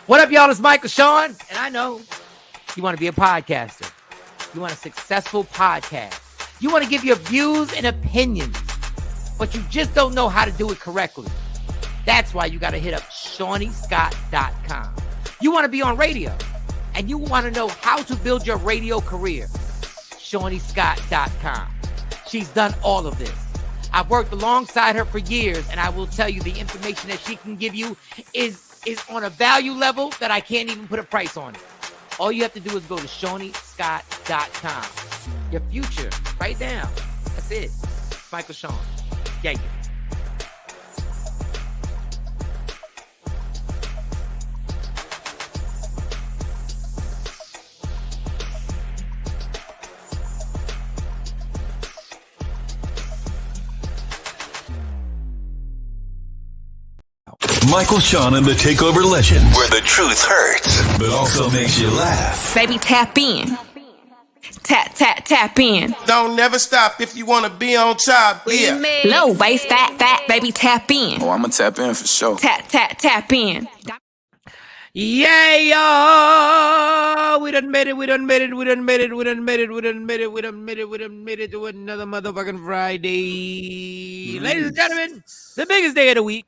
What up, y'all? It's Michael Shawn, and I know you want to be a podcaster. You want a successful podcast. You want to give your views and opinions, but you just don't know how to do it correctly. That's why you got to hit up ShawnyScott.com. You want to be on radio, and you want to know how to build your radio career. ShawnyScott.com. She's done all of this. I've worked alongside her for years, and I will tell you the information that she can give you is on a value level that I can't even put a price on it. All you have to do is go to ShawnyScott.com. Your future, right now. That's it. Michael Shawn. Yeah. Michael Shawn and the Takeover legend, where the truth hurts, but also makes you laugh. Baby, tap in. Tap in. Don't never stop if you want to be on top. Yeah. Low waist, fat, baby, tap in. Oh, I'm going to tap in for sure. Tap in. Yeah, y'all. We done made it to another motherfucking Friday. Ladies and gentlemen, the biggest day of the week.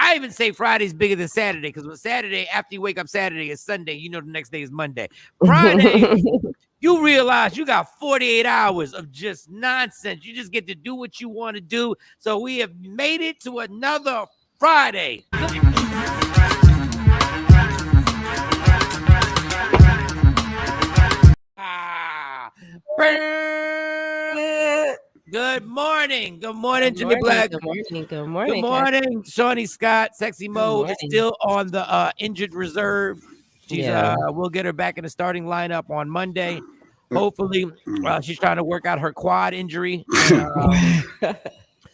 I even say Friday's bigger than Saturday, because when Saturday, after you wake up Saturday, is Sunday. You know the next day is Monday. Friday, you realize you got 48 hours of just nonsense. You just get to do what you want to do. So we have made it to another Friday. Good morning. Good morning, Jimmy Black. Good morning. Good morning, Shawnee Scott. Sexy Mo is still on the injured reserve. She's we'll get her back in the starting lineup on Monday. Hopefully, she's trying to work out her quad injury.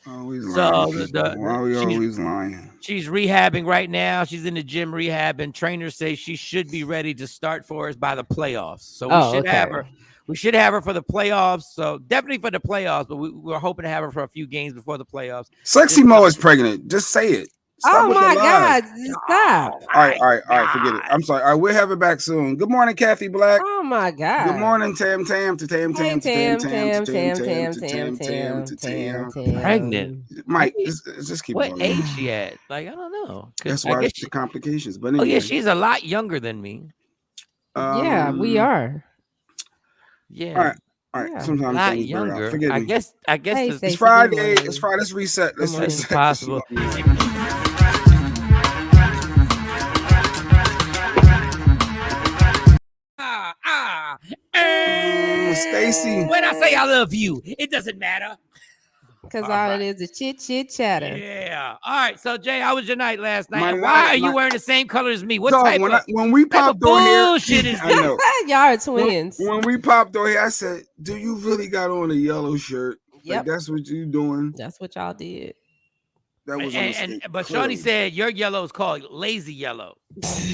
Always so lying. Why are we always lying? She's rehabbing right now. She's in the gym rehabbing. Trainers say she should be ready to start for us by the playoffs. So we should have her. We should have her for the playoffs. So definitely for the playoffs, but we're hoping to have her for a few games before the playoffs. Sexy Mo is pregnant. Just say it. Stop my God. Stop. All right. Forget it. I'm sorry. All right, we'll have it back soon. Good morning, Kathy Black. Oh my God. Good morning, Tam. Pregnant. Mike, just keep what going. What age she at? Like, I don't know. That's why it's the complications. But anyway. Oh, yeah, she's a lot younger than me. Yeah, we are. Yeah. All right. Sometimes not things younger. Forget I me. guess it's Friday. It's Friday. Let's reset. It's possible. Stacy. When I say I love you, it doesn't matter. Because all it is chit chatter. Yeah. All right. So Jay, how was your night last night? Why are you wearing the same color as me? What type of when we popped on here? Bullshit is I know. Y'all are twins. When we popped on here, I said, "Do you really got on a yellow shirt? Yep. Like, that's what you doing." That's what y'all did. That was but Shawnee said your yellow is called lazy yellow.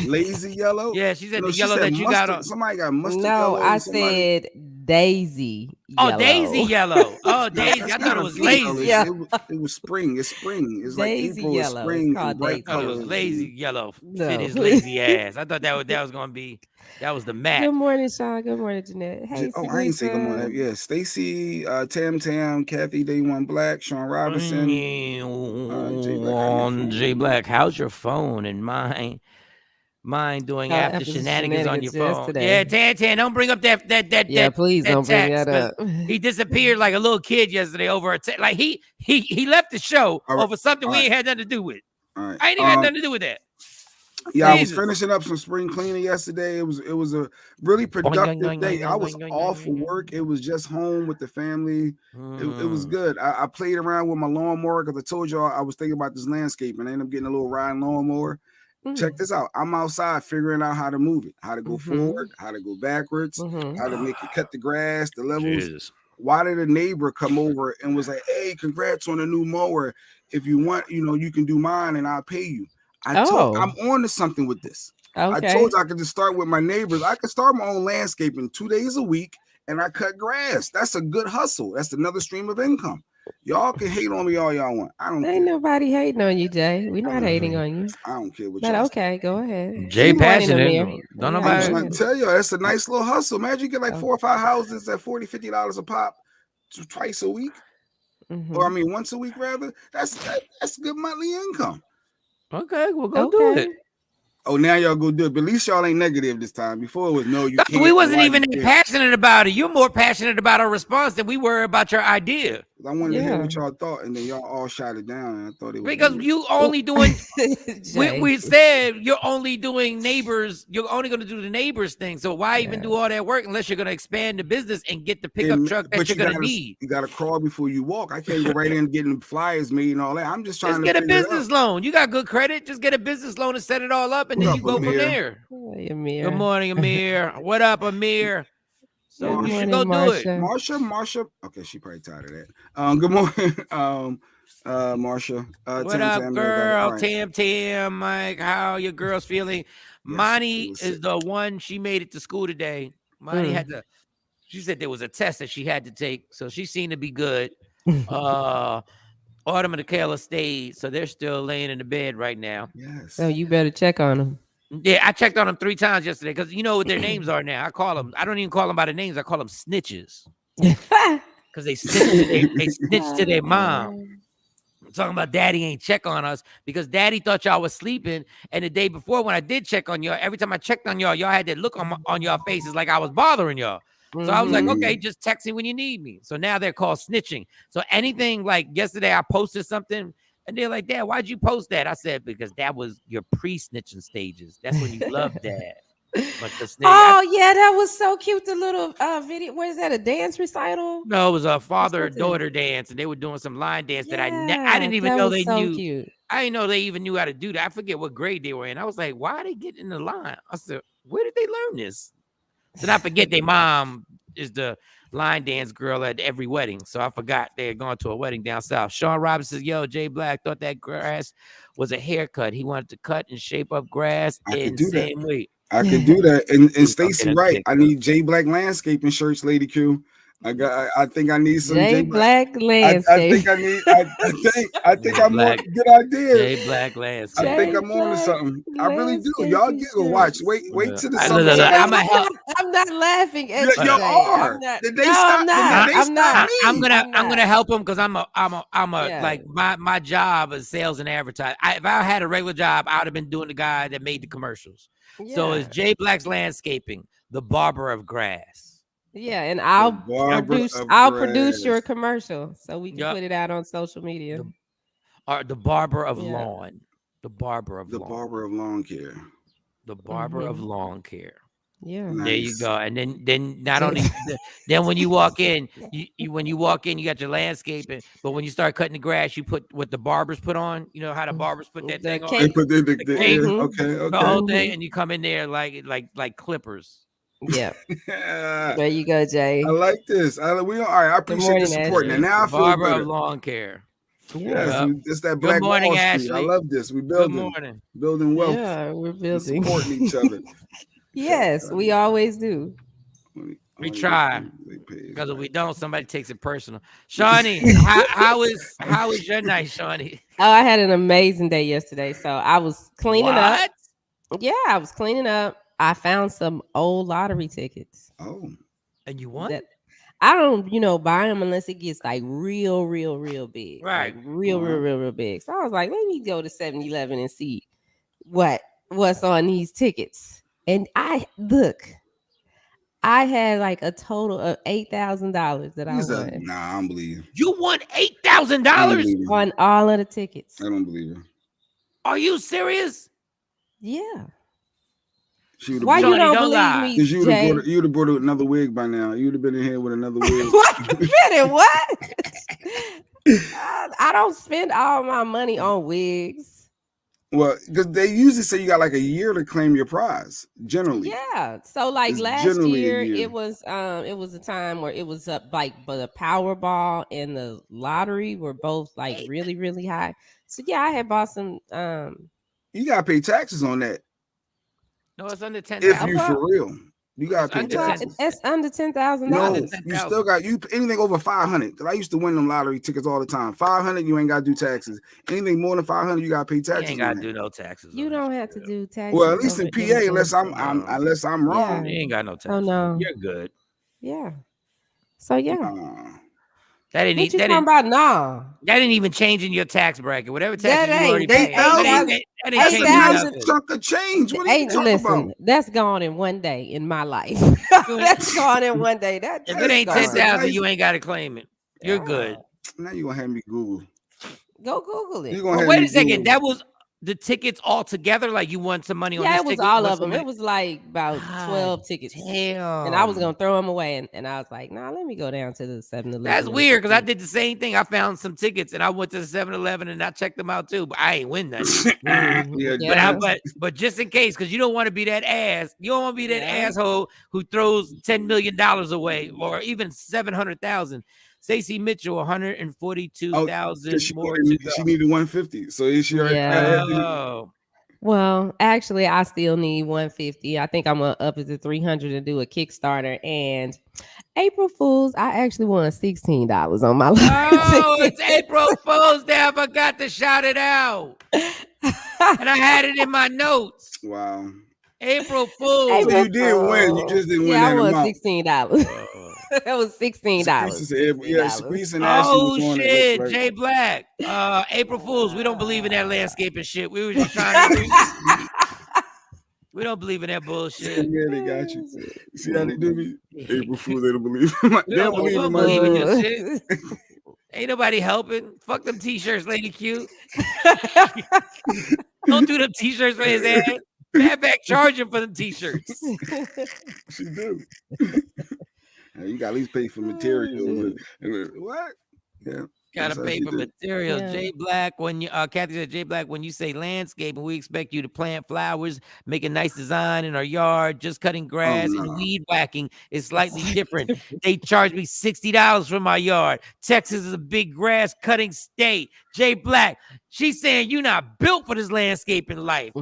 Lazy yellow? Yeah, she said the yellow that you got on. Somebody got mustard yellow. No, I said daisy yellow. Oh, daisy yellow. Oh, daisy. I thought it was lazy. Yeah. It was spring. It's spring. It's daisy like April yellow. Spring. I thought it was lazy yellow. No. Fit his lazy ass. I thought that was gonna be the match. Good morning, Shawn. Good morning, Jeanette. Hey, I ain't say good morning. Yeah, Stacy, Tam, Kathy, Day One Black, Shawn Robinson, J Black. How's your phone and mine doing after shenanigans on your phone? Yesterday. Yeah, Tan, don't bring up that. Yeah, please don't bring text, that up. He disappeared like a little kid yesterday over a like he left the show over something we ain't had nothing to do with. All right. I ain't even had nothing to do with that. Yeah, I was finishing up some spring cleaning yesterday. It was a really productive day. I was off work. It was just home with the family. It was good. I played around with my lawnmower because I told y'all I was thinking about this landscape and I ended up getting a little riding lawnmower. Check this out. I'm outside figuring out how to move it, how to go forward, how to go backwards, how to make it cut the grass, the levels. Jesus. Why did a neighbor come over and was like, "Hey, congrats on a new mower. If you want, you can do mine and I'll pay you." I'm on to something with this. Okay. I told you I could just start with my neighbors. I could start my own landscaping 2 days a week and I cut grass. That's a good hustle. That's another stream of income. Y'all can hate on me all y'all want. I don't Ain't care. nobody hating on you, Jay. We're not hating on you. I don't care what But y'all okay, go ahead. Jay Good morning, passionate. Amir. Don't Yeah, I'm nobody. go trying to ahead. tell you, it's a nice little hustle. Imagine you get like Oh. 4 or 5 houses at $40, $50 a pop twice a week. Or I Mhm. mean once a week rather. That's good monthly income. Okay, we'll go do it. Oh, now y'all go do it. But at least y'all ain't negative this time. Before it was no, you can't. We wasn't Why even you can't? passionate about it. You're more passionate about our response than we were about your idea. I wanted to hear what y'all thought, and then y'all all shot it down. And I thought it was because weird. you only doing. Jay. we said you're only doing neighbors. You're only going to do the neighbors thing. So why even do all that work unless you're going to expand the business and get the pickup truck that you're going to need? You got to crawl before you walk. I can't go right in getting flyers made and all that. I'm just trying to get a figure it out. business loan. You got good credit. Just get a business loan and set it all up, and What then up, you go Amir? from there. Hey, Amir. Good morning, Amir. What up, Amir? So Good you should morning, go do it. Marsha. Okay, she probably tired of that. Good morning, Marsha. What up, girl? Tam, Mike. How your girls feeling? Monty is the one. She made it to school today. Monty had to. She said there was a test that she had to take, so she seemed to be good. Autumn and Kayla stayed, so they're still laying in the bed right now. Yes. So you better check on them. Yeah, I checked on them 3 times yesterday because you know what their names are now. I call them. I don't even call them by the names. I call them snitches because they snitched to their mom. I'm talking about daddy ain't check on us because daddy thought y'all was sleeping. And the day before, when I did check on y'all, every time I checked on y'all had that look on y'all faces like I was bothering y'all. So I was like, okay, just text me when you need me. So now they're called snitching. So anything like yesterday, I posted something and they're like, Dad, why'd you post that? I said, because that was your pre-snitching stages. That's when you love Dad. Oh yeah, that was so cute. The little video. What is that? A dance recital? No, it was a father-daughter dance, and they were doing some line dance that I didn't even know they knew. Cute. I didn't know they even knew how to do that. I forget what grade they were in. I was like, why are they getting in the line? I said, where did they learn this? Then I forget their mom is the line dance girl at every wedding. So I forgot they had gone to a wedding down south. Shawn Robinson says, yo, Jay Black thought that grass was a haircut. He wanted to cut and shape up grass in the same way. I could do that. And Stacy, right? I need Jay Black landscaping shirts, Lady Q. I think I need some Jay Black landscape. I think I'm on a good idea. Jay Black landscape. I think I'm on to something. I really do. Y'all giggle. Watch. Wait till the summer. I'm not laughing at you. You are. Did they stop? I'm not. I'm gonna help them because I'm a like my job is sales and advertising. If I had a regular job, I would have been doing the guy that made the commercials. Yeah. So it's Jay Black's landscaping, the barber of grass. Yeah, and I'll produce your commercial so we can put it out on social media. The barber of lawn. The barber of lawn care. The barber of lawn care. Yeah, nice. There you go. And then not only then when you walk in, you got your landscaping, but when you start cutting the grass, you put what the barbers put on. You know how the barbers put that thing on. They put the the whole thing, and you come in there like clippers. Yeah. There you go, Jay. I like this. All right. I appreciate the support. Now I feel barber better. of lawn care. Yes, it's that Black Good morning, Wall Street. Ashley. I love this. We building. Good morning. Building wealth. Yeah, we're building. Supporting each other. Yes, we always do. We try because if we don't, somebody takes it personal. Shawnee, how is your night, Shawnee? Oh, I had an amazing day yesterday. So I was cleaning up. Yeah, I was cleaning up. I found some old lottery tickets. Oh, and you won? I don't, buy them unless it gets like real big. Right. Like real big. So I was like, let me go to 7-Eleven and see what's on these tickets. And I had like a total of $8,000 that I won. Nah, I don't believe you. You won $8,000 on all of the tickets. I don't believe you. Are you serious? Yeah. Why you don't believe me? Because you'd have brought another wig by now. You'd have been in here with another wig. What? I don't spend all my money on wigs. Well, because they usually say you got like a year to claim your prize. Generally, yeah. So like last year, it was a time where it was up but the Powerball and the lottery were both like really high. So yeah, I had bought some. You gotta pay taxes on that. No, it's under $10. If you for real. You gotta pay taxes. That's under $10,000. No, you still got anything over 500. Because I used to win them lottery tickets all the time. 500, you ain't gotta do taxes. Anything more than 500, you gotta pay taxes. You ain't gotta do no taxes. You don't have to do taxes. Well, at least in PA, unless I'm wrong. You ain't got no taxes. Oh no, you're good. Yeah. So yeah. That didn't. What you talking about? Nah. That didn't even change in your tax bracket. Whatever taxes That you already paid. That's a massive chunk of change. What are you talking about? That's gone in one day in my life. That's gone in one day. If it ain't 10,000, you ain't got to claim it. You're good. Now you gonna have me Google. Go Google it. Wait a second. That was the tickets all together. Like you won some money on this ticket? Yeah, it was all of them. It was like about 12 tickets. Damn. And I was gonna throw them away, and I was like, nah, let me go down to the 7-Eleven. That's weird because I did the same thing. I found some tickets and I went to the 7-Eleven and I checked them out too, but I ain't win that. But just in case, because you don't want to be that ass. You don't want to be that asshole who throws $10 million away or even 700,000. Stacey Mitchell, 142,000 more. She needed 150. So is she already? Well, actually, I still need 150. I think I'm gonna up it to 300 and do a Kickstarter. And April Fools, I actually won $16 on my life. Oh, it's April Fools Day. I forgot to shout it out. And I had it in my notes. Wow. April Fools. So you did win. You just didn't win that amount. I won $16. That was $16. Oh shit, right. Jay Black. April Fools. We don't believe in that landscaping shit. We were just trying to. We don't believe in that bullshit. Yeah, they got you. See how they do me? April Fools. They don't believe. They don't believe in your shit. Ain't nobody helping. Fuck them t-shirts, Lady Q. Don't do them t-shirts for his ass. Bad back charging for them t-shirts. She do. You got at least pay for materials. What? Yeah. Gotta pay for materials. Yeah. Jay Black, when you Kathy said, Jay Black, when you say landscaping, we expect you to plant flowers, make a nice design in our yard. Just cutting grass and weed whacking is slightly different. They charge me $60 for my yard. Texas is a big grass cutting state. Jay Black, she's saying you're not built for this landscaping life.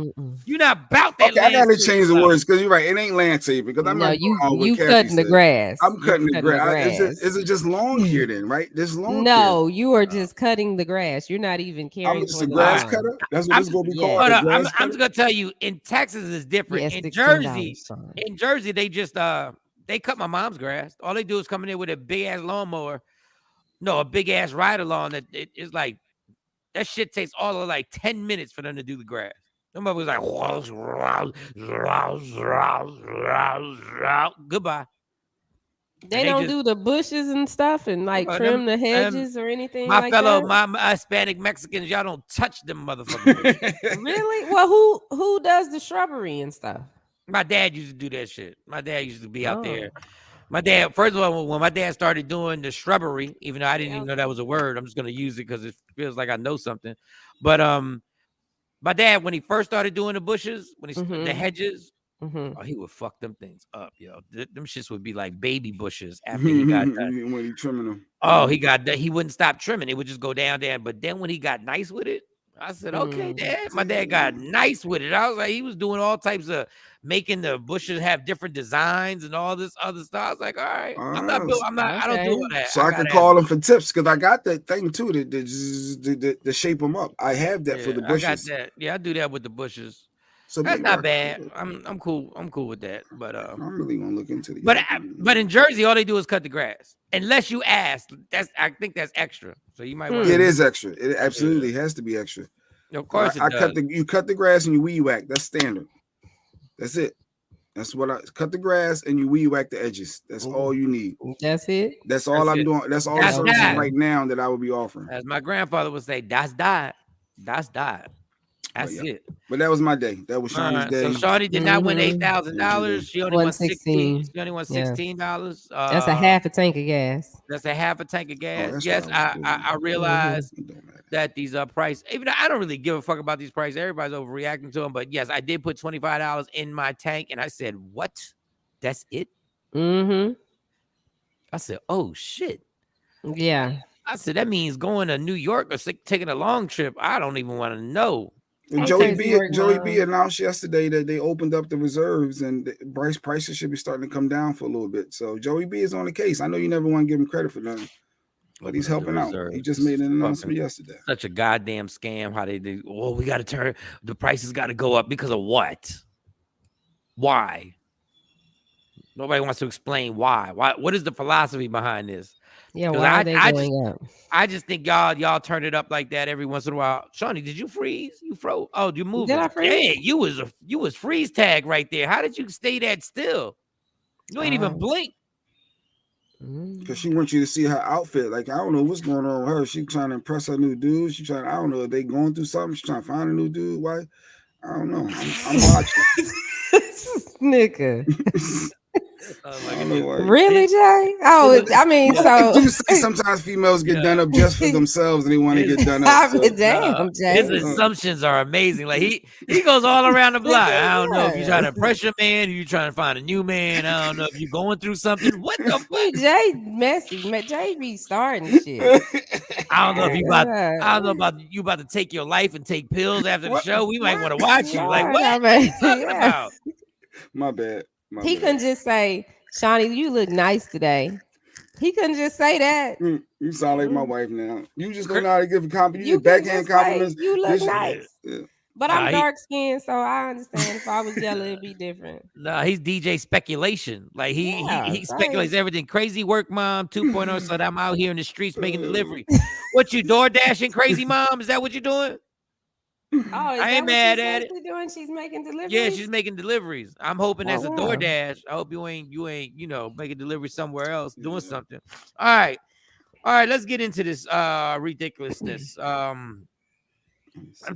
You're not about that. Okay, I gotta change the words because you're right. It ain't landscaping because I'm not. You cutting the grass. I'm cutting the grass. Is it just long here then? Right? This long. No, you are just cutting the grass. You're not even caring. I'm just a grass cutter. That's what it's gonna be called. I'm just gonna tell you. In Texas, is different. In Jersey, they just they cut my mom's grass. All they do is come in there with a big ass lawnmower. No, a big ass ride along that it's like. That shit takes all of like 10 minutes for them to do the grass. Somebody was like, goodbye. They don't do the bushes and stuff and like trim the hedges or anything. My Hispanic Mexicans, y'all don't touch them motherfuckers. Really? Well, who does the shrubbery and stuff? My dad used to do that shit. My dad used to be out there. My dad, first of all, when my dad started doing the shrubbery, even though I didn't even know that was a word, I'm just going to use it because it feels like I know something. But my dad, when he first started doing the bushes, when he the hedges, he would fuck them things up, yo. Them shits would be like baby bushes after he got done. When he trimming them. Oh, he wouldn't stop trimming. It would just go down. But then when he got nice with it, I said, okay, Dad. My dad got nice with it. I was like, he was doing all types of making the bushes have different designs and all this other stuff. I was like, all right, I don't do all that. So I can call them for tips because I got that thing too to shape them up. I have that for the bushes. I got that. Yeah, I do that with the bushes. So that's not bad. I'm cool. I'm cool with that. But I'm really gonna look into it. But in Jersey, all they do is cut the grass. Unless you ask, I think that's extra. So you might. It is extra. It absolutely has to be extra. Of course, you cut the grass and you weed whack. That's standard. That's it. That's what I cut the grass and you weed whack the edges. That's all you need. That's it. That's all I'm doing. That's all the services right now that I would be offering. As my grandfather would say, that's died. That's died. That's it. But that was my day. That was Shawnee's day. So Shawnee did not win $8,000. She only won $16. She only won $16. That's a half a tank of gas. That's a half a tank of gas. Yes, I realized that these prices, even though I don't really give a fuck about these prices, everybody's overreacting to them. But yes, I did put $25 in my tank, and I said, "What? That's it?" I said, "Oh shit." Yeah. I said that means going to New York or taking a long trip. I don't even want to know. Joey B announced yesterday that they opened up the reserves and the prices should be starting to come down for a little bit. So Joey B is on the case. I know you never want to give him credit for nothing, but he's helping out. He just made an announcement yesterday. Such a goddamn scam how they do. Oh, we got to turn the prices got to go up because of what? Why? Nobody wants to explain why. What is the philosophy behind this? Yeah, why are they going up? I just think y'all turn it up like that every once in a while. Shawnee, did you freeze? You froze? Oh, you moved. Did I freeze? Yeah, you was freeze tag right there. How did you stay that still? You ain't even blink. Because she wants you to see her outfit. Like, I don't know what's going on with her. She trying to impress her new dude. She trying, I don't know, if they going through something. She trying to find a new dude. Why? I don't know. I'm watching. Nigga. Really, Jay? Oh, I mean, so you say sometimes females get done up just for themselves and they want to get done up. So. Damn, Jay. His assumptions are amazing. Like he goes all around the block. I don't know if you're trying to impress your man, or you're trying to find a new man. I don't know if you're going through something. What the fuck? Jay messy. Jay be starting shit. I don't know if you about to take your life and take pills after the show. We might want to watch you. Like what? What are you talking about? My bad. He couldn't just say, Shawnee, you look nice today. He couldn't just say that. You sound like my wife now. You just don't know how to give a compliment. You backhand compliments. You look nice. Yeah. But I'm dark skinned, so I understand. If I was yellow, it'd be different. No, he's DJ speculation. Like he speculates everything. Crazy work mom 2.0. So that I'm out here in the streets making delivery. What you door dashing, crazy mom? Is that what you're doing? Oh, I ain't mad at it. Doing? She's making deliveries. Yeah, she's making deliveries. I'm hoping that's a DoorDash. I hope you ain't, making delivery somewhere else, doing something. All right. Let's get into this ridiculousness. I'm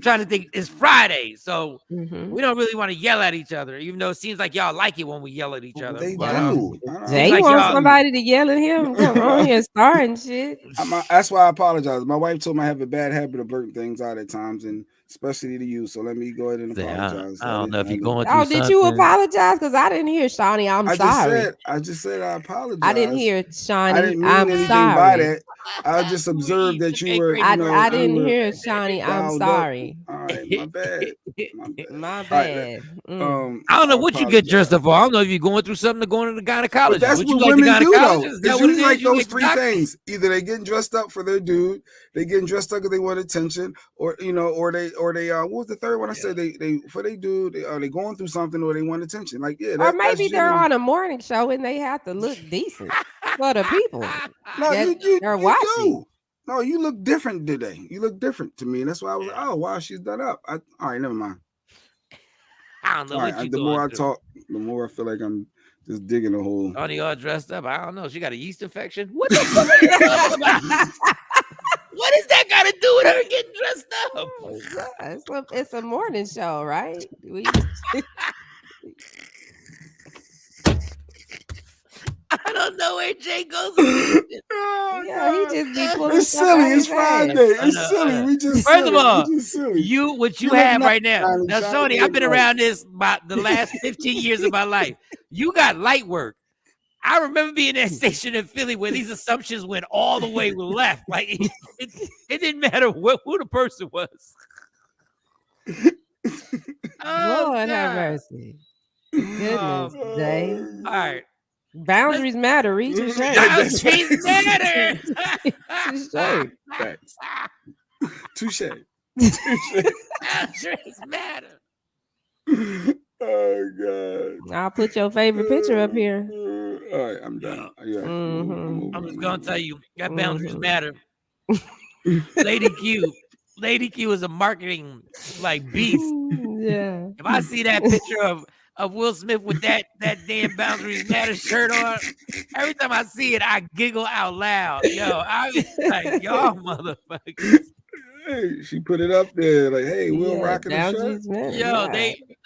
trying to think. It's Friday, so we don't really want to yell at each other, even though it seems like y'all like it when we yell at each other. They do. They like want somebody to yell at him. Come on here, starting shit. That's why I apologize. My wife told me I have a bad habit of blurting things out at times, and especially to you. So let me go ahead and apologize. I don't know if you're going through something. Did you apologize? Because I didn't hear Shawnee. I'm sorry. I just said I apologize. I didn't hear Shawnee. I didn't mean anything by that. I just observed that you were. I didn't hear Shawnee. I'm sorry. All right, my bad. My bad. Right. I don't know what you get dressed up for. I don't know if you're going through something or going to the gynecologist. But that's what women do, though. It's usually like those three things. Either they getting dressed up for their dude, they getting dressed up because they want attention, or they what was the third one? I said they for they dude, they going through something or they want attention. Like or maybe they're on a morning show and they have to look decent for the people. No, you're watching. No, you look different today. You look different to me. And that's why I was like, oh, wow, she's done up. All right, never mind. I don't know what you The more I talk, the more I feel like I'm just digging a hole. Oh, they all dressed up. I don't know. She got a yeast infection. What the fuck are you talking about? What is that got to do with her getting dressed up? It's a morning show, right? I don't know where Jay goes. He just be pulling. It's silly. It's Friday. It's silly. We just first of all, what you have right now. Now, Shawnee, I've been around this about the last 15 years of my life. You got light work. I remember being at that station in Philly where these assumptions went all the way left. Like it didn't matter who the person was. Lord have mercy. Goodness, Jay. All right. Boundaries matter. Reach your shirt. Boundaries matter. Touche. Boundaries matter. Oh God! I'll put your favorite picture up here. All right, I'm done. I'm just gonna tell you that boundaries matter. Lady Q is a marketing beast. Yeah. If I see that picture of Will Smith with that damn boundaries matter shirt on, every time I see it, I giggle out loud. Yo, I was like, y'all motherfuckers. Hey, she put it up there like, hey, Will rocking the shirt. Matter. Yo,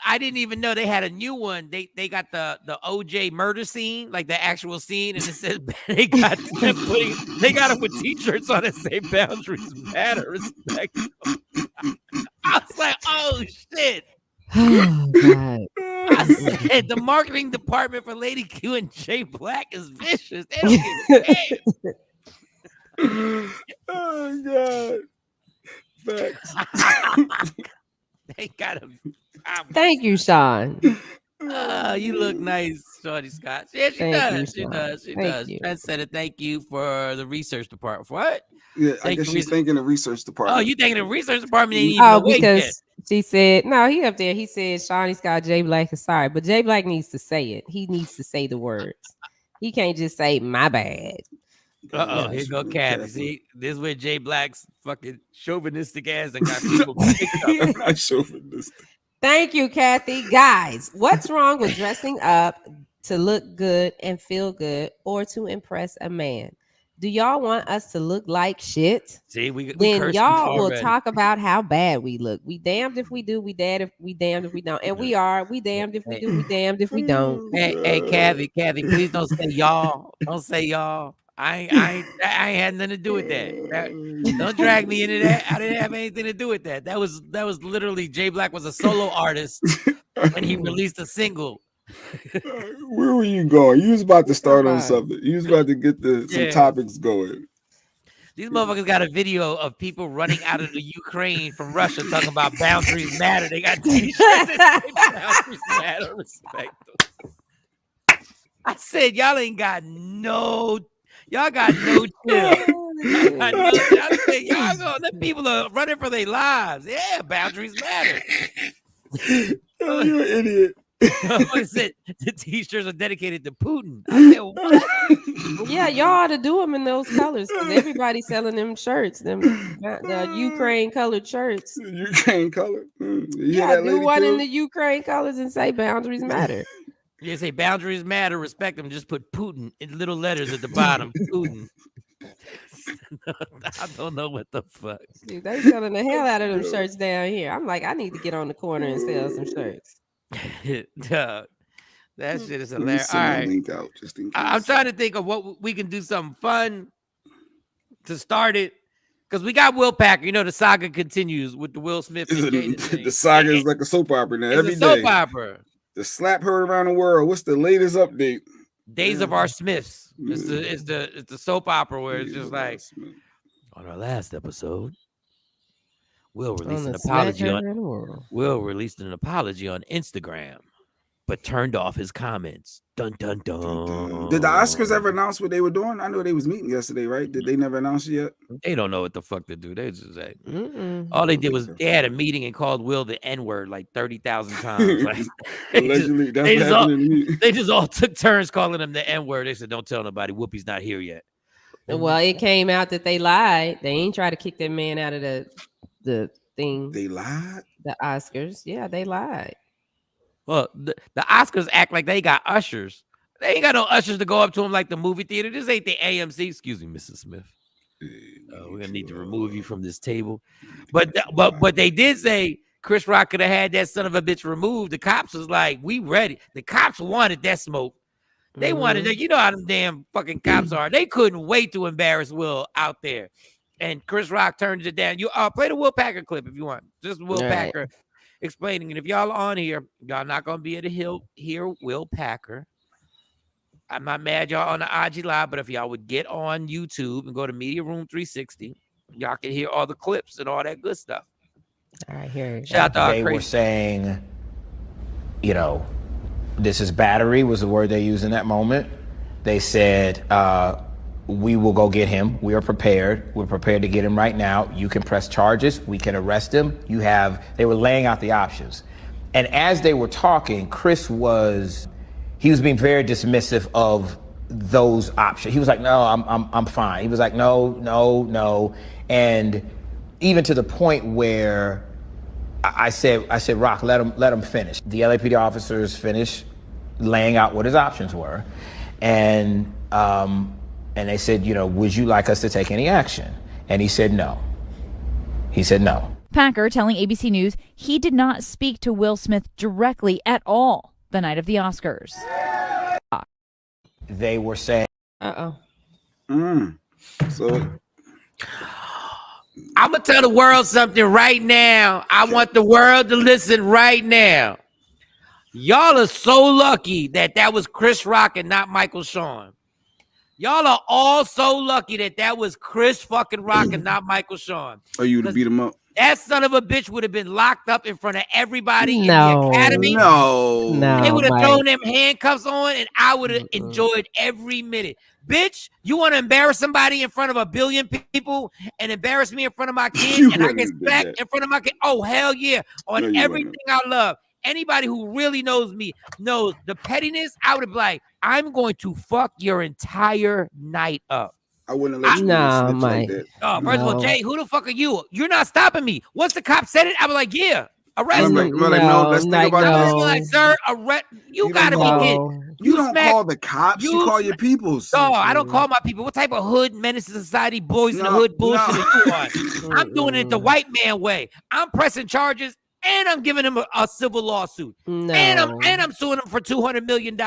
I didn't even know they had a new one. They got the OJ murder scene, like the actual scene, and it says they got them with t-shirts on that say boundaries matter. Respect. I was like, oh shit. Oh, God. I said the marketing department for Lady Q and Jay Black is vicious. They don't give a damn. Oh God. Facts. They got him. Thank you, Shawn. You look nice, Shorty Scott. Yeah, she does. She does. She does. Trent said it. Thank you for the research department. What? Yeah, I guess she's thinking the research department. Oh, you thinking the research department ain't even awake because yet. She said, no, he up there. He said, Shawnee Scott, Jay Black is sorry. But Jay Black needs to say it. He needs to say the words. He can't just say, my bad. Uh-oh, here go Kathy. See, this is where Jay Black's fucking chauvinistic ass and got people picked up. Chauvinistic. Thank you, Kathy. Guys, what's wrong with dressing up to look good and feel good or to impress a man? Do y'all want us to look like shit? See, we then y'all will talk about how bad we look. We damned if we do, we damned if we don't. And we are. We damned if we do, we damned if we don't. Hey, Kathy, please don't say y'all. Don't say y'all. I ain't had nothing to do with that. Don't drag me into that. I didn't have anything to do with that. That was literally Jay Black was a solo artist and he released a single. Where were you going? You was about to start on something. You was about to get some topics going. These motherfuckers got a video of people running out of the Ukraine from Russia talking about boundaries matter. They got t-shirts that say boundaries matter. Respect them. I said y'all ain't got no. Y'all got no chill. The people are running for their lives. Yeah, boundaries matter. Oh, you're an idiot. I said the t-shirts are dedicated to Putin. I said, what? Yeah, y'all ought to do them in those colors because everybody's selling them shirts, the Ukraine colored shirts. Ukraine color? Yeah, do one in the Ukraine colors and say boundaries matter. You say boundaries matter, respect them. Just put Putin in little letters at the bottom. Putin. I don't know what the fuck. Dude, they selling the hell out of them shirts down here. I'm like, I need to get on the corner and sell some shirts. That shit is hilarious. All right. Link out just in case. I'm trying to think of what we can do something fun to start it. Because we got Will Packer. You know, the saga continues with the Will Smith. The saga is like a soap opera now. It's a soap opera. The slap heard around the world. What's the latest update? Days of Our Smiths. It's the soap opera where it's just like on our last episode, Will released an apology on Instagram, but turned off his comments. Dun dun dun. Did the Oscars ever announce what they were doing? I know they was meeting yesterday, right? Did they never announce it yet? They don't know what the fuck to do. They just like all they did was they had a meeting and called Will the N-word like 30,000 times. Like, allegedly, they just all took turns calling him the N-word. They said, "Don't tell nobody. Whoopi's not here yet." Well, it came out that they lied. They ain't try to kick that man out of the thing. They lied? The Oscars. Yeah, they lied. Well, the Oscars act like they got ushers. They ain't got no ushers to go up to him like the movie theater. This ain't the AMC. Excuse me, Mrs. Smith. We're gonna need to remove you from this table. But they did say Chris Rock could have had that son of a bitch removed. The cops was like, "We ready." The cops wanted that smoke. They wanted that. You know how them damn fucking cops are. They couldn't wait to embarrass Will out there. And Chris Rock turned it down. You play the Will Packer clip if you want. Just Will Packer explaining. And if y'all are on here, y'all not gonna be able to hear Will Packer. I'm not mad y'all on the IG Live, but if y'all would get on YouTube and go to Media Room 360, y'all can hear all the clips and all that good stuff. All right, here. Shout out they were saying, you know, this is battery was the word they used in that moment. They said, we will go get him. We are prepared. We're prepared to get him right now. You can press charges. We can arrest him. They were laying out the options. And as they were talking, Chris was being very dismissive of those options. He was like, no, I'm fine. He was like, no. And even to the point where I said, Rock, let him finish. The LAPD officers finished laying out what his options were. And they said, you know, would you like us to take any action? And he said no. Packer telling ABC News he did not speak to Will Smith directly at all the night of the Oscars. They were saying, So I'm going to tell the world something right now. I want the world to listen right now. Y'all are so lucky that was Chris Rock and not Michael Shawn. Y'all are all so lucky that was Chris fucking Rock and not Michael Shawn. Are you to beat him up? That son of a bitch would have been locked up in front of everybody in the academy. They would have thrown them handcuffs on, and I would have enjoyed every minute. Bitch, you want to embarrass somebody in front of a billion people and embarrass me in front of my kids, and I get smacked in front of my kids? Oh, hell yeah. On everything I love. Anybody who really knows me knows the pettiness. I would have been like, I'm going to fuck your entire night up. I wouldn't let you snitch like that. Oh, first of all, Jay, who the fuck are you? You're not stopping me. Once the cop said it, I was like, yeah, arrest me. Let's think about this. Like, sir, arrest. You gotta be kidding. You don't call the cops. You call your people. No, I don't call my people. What type of hood menace to society, boys in the hood bullshit are you on? I'm doing it the white man way. I'm pressing charges and I'm giving him a civil lawsuit. And I'm suing him for $200 million.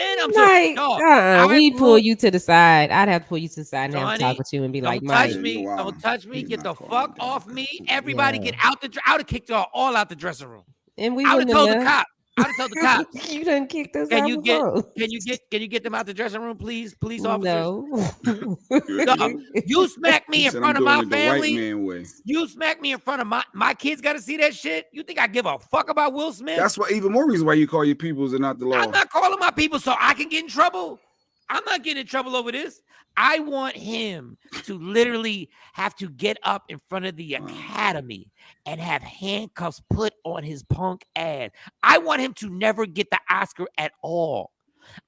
And I'm like, we pull you to the side. I'd have to pull you to the side and have to talk with you and be like, Mike, don't touch me. Get the fuck off me. Everybody get out the. I would have kicked y'all all out the dressing room. And we I would have told the cop. I would have told the cops. You done kicked us Can out you get them out the dressing room, please, police officers? No. You smack me in front of my family. You smack me in front of my kids. Got to see that shit. You think I give a fuck about Will Smith? That's why even more reason why you call your peoples and not the law. I'm not calling my people so I can get in trouble. I'm not getting in trouble over this. I want him to literally have to get up in front of the academy and have handcuffs put on his punk ass. I want him to never get the Oscar at all.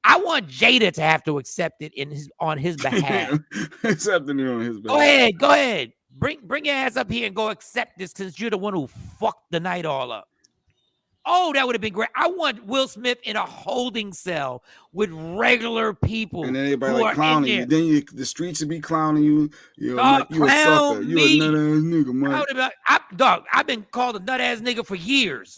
I want Jada to have to accept it on his behalf. Accepting it on his behalf. Go ahead. Bring your ass up here and go accept this since you're the one who fucked the night all up. Oh, that would have been great. I want Will Smith in a holding cell with regular people. And then everybody like clowning you. Then the streets would be clowning you. You're a sucker. You're a nut-ass nigga, Mike. I've been called a nut-ass nigga for years.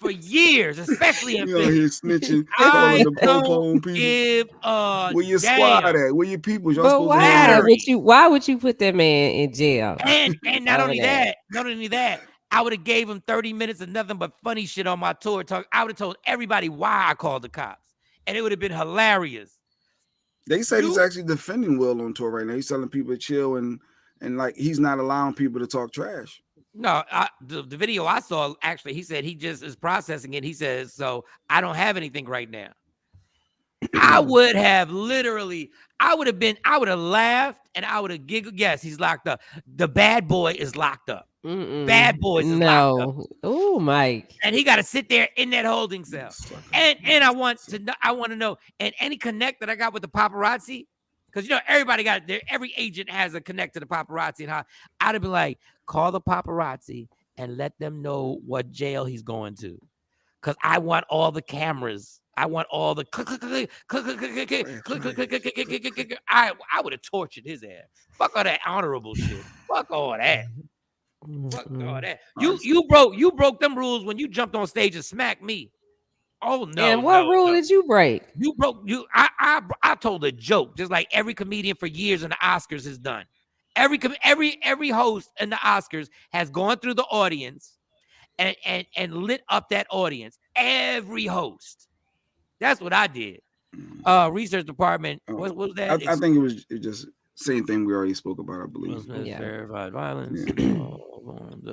For years, especially in He's snitching. I don't give a where your squad at? Where your people? But why would you put that man in jail? And not only that, I would have gave him 30 minutes of nothing but funny shit on my tour talk. I would have told everybody why I called the cops, and it would have been hilarious. They said he's actually defending Will on tour right now. He's telling people to chill and like he's not allowing people to talk trash. No, the video I saw, actually, he said he just is processing it. He says, so I don't have anything right now. I would have laughed and I would have giggled. Yes, he's locked up. The bad boy is locked up. Bad boys is locked up. Oh, Mike. And he got to sit there in that holding cell. And I want to know, and any connect that I got with the paparazzi, because everybody got there. Every agent has a connect to the paparazzi, and I'd have been like, call the paparazzi and let them know what jail he's going to, because I want all the cameras. I want all the I would have tortured his ass. Fuck all that honorable shit. Fuck all that. Fuck all that. You broke them rules when you jumped on stage and smacked me. Oh no! And what rule did you break? You broke. I told a joke, just like every comedian for years in the Oscars has done. Every host in the Oscars has gone through the audience and lit up that audience. Every host. That's what I did. Research department. What was that? I think it was just same thing we already spoke about. I believe. Verified violence.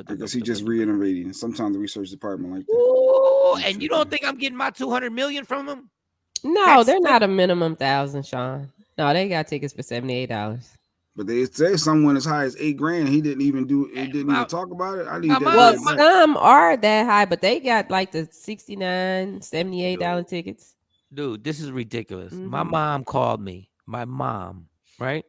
Because he just reiterating. Sometimes the research department like that. Ooh, and you don't think I'm getting my $200 million from him? No, they're not a minimum 1,000, Shawn. No, they got tickets for $78. But they say someone as high as $8,000. He didn't even talk about it. I need that. Well, some are that high, but they got like the $69, $78 tickets. Dude, this is ridiculous. My mom called me. My mom, right?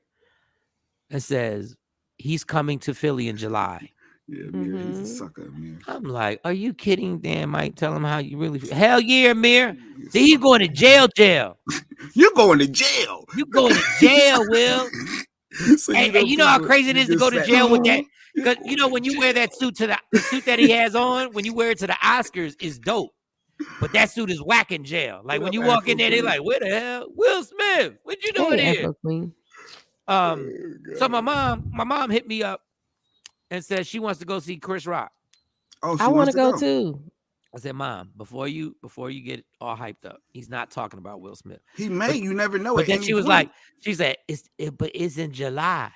And says he's coming to Philly in July. Yeah, Mir, he's a sucker, man. I'm like, are you kidding? Damn, Mike, tell him how you really feel. Hell yeah, Mir. See, he's going to jail. You're going to jail. You going to jail, Will. So and you know how crazy it is to go to jail with that? Because when you wear that suit to the suit that he has on, when you wear it to the Oscars, is dope. But that suit is whack in jail. Like when you walk in there, they're like, "Where the hell, Will Smith? What you doing here?" So my mom hit me up and said she wants to go see Chris Rock. Oh, I want to go too. I said, Mom, before you get all hyped up, he's not talking about Will Smith. He may, you never know. But then she was like, she said, but it's in July.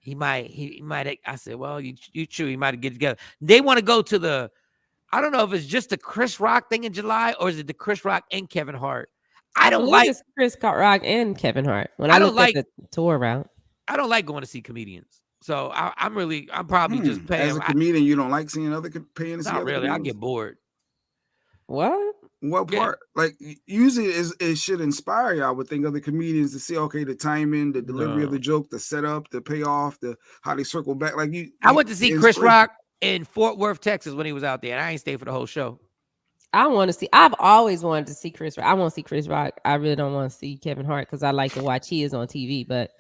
He might. I said, well, you true. He might get together. They want to go to the. I don't know if it's just the Chris Rock thing in July or is it the Chris Rock and Kevin Hart. I believe it's Chris Rock and Kevin Hart. When I looked at the tour route, I don't like going to see comedians. So I'm probably just paying. As a comedian, you don't like seeing paying to see other really. comedians? I get bored. What part? Like usually it should inspire you. I would think other comedians to see the timing, the delivery of the joke, the setup, the payoff, how they circle back. Like I went to see Chris Rock in Fort Worth, Texas when he was out there, and I ain't stayed for the whole show. I've always wanted to see Chris Rock. I want to see Chris Rock. I really don't want to see Kevin Hart because I like to watch his on TV, but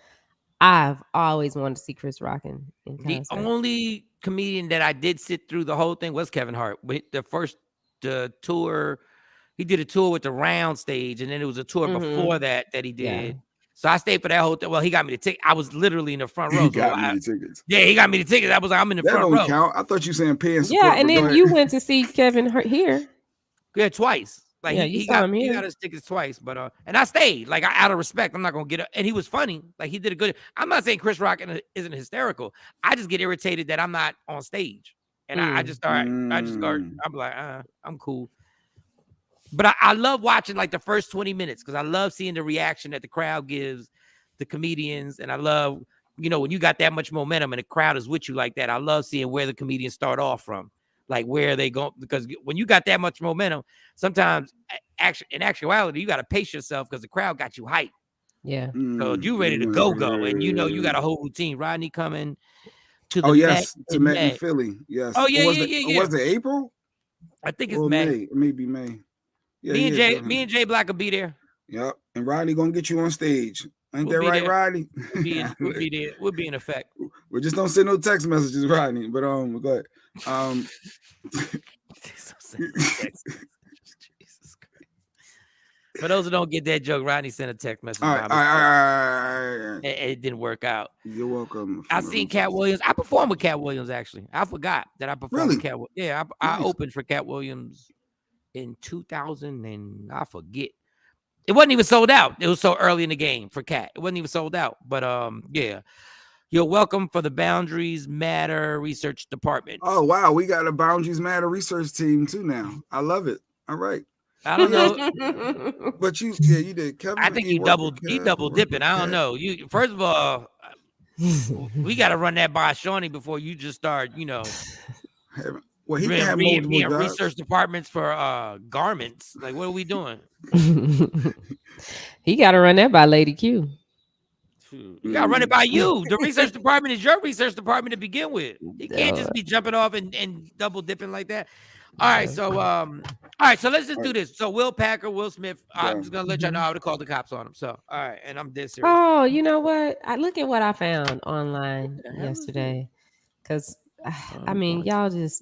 I've always wanted to see Chris Rock in concert. The only comedian that I did sit through the whole thing was Kevin Hart. With the tour, he did a tour with the Round Stage, and then it was a tour before that he did. Yeah. So I stayed for that whole thing. Well, he got me the ticket. I was literally in the front row. He got me the tickets. Yeah, he got me the tickets. I was like, I'm in the front row. That don't count. I thought you saying paying support. Yeah, and then you went to see Kevin Hart here. Yeah, twice. Like he got his tickets twice, but and I stayed. Like out of respect, I'm not gonna get up. And he was funny. Like he did a good. I'm not saying Chris Rock isn't hysterical. I just get irritated that I'm not on stage, and I just start. I'm like, I'm cool. But I love watching like the first 20 minutes because I love seeing the reaction that the crowd gives the comedians, and I love when you got that much momentum and the crowd is with you like that. I love seeing where the comedians start off from. Like where they go, because when you got that much momentum, sometimes in actuality, you got to pace yourself because the crowd got you hyped. Yeah. So you ready to go, and you got a whole routine. Rodney coming to the to Met in Philly. Yes. Oh yeah. Was it April? I think it's May. It may be May. Yeah, me and Jay Black will be there. Yep. And Rodney gonna get you on stage. Ain't that right, Rodney? We'll be there. We'll be in effect. We just don't send no text messages, Rodney. But go ahead. Jesus Christ. For those who don't get that joke, Rodney sent a text message. All right. It didn't work out. You're welcome. I seen Cat Williams. I performed with Cat Williams, actually. I forgot that I performed with Cat Williams. Yeah, I opened for Cat Williams in 2000, and I forget. It wasn't even sold out. It was so early in the game for Cat. It wasn't even sold out. But yeah. You're welcome for the Boundaries Matter Research Department. Oh, wow. We got a Boundaries Matter research team, too, now. I love it. All right. I don't know. But you did. Kevin, I think you double dipping. I don't know. You first of all, we got to run that by Shawnee before you just start, Well, he can have multiple research departments for garments. Like, what are we doing? He got to run that by Lady Q. You gotta run it by you. The research department is your research department to begin with. You can't just be jumping off and double dipping like that. All right, so let's just do this. So Will Smith, I'm just gonna let y'all know I would have called the cops on him. So all right, and I'm dead serious. Oh, you know what? Look at what I found online yesterday. Because I mean,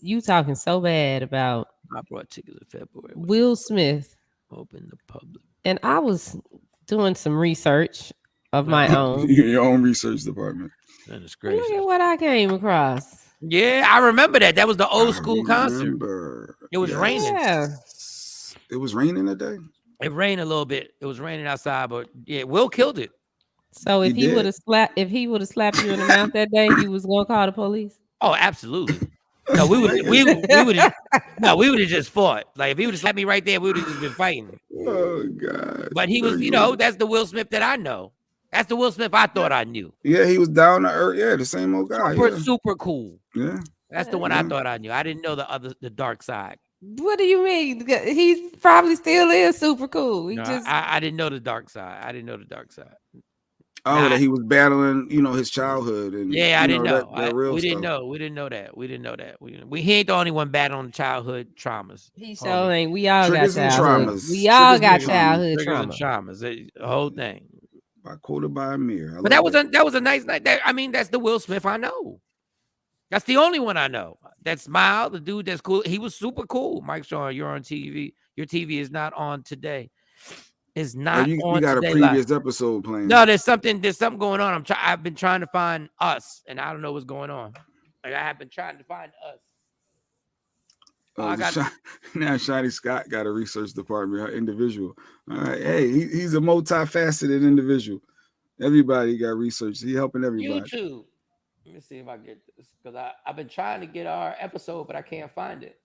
you talking so bad about I brought tickets in February. Will Smith. Open the public. And I was doing some research of my own. Your own research department. That is crazy. Look at what I came across. Yeah, I remember that. That was the old school concert. It was raining. Yeah. It was raining today? It rained a little bit. It was raining outside, but yeah, Will killed it. So if he would have slapped you in the mouth that day, he was gonna call the police? Oh, absolutely. No, we would have just fought. Like if he would have slapped me right there, we would have just been fighting. Oh God! But he was, that's the Will Smith that I know. That's the Will Smith I thought I knew. Yeah, he was down to earth. Yeah, the same old guy. Super cool. Yeah, that's the one I thought I knew. I didn't know the dark side. What do you mean? He probably still is super cool. I didn't know the dark side. I didn't know the dark side. Oh, that he was battling, his childhood and I didn't know. We didn't know. We didn't know that. He ain't the only one battling childhood traumas. He so ain't. We all got traumas. We all got childhood traumas. The whole thing. Quoted by Amir. But that was a nice night. That's the Will Smith I know. That's the only one I know. That smile, the dude that's cool. He was super cool. Mike Shawn, you're on TV. Your TV is not on today. Is not you on. You got today a previous episode playing. No, there's something going on. I've been trying to find us, and I don't know what's going on. Like I have been trying to find us. Now Shiny Scott got a research department, individual. All right, hey, he's a multifaceted individual. Everybody got research. He helping everybody. YouTube. Let me see if I get this because I've been trying to get our episode, but I can't find it.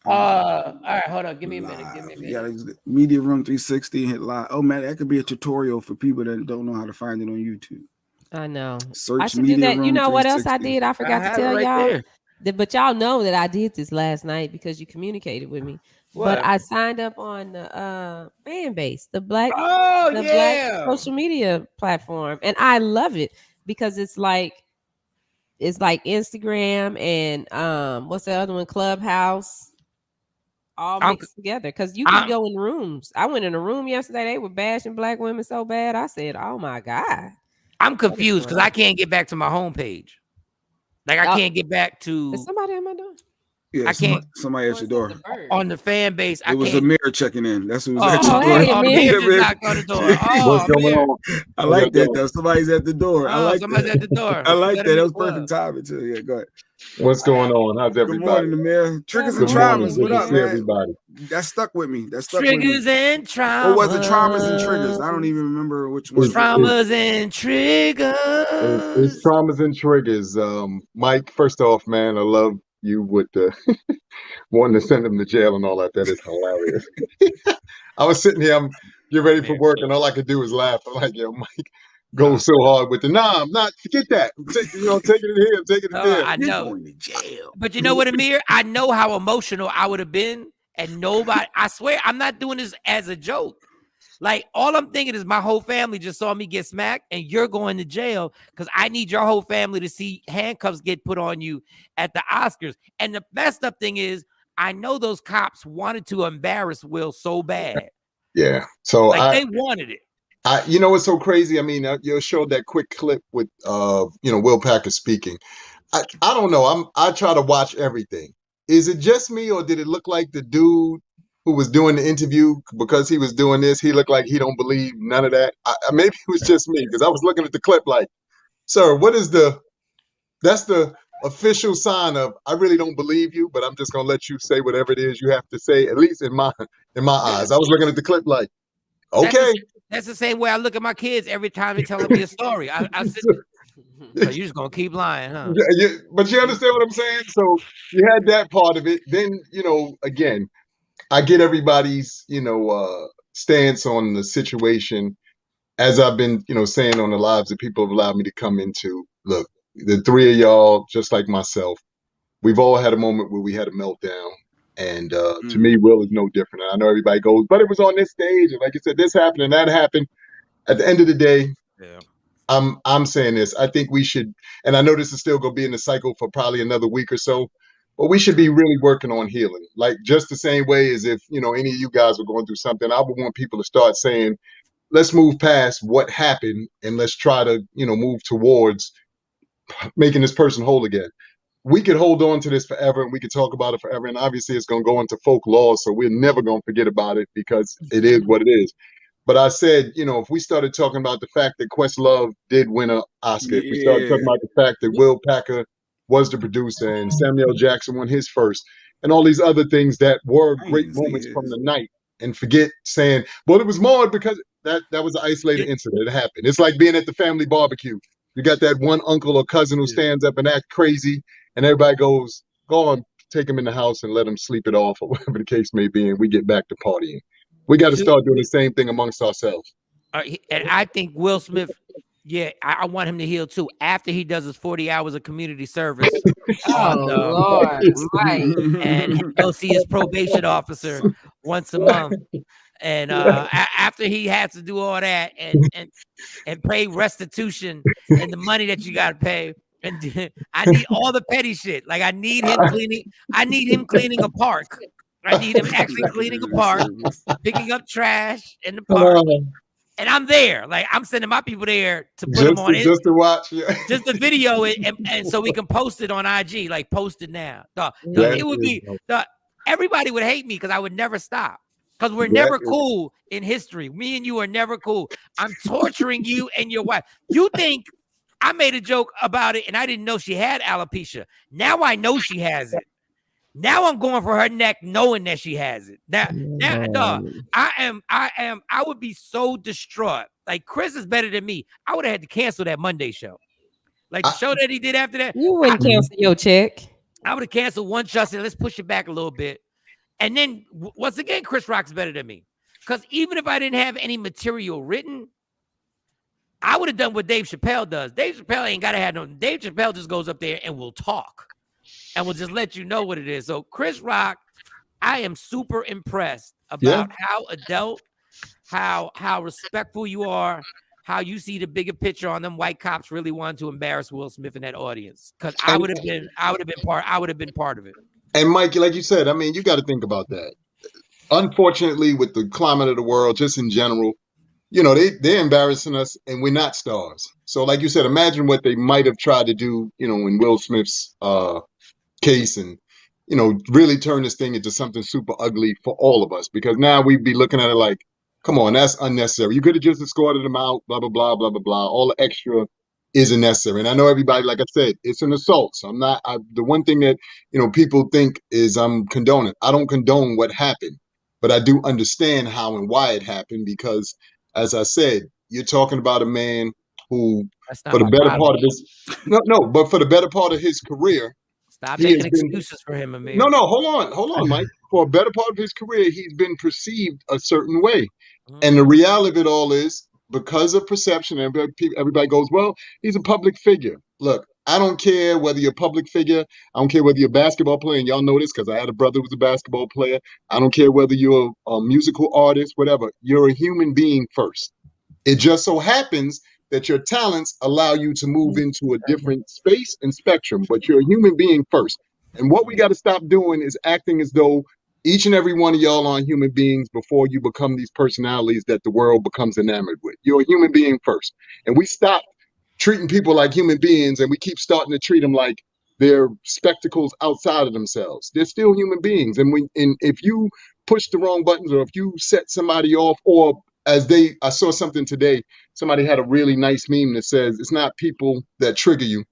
All right, hold on. Give me a minute. Yeah, Media Room 360 hit live. Oh man, that could be a tutorial for people that don't know how to find it on YouTube. I know. Search I should Media do that. Room You know what else I 360. did? I forgot to tell right y'all. there. But y'all know that I did this last night because you communicated with me. What? But I signed up on the fan base, the black social media platform, and I love it because it's like Instagram and what's the other one, Clubhouse, all mixed together. Because you can go in rooms. I went in a room yesterday. They were bashing black women so bad. I said, "Oh my god." I'm confused because I can't get back to my homepage. Like I can't get back to. Is somebody at my door? Yeah, I can't. Somebody at your door on the fan base. It was Amir checking in. That's who was at your door. Hey, Amir just knocked on the door. What's going on? I like that though. Somebody's at the door. I like somebody's at the door. I like that. That was perfect timing too. Yeah, go ahead. What's going on? How's everybody? Good morning, Amir. Triggers and traumas. What up, man? Everybody. That stuck with me. Triggers and traumas. Or was it traumas and triggers? I don't even remember which one. Traumas and triggers. It's traumas and triggers. Mike, first off, man, I love you with the wanting to send him to jail and all that. That is hilarious. I was sitting here, I'm getting ready for work, and all I could do was laugh. I'm like, yo, Mike goes so hard with the I'm not forget that. Taking it here, taking it there. I know. Going to jail. But you know what, Amir? I know how emotional I would have been, and nobody. I swear, I'm not doing this as a joke. Like, all I'm thinking is my whole family just saw me get smacked and you're going to jail because I need your whole family to see handcuffs get put on you at the Oscars. And the messed up thing is I know those cops wanted to embarrass Will so bad. Yeah. So they wanted it. You know what's so crazy? I mean, you showed that quick clip with, Will Packer speaking. I don't know. I try to watch everything. Is it just me or did it look like the dude who was doing the interview, because he was doing this, he looked like he don't believe none of that? Maybe it was just me because I was looking at the clip like, sir, that's the official sign of I really don't believe you, but I'm just gonna let you say whatever it is you have to say, at least in my eyes. I was looking at the clip like, okay. That's the same way I look at my kids every time they're telling me a story. I sit so you're just gonna keep lying, huh? But you understand what I'm saying? So you had that part of it. Then, again, I get everybody's, stance on the situation. As I've been, saying on the lives that people have allowed me to come into. Look, the three of y'all, just like myself, we've all had a moment where we had a meltdown. And to me, Will is no different. And I know everybody goes, but it was on this stage. And like you said, this happened and that happened. At the end of the day, I'm saying this. I think we should, and I know this is still going to be in the cycle for probably another week or so, but we should be really working on healing. Like just the same way as if, any of you guys were going through something, I would want people to start saying, let's move past what happened and let's try to, move towards making this person whole again. We could hold on to this forever and we could talk about it forever. And obviously it's going to go into folklore. So we're never going to forget about it because it is what it is. But I said, if we started talking about the fact that Questlove did win an Oscar, if we started talking about the fact that Will Packer was the producer and Samuel Jackson won his first, and all these other things that were great moments from the night, and forget saying, well, it was more because that was an isolated incident. It happened. It's like being at the family barbecue. You got that one uncle or cousin who stands up and acts crazy, and everybody goes, go on, take him in the house and let him sleep it off, or whatever the case may be, and we get back to partying. We got to start doing the same thing amongst ourselves. And I think Will Smith, I want him to heal too. After he does his 40 hours of community service, Lord, Mike. and he'll see his probation officer once a month. And after he has to do all that and pay restitution and the money that you got to pay. And I need all the petty shit. Like I need him cleaning a park. I need him actually cleaning a park, picking up trash in the park. And I'm there. Like I'm sending my people there to put them on it. Just to watch. Just to video it and so we can post it on IG. Like post it now. It would be everybody would hate me because I would never stop. Because we're never cool in history. Me and you are never cool. I'm torturing you and your wife. You think I made a joke about it and I didn't know she had alopecia. Now I know she has it. Now I'm going for her neck knowing that she has it. I would be so distraught. Like Chris is better than me. I would have had to cancel that Monday show. Like the show that he did after that. You wouldn't cancel your check. I would have canceled one show. Said, let's push it back a little bit. And then once again, Chris Rock's better than me. Because even if I didn't have any material written, I would have done what Dave Chappelle does. Dave Chappelle ain't got to have no. Dave Chappelle just goes up there and will talk. And will just let you know what it is. So Chris Rock, I am super impressed about how adult, how respectful you are, how you see the bigger picture on them white cops really wanting to embarrass Will Smith in that audience. Because I would have been part of it. And Mike, like you said, I mean, you got to think about that. Unfortunately, with the climate of the world, just in general, you know, they're embarrassing us and we're not stars. So like you said, imagine what they might have tried to do, you know, in Will Smith's case and, you know, really turn this thing into something super ugly for all of us, because now we'd be looking at it like, come on, that's unnecessary. You could have just escorted them out, blah, blah, blah, blah, blah, blah. All the extra isn't necessary. And I know everybody, like I said, it's an assault. So the one thing that, you know, people think is I'm condoning. I don't condone what happened, but I do understand how and why it happened, because as I said, you're talking about a man who, for the better part of his, but for the better part of his career, stop making excuses for him, Amir. No, hold on, Mike. For a better part of his career, he's been perceived a certain way. And the reality of it all is, because of perception, everybody goes, well, he's a public figure. Look, I don't care whether you're a public figure. I don't care whether you're a basketball player, and y'all know this because I had a brother who was a basketball player. I don't care whether you're a musical artist, whatever. You're a human being first. It just so happens that your talents allow you to move into a different space and spectrum, but you're a human being first. And what we got to stop doing is acting as though each and every one of y'all are human beings before you become these personalities that the world becomes enamored with. You're a human being first. And we stop treating people like human beings, and we keep starting to treat them like they're spectacles outside of themselves. They're still human beings. And if you push the wrong buttons, or if you set somebody off, or I saw something today, somebody had a really nice meme that says, it's not people that trigger you,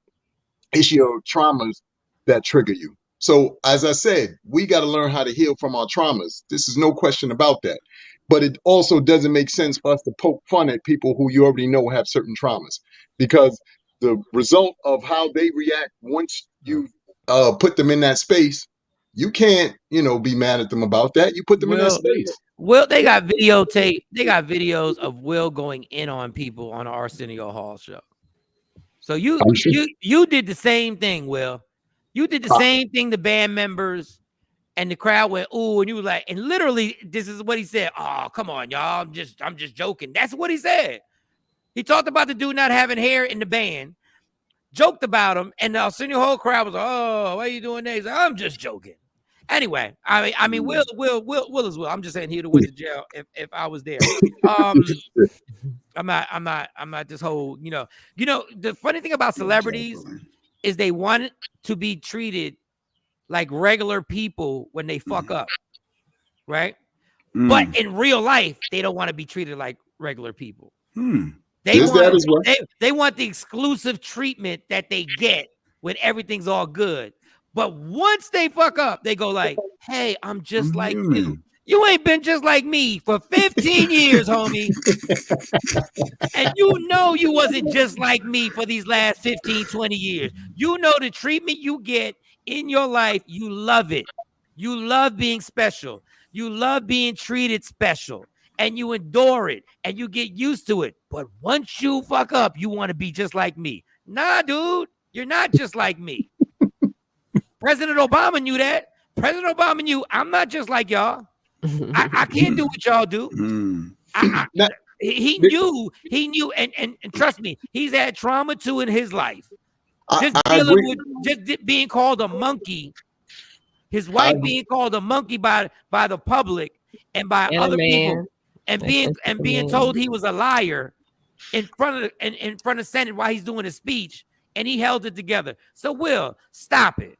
it's your traumas that trigger you. So as I said, we got to learn how to heal from our traumas. This is no question about that. But it also doesn't make sense for us to poke fun at people who you already know have certain traumas, because the result of how they react once you put them in that space, you can't, be mad at them about that. You put them in that space. Will, they got videos of Will going in on people on the Arsenio Hall show. So you did the same thing, Will. You did the same thing to band members, and the crowd went, ooh, and you were like, and literally, this is what he said. Oh, come on, y'all. I'm just joking. That's what he said. He talked about the dude not having hair in the band, joked about him, and the Arsenio Hall crowd was like, oh, why are you doing that? He's like, I'm just joking. Anyway, I mean, Will is Will. I'm just saying he would have went to jail if I was there. I'm not this whole, the funny thing about celebrities is they want to be treated like regular people when they fuck up, right? But in real life, they don't want to be treated like regular people. They want the exclusive treatment that they get when everything's all good. But once they fuck up, they go like, hey, I'm just like you. You ain't been just like me for 15 years, homie. And you wasn't just like me for these last 15, 20 years. You know the treatment you get in your life, you love it. You love being special. You love being treated special. And you endure it. And you get used to it. But once you fuck up, you want to be just like me. Nah, dude, you're not just like me. President Obama knew that. President Obama knew I'm not just like y'all. I can't do what y'all do. He knew, and trust me, he's had trauma too in his life. Just being called a monkey, his wife being called a monkey by the public and by other people, and being told he was a liar in front of Senate while he's doing a speech, and he held it together. So Will, stop it.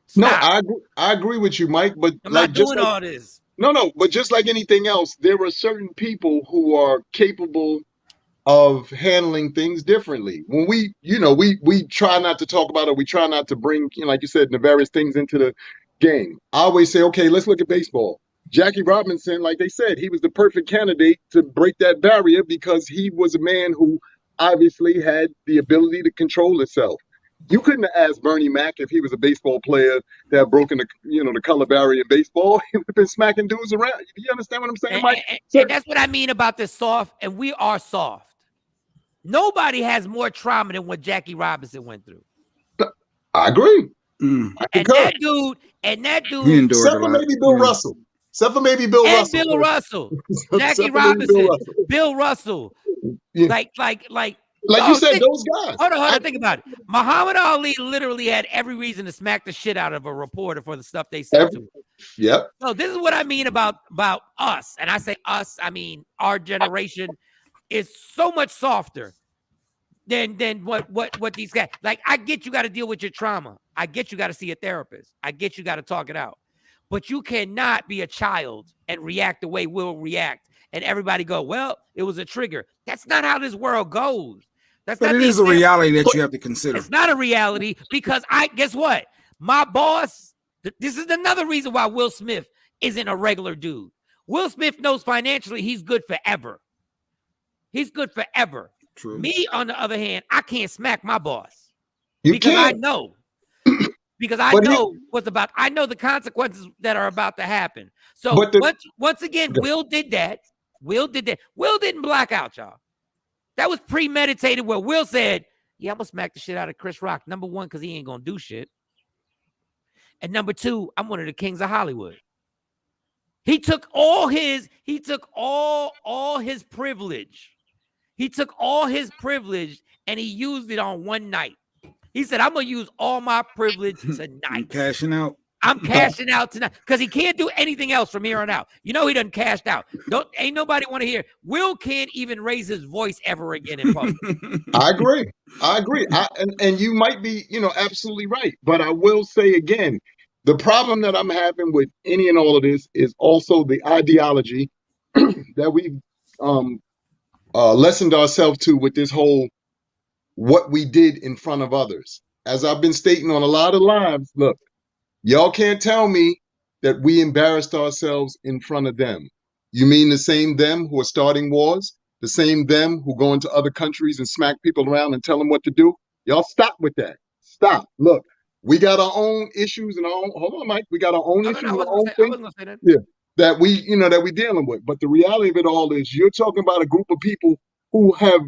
Stop. No, I agree with you, Mike. But I'm not doing all this. No, but just like anything else, there are certain people who are capable of handling things differently. When we try not to talk about it, we try not to bring, like you said, nefarious things into the game. I always say, okay, let's look at baseball. Jackie Robinson, like they said, he was the perfect candidate to break that barrier because he was a man who obviously had the ability to control itself. You couldn't have asked Bernie Mac if he was a baseball player that had broken the color barrier in baseball. He would have been smacking dudes around. You understand what I'm saying, Mike? And that's what I mean about this soft, and we are soft. Nobody has more trauma than what Jackie Robinson went through. I agree. And that dude, except for maybe Bill Russell. Except for maybe Bill Russell. Bill Russell. Jackie Robinson, Bill Russell. Yeah. Like you said, those guys. Hold on, think about it. Muhammad Ali literally had every reason to smack the shit out of a reporter for the stuff they said to him. Yep. So this is what I mean about us. And I say us, I mean our generation is so much softer than what these guys. Like, I get you got to deal with your trauma. I get you got to see a therapist. I get you got to talk it out. But you cannot be a child and react the way we'll react. And everybody go, well, it was a trigger. That's not how this world goes. But it is a reality that you have to consider. It's not a reality because guess what? My boss, this is another reason why Will Smith isn't a regular dude. Will Smith knows financially he's good forever. He's good forever. True. Me, on the other hand, I can't smack my boss. I know. Because I know I know the consequences that are about to happen. So once again, Will did that. Will didn't black out, y'all. That was premeditated where Will said, yeah, I'm going to smack the shit out of Chris Rock. Number one, because he ain't going to do shit. And number two, I'm one of the kings of Hollywood. He took all his privilege. He took all his privilege and he used it on one night. He said, I'm going to use all my privilege tonight. Cashing out. I'm cashing out tonight because he can't do anything else from here on out. You know he doesn't cash out. Ain't nobody want to hear. Will can't even raise his voice ever again in public. I agree. And you might be, absolutely right. But I will say again, the problem that I'm having with any and all of this is also the ideology that we've lessened ourselves to with this whole what we did in front of others. As I've been stating on a lot of lives, look, y'all can't tell me that we embarrassed ourselves in front of them. You mean the same them who are starting wars? The same them who go into other countries and smack people around and tell them what to do? Y'all stop with that. Stop. Look, we got our own issues and our own, hold on, Mike. We got our own issues and our own things. Yeah, that we dealing with. But the reality of it all is you're talking about a group of people who have,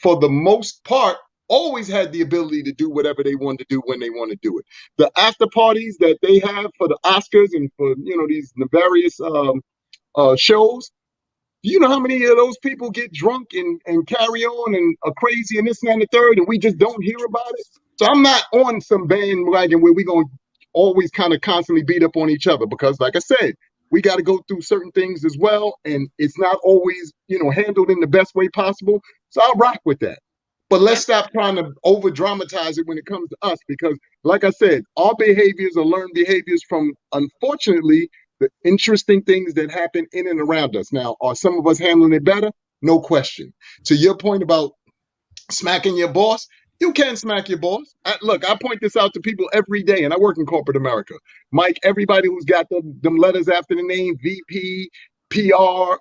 for the most part, always had the ability to do whatever they want to do when they want to do it. The after parties that they have for the Oscars and for these various shows, you know how many of those people get drunk and carry on and are crazy and this and that and the third, and we just don't hear about it. So I'm not on some bandwagon where we're going to always kind of constantly beat up on each other because, like I said, we got to go through certain things as well, and it's not always handled in the best way possible. So I'll rock with that. But let's stop trying to over dramatize it when it comes to us, because like I said, our behaviors are learned behaviors from, unfortunately, the interesting things that happen in and around us. Now, are some of us handling it better? No question. To your point about smacking your boss, you can smack your boss. Look, I point this out to people every day, and I work in corporate America. Mike, everybody who's got them letters after the name, VP, PR,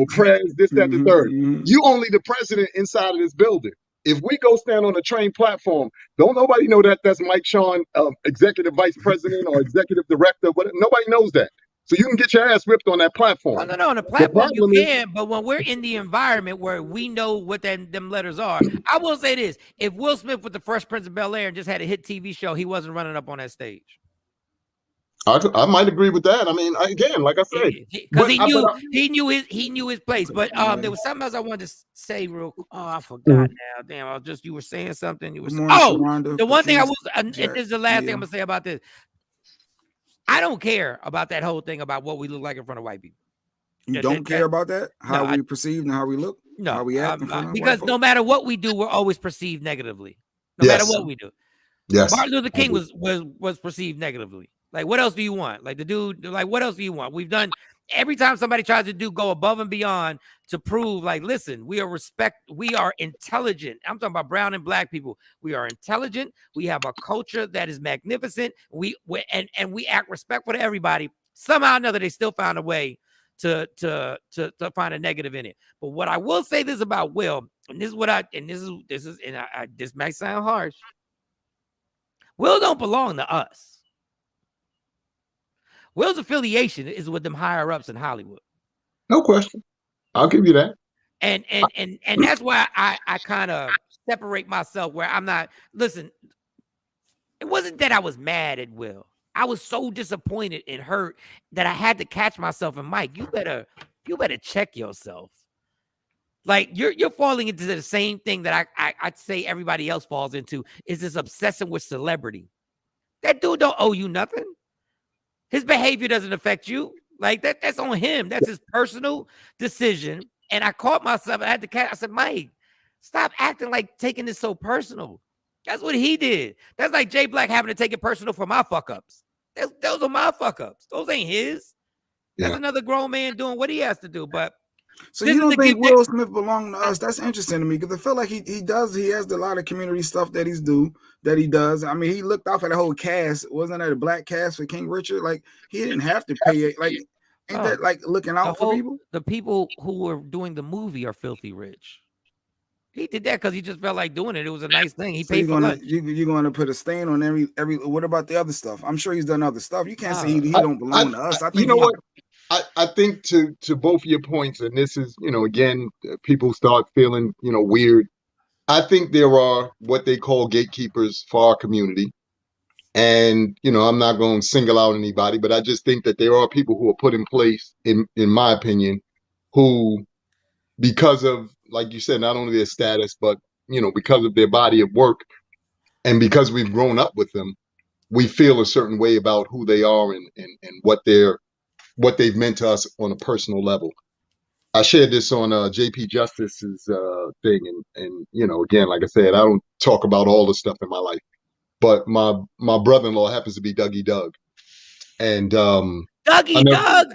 Prez, this, that, the third. You only the president inside of this building. If we go stand on a train platform, don't nobody know that that's Mike Shawn, executive vice president or executive director. Nobody knows that. So you can get your ass whipped on that platform. No, on the platform you can, but when we're in the environment where we know what them letters are, I will say this. If Will Smith with the Fresh Prince of Bel-Air and just had a hit TV show, he wasn't running up on that stage. I might agree with that. I mean, again, like I said, because he knew his place. But there was something else I wanted to say real. Oh, I forgot now. Damn, you were saying something. The one thing I was, and this is the last thing I'm gonna say about this. I don't care about that whole thing about what we look like in front of white people. You don't care about that? How we perceive and how we look? No, how we act in front of because no matter what we do, we're always perceived negatively. No matter what we do. Yes. Martin Luther King was perceived negatively. Like, what else do you want? Like the dude, like, what else do you want? We've done every time somebody tries to go above and beyond to prove, like, listen, we are intelligent. I'm talking about brown and black people. We are intelligent. We have a culture that is magnificent. We act respectful to everybody. Somehow or another, they still found a way to find a negative in it. But what I will say this about Will, and this might sound harsh. Will don't belong to us. Will's affiliation is with them higher ups in Hollywood. No question. I'll give you that. And that's why I kind of separate myself where I'm not. Listen, it wasn't that I was mad at Will. I was so disappointed and hurt that I had to catch myself. And Mike, you better check yourself. Like you're falling into the same thing that I'd say everybody else falls into, is this obsession with celebrity. That dude don't owe you nothing. His behavior doesn't affect you. Like that's on him. That's his personal decision. And I caught myself. I had to catch. I said, Mike, stop acting like taking this so personal. That's what he did. That's like Jay Black having to take it personal for my fuck ups. Those are my fuck ups. Those ain't his. That's another grown man doing what he has to do. But so you don't think Will Smith belong to us? That's interesting to me because I feel like he does. He has a lot of community stuff that he does. I mean, he looked out for the whole cast. Wasn't that a black cast for King Richard? Like he didn't have to pay it. Like ain't that like looking out for people? The people who were doing the movie are filthy rich. He did that because he just felt like doing it. It was a nice thing. He paid for lunch. You're going to put a stain on every. What about the other stuff? I'm sure he's done other stuff. You can't say he don't belong to us. I think you know what? I think to both of your points, and this is, again, people start feeling, weird. I think there are what they call gatekeepers for our community. And, I'm not going to single out anybody, but I just think that there are people who are put in place, in my opinion, who, because of, like you said, not only their status, but, because of their body of work and because we've grown up with them, we feel a certain way about who they are and what they've meant to us on a personal level. I shared this on JP Justice's thing. And, again, like I said, I don't talk about all the stuff in my life, but my brother-in-law happens to be Dougie Doug. And Dougie Doug?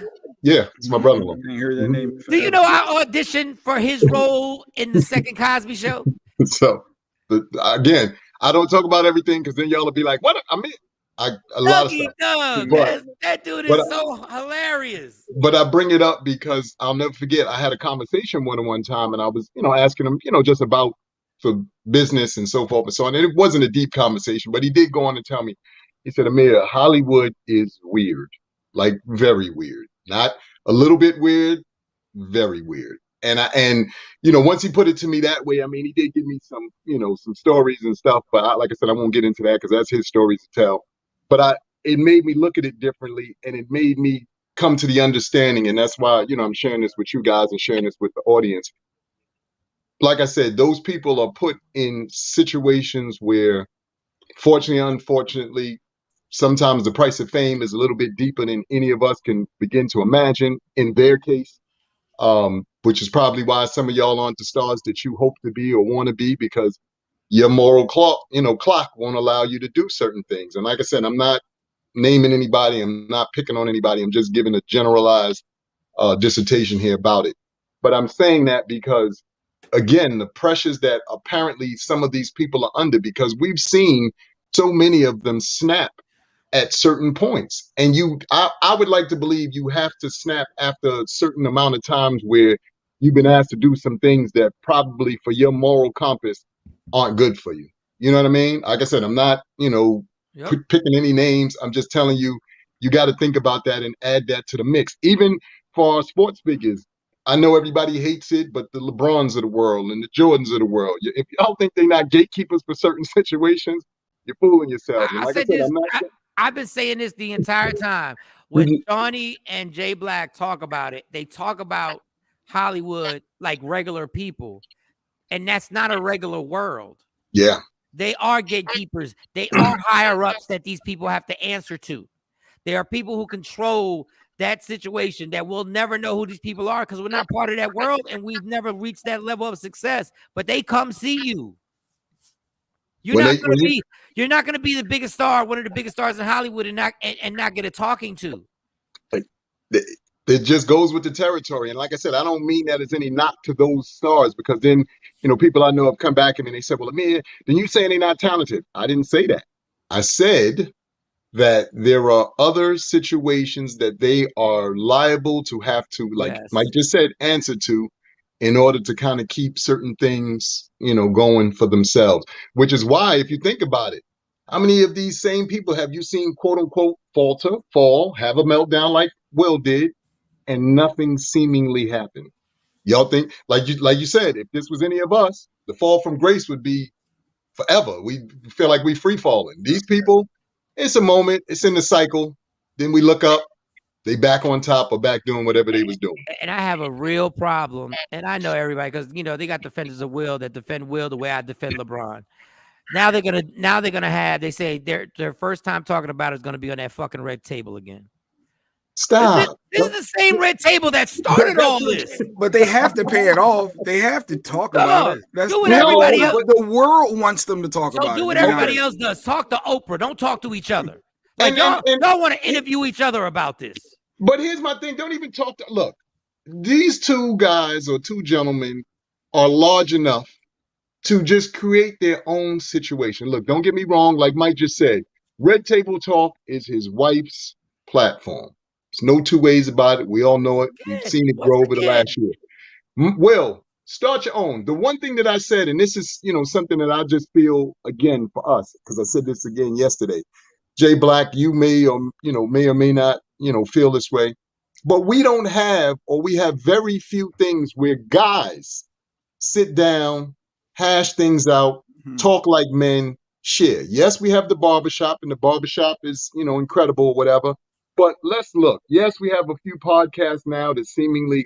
Yeah, it's my brother-in-law. I heard that name. Do you know I auditioned for his role in the second Cosby Show? So, again, I don't talk about everything because then y'all will be like, what? I mean, a lot of stuff. Doug, that dude is so hilarious. But I bring it up because I'll never forget. I had a conversation with him one time, and I was, asking him, just about for business and so forth and so on. And it wasn't a deep conversation, but he did go on to tell me. He said, Amir, Hollywood is weird, like very weird, not a little bit weird, very weird. And once he put it to me that way, I mean, he did give me some, some stories and stuff. But like I said, I won't get into that because that's his stories to tell. But it made me look at it differently, and it made me come to the understanding. And that's why, I'm sharing this with you guys and sharing this with the audience. Like I said, those people are put in situations where, fortunately, unfortunately, sometimes the price of fame is a little bit deeper than any of us can begin to imagine in their case, which is probably why some of y'all aren't the stars that you hope to be or want to be, because your moral clock won't allow you to do certain things. And like I said, I'm not naming anybody. I'm not picking on anybody. I'm just giving a generalized dissertation here about it. But I'm saying that because, again, the pressures that apparently some of these people are under, because we've seen so many of them snap at certain points. And I would like to believe you have to snap after a certain amount of times where you've been asked to do some things that probably for your moral compass aren't good for you. You know what I mean? Like I said, I'm not, picking any names. I'm just telling you, you got to think about that and add that to the mix. Even for our sports figures, I know everybody hates it, but the LeBrons of the world and the Jordans of the world, if y'all think they're not gatekeepers for certain situations, you're fooling yourself. And like I said, I've been saying this the entire time. When Shawnee and Jay Black talk about it, they talk about Hollywood like regular people. And that's not a regular world. Yeah. They are gatekeepers. They are higher ups that these people have to answer to. There are people who control that situation that we'll never know who these people are because we're not part of that world and we've never reached that level of success. But they come see you. You're not going to be the biggest star, one of the biggest stars in Hollywood, and not get a talking to. It just goes with the territory. And like I said, I don't mean that as any knock to those stars, because then, people I know have come back and they said, well, Amir, then you saying they're not talented. I didn't say that. I said that there are other situations that they are liable to have to, like Mike just said, answer to. in order to kind of keep certain things, going for themselves. Which is why, if you think about it, how many of these same people have you seen, quote unquote, falter, fall, have a meltdown like Will did, and nothing seemingly happened? Y'all think, like you said, if this was any of us, the fall from grace would be forever. We feel like we free falling. These people, it's a moment, it's in the cycle. Then we look up, they back on top or back doing whatever they was doing. And I have a real problem, and I know everybody because they got defenders of Will that defend Will the way I defend LeBron. Now they're gonna have. They say their first time talking about it is gonna be on that fucking red table again. Stop. This is the same red table that started all this. But they have to pay it off. They have to talk about it. That's do what everybody else. The world wants them to talk about it. Do what everybody else does. Talk to Oprah. Don't talk to each other. Like y'all want to interview each other about this. But here's my thing. Don't even talk to. Look, these two guys or two gentlemen are large enough to just create their own situation. Look, don't get me wrong. Like Mike just said, Red Table Talk is his wife's platform. There's no two ways about it. We all know it. We've seen it grow over the last year. Will, start your own. The one thing that I said, and this is, something that I just feel, again, for us, because I said this again yesterday. Jay Black, you may or may not, feel this way. But we don't have, or we have very few things where guys sit down, hash things out, talk like men, share. Yes, we have the barbershop, and the barbershop is, incredible or whatever. But let's look. Yes, we have a few podcasts now that seemingly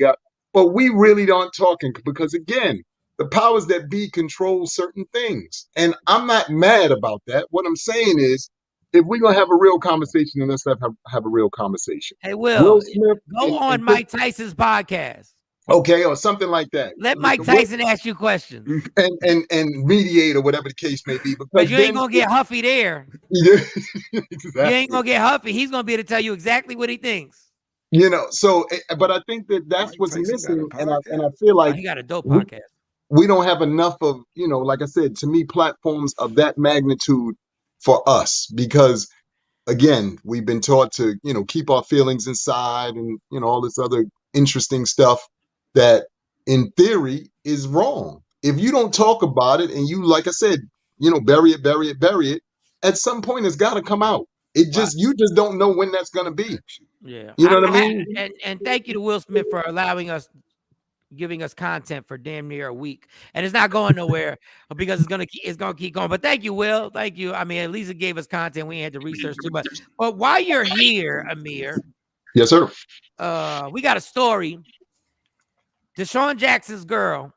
but we really aren't talking because, again, the powers that be control certain things. And I'm not mad about that. What I'm saying is, if we're going to have a real conversation, then let's have a real conversation. Hey, Will Smith, go on Mike Tyson's podcast. Okay, or something like that. Let Mike Tyson ask you questions. And mediate or whatever the case may be. But you ain't going to get Huffy there. Exactly. You ain't going to get Huffy. He's going to be able to tell you exactly what he thinks. So, but I think that's Mike what's Tyson missing. And I feel like he got a dope podcast. We don't have enough of, like I said, to me, platforms of that magnitude for us. Because, again, we've been taught to, keep our feelings inside and, all this other interesting stuff that in theory is wrong. If you don't talk about it and you, like I said, bury it, at some point it's got to come out. You just don't know when that's going to be. Yeah. You know what I mean? And thank you to Will Smith for giving us content for damn near a week. And it's not going nowhere because it's going to keep going. But thank you, Will. Thank you. I mean, at least it gave us content. We ain't had to research too much. But while you're here, Amir. Yes, sir. We got a story. Deshaun Jackson's girl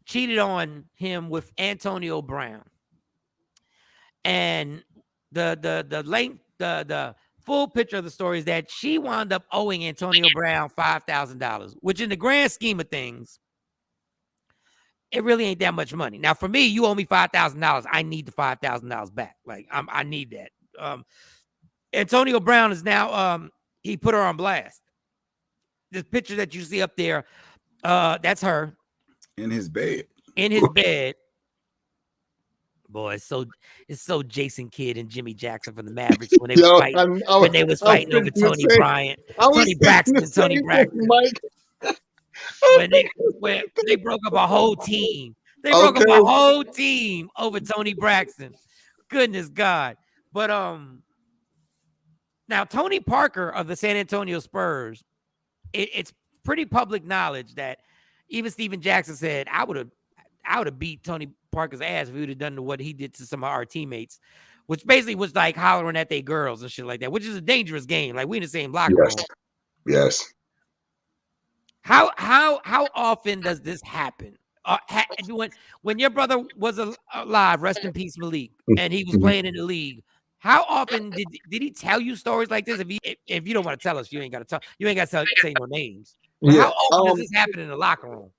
cheated on him with Antonio Brown. And the full picture of the story is that she wound up owing Antonio Brown $5,000, which in the grand scheme of things, it really ain't that much money. Now, for me, you owe me $5,000. I need the $5,000 back. Like, I need that. Antonio Brown is now, he put her on blast. This picture that you see up there, that's her. In his bed. Boy, it's so Jason Kidd and Jimmy Jackson from the Mavericks when they was fighting over Tony Bryant, Tony Braxton, Tony Braxton. When they broke up a whole team. They broke up a whole team over Tony Braxton. Goodness God. But now Tony Parker of the San Antonio Spurs, it's pretty public knowledge that even Steven Jackson said, I would have beat Tony Parker's ass if he would have done what he did to some of our teammates, which basically was like hollering at their girls and shit like that, which is a dangerous game. Like, we in the same locker room. Yes. How often does this happen? When your brother was alive, rest in peace, Malik, and he was playing in the league, how often did he tell you stories like this? If you don't want to tell us, you ain't got to say no names. But how often does this happen in the locker room?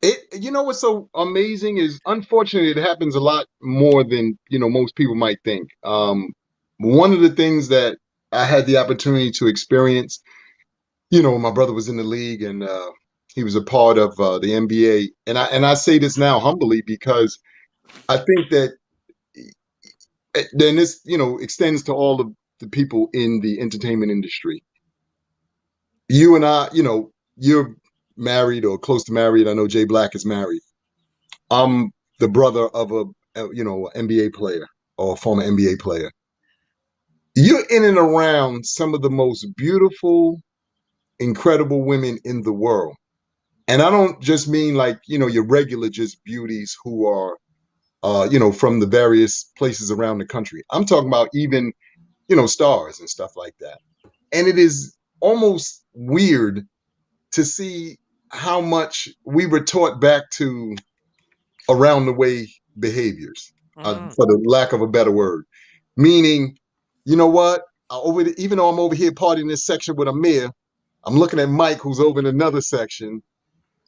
What's so amazing is, unfortunately, it happens a lot more than, most people might think. One of the things that I had the opportunity to experience, my brother was in the league and he was a part of the NBA. And I say this now humbly because I think that then this, extends to all of the people in the entertainment industry. You and I, you're married or close to married. I know Jay Black is married. I'm the brother of a NBA player or a former NBA player. You're in and around some of the most beautiful, incredible women in the world. And I don't just mean like, your regular just beauties who are, from the various places around the country. I'm talking about even, stars and stuff like that. And it is almost weird to see how much we were taught back to around the way behaviors, for the lack of a better word. Meaning, you know what? Even though I'm over here partying this section with Amir, I'm looking at Mike, who's over in another section.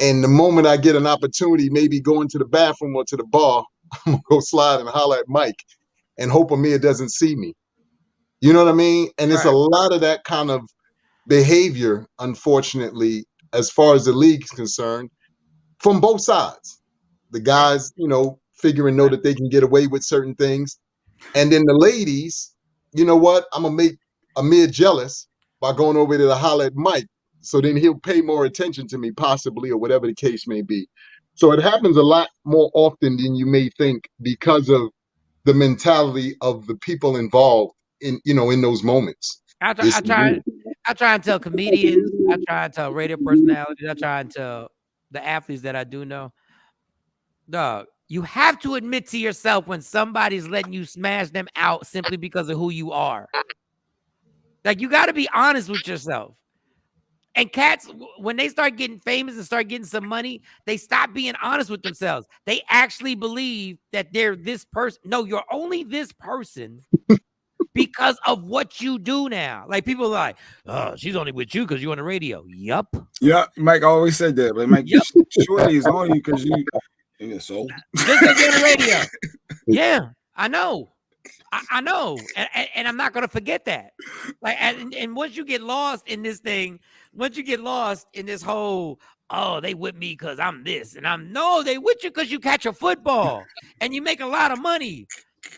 And the moment I get an opportunity, maybe going to the bathroom or to the bar, I'm gonna go slide and holler at Mike and hope Amir doesn't see me. You know what I mean? And it's a lot of that kind of behavior, unfortunately, as far as the league is concerned, from both sides. The guys, figuring that they can get away with certain things. And then the ladies, you know what? I'm gonna make Amir jealous by going over there to holler at Mike. So then he'll pay more attention to me, possibly, or whatever the case may be. So it happens a lot more often than you may think because of the mentality of the people involved in those moments. I try and tell comedians, I try and tell radio personalities, I try and tell the athletes that I do know. Dog, you have to admit to yourself when somebody's letting you smash them out simply because of who you are. Like, you got to be honest with yourself. And cats, when they start getting famous and start getting some money, they stop being honest with themselves. They actually believe that they're this person. No, you're only this person because of what you do now. Like, people are like, oh, she's only with you because you're on the radio. Yup. Yeah, Mike always said that. But Mike, surely is on you because you. So just because you're on the radio. Yeah, I know. I know, and I'm not gonna forget that. Like, and once you get lost in this thing, once you get lost in this whole, oh, they with me because I'm this, and they with you because you catch a football and you make a lot of money.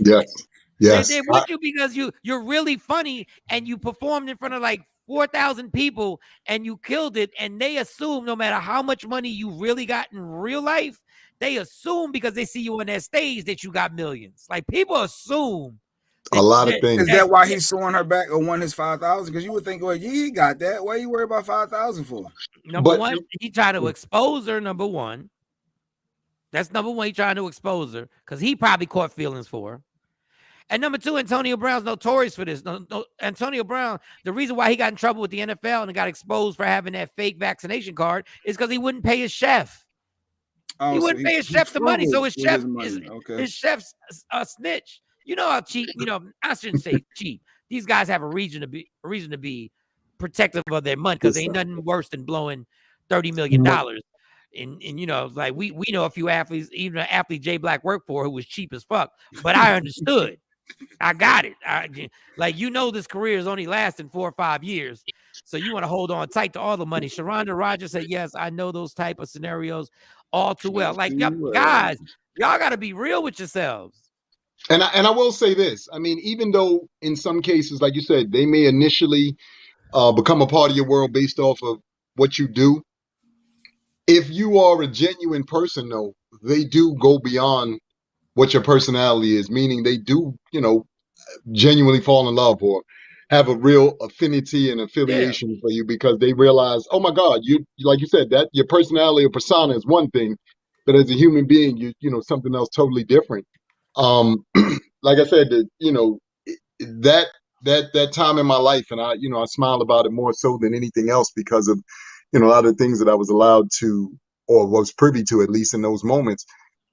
Yes. They with you because you're really funny and you performed in front of like 4,000 people and you killed it. And they assume no matter how much money you really got in real life, they assume because they see you on that stage that you got millions. Like, people assume a lot of things. Is that why he's suing her back or won his 5,000? Because you would think, well, he got that. Why are you worried about 5,000 for? Number one, he tried to expose her. Number one, that's number one. He trying to expose her because he probably caught feelings for her. And number two, Antonio Brown's notorious for this. Antonio Brown, the reason why he got in trouble with the NFL and got exposed for having that fake vaccination card is because he wouldn't pay his chef. He wouldn't pay his chef the money, so his chef's a snitch. You know how cheap, I shouldn't say cheap. These guys have a reason to be protective of their money because ain't nothing worse than blowing $30 million. And like we know a few athletes, even an athlete Jay Black worked for who was cheap as fuck. But I understood. I got it. This career is only lasting 4 or 5 years. So you want to hold on tight to all the money. Sharonda Rogers said, yes, I know those type of scenarios all too well. Like, guys, y'all got to be real with yourselves. And I will say this. I mean, even though in some cases, like you said, they may initially become a part of your world based off of what you do. If you are a genuine person, though, they do go beyond what your personality is, meaning they do, genuinely fall in love or have a real affinity and affiliation for you because they realize, oh my God, you like you said, that your personality or persona is one thing, but as a human being, you something else totally different. Like I said, that time in my life, and I smile about it more so than anything else because of, a lot of things that I was allowed to or was privy to, at least in those moments.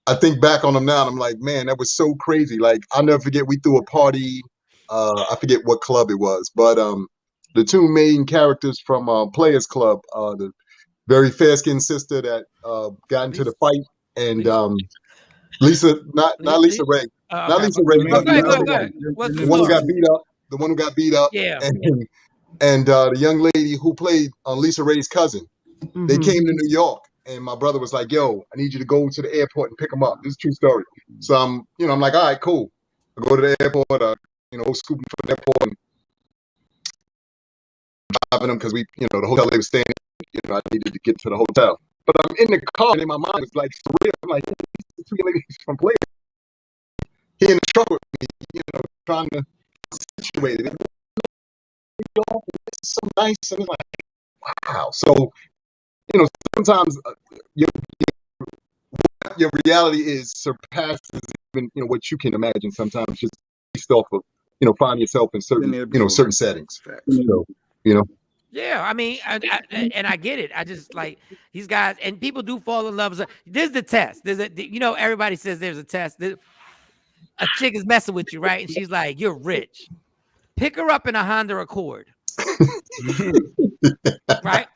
I think back on them now and I'm like, man, that was so crazy. Like, I'll never forget, we threw a party. I forget what club it was, but the two main characters from Players Club, the very fair-skinned sister that got into the fight, and Lisa, not Lisa Ray, not Lisa Ray, the one who got beat up, the one who got beat up, and the young lady who played Lisa Ray's cousin. Mm-hmm. They came to New York. And my brother was like, yo, I need you to go to the airport and pick him up. This is a true story. So I'm like, all right, cool. I go to the airport, scooping from the airport and driving them because we, the hotel they were staying in. I needed to get to the hotel. But I'm in the car, and in my mind, it's like surreal. I'm like, these two ladies from Players here in the truck with me, trying to situate it. It's so nice, and it's like, wow. So, sometimes your reality is surpasses even what you can imagine. Sometimes just based off of finding yourself in certain certain settings. So, Yeah, I mean, I get it. I just like these guys, and people do fall in love. There's the test. Everybody says there's a test. A chick is messing with you, right? And she's like, "You're rich. Pick her up in a Honda Accord." Right?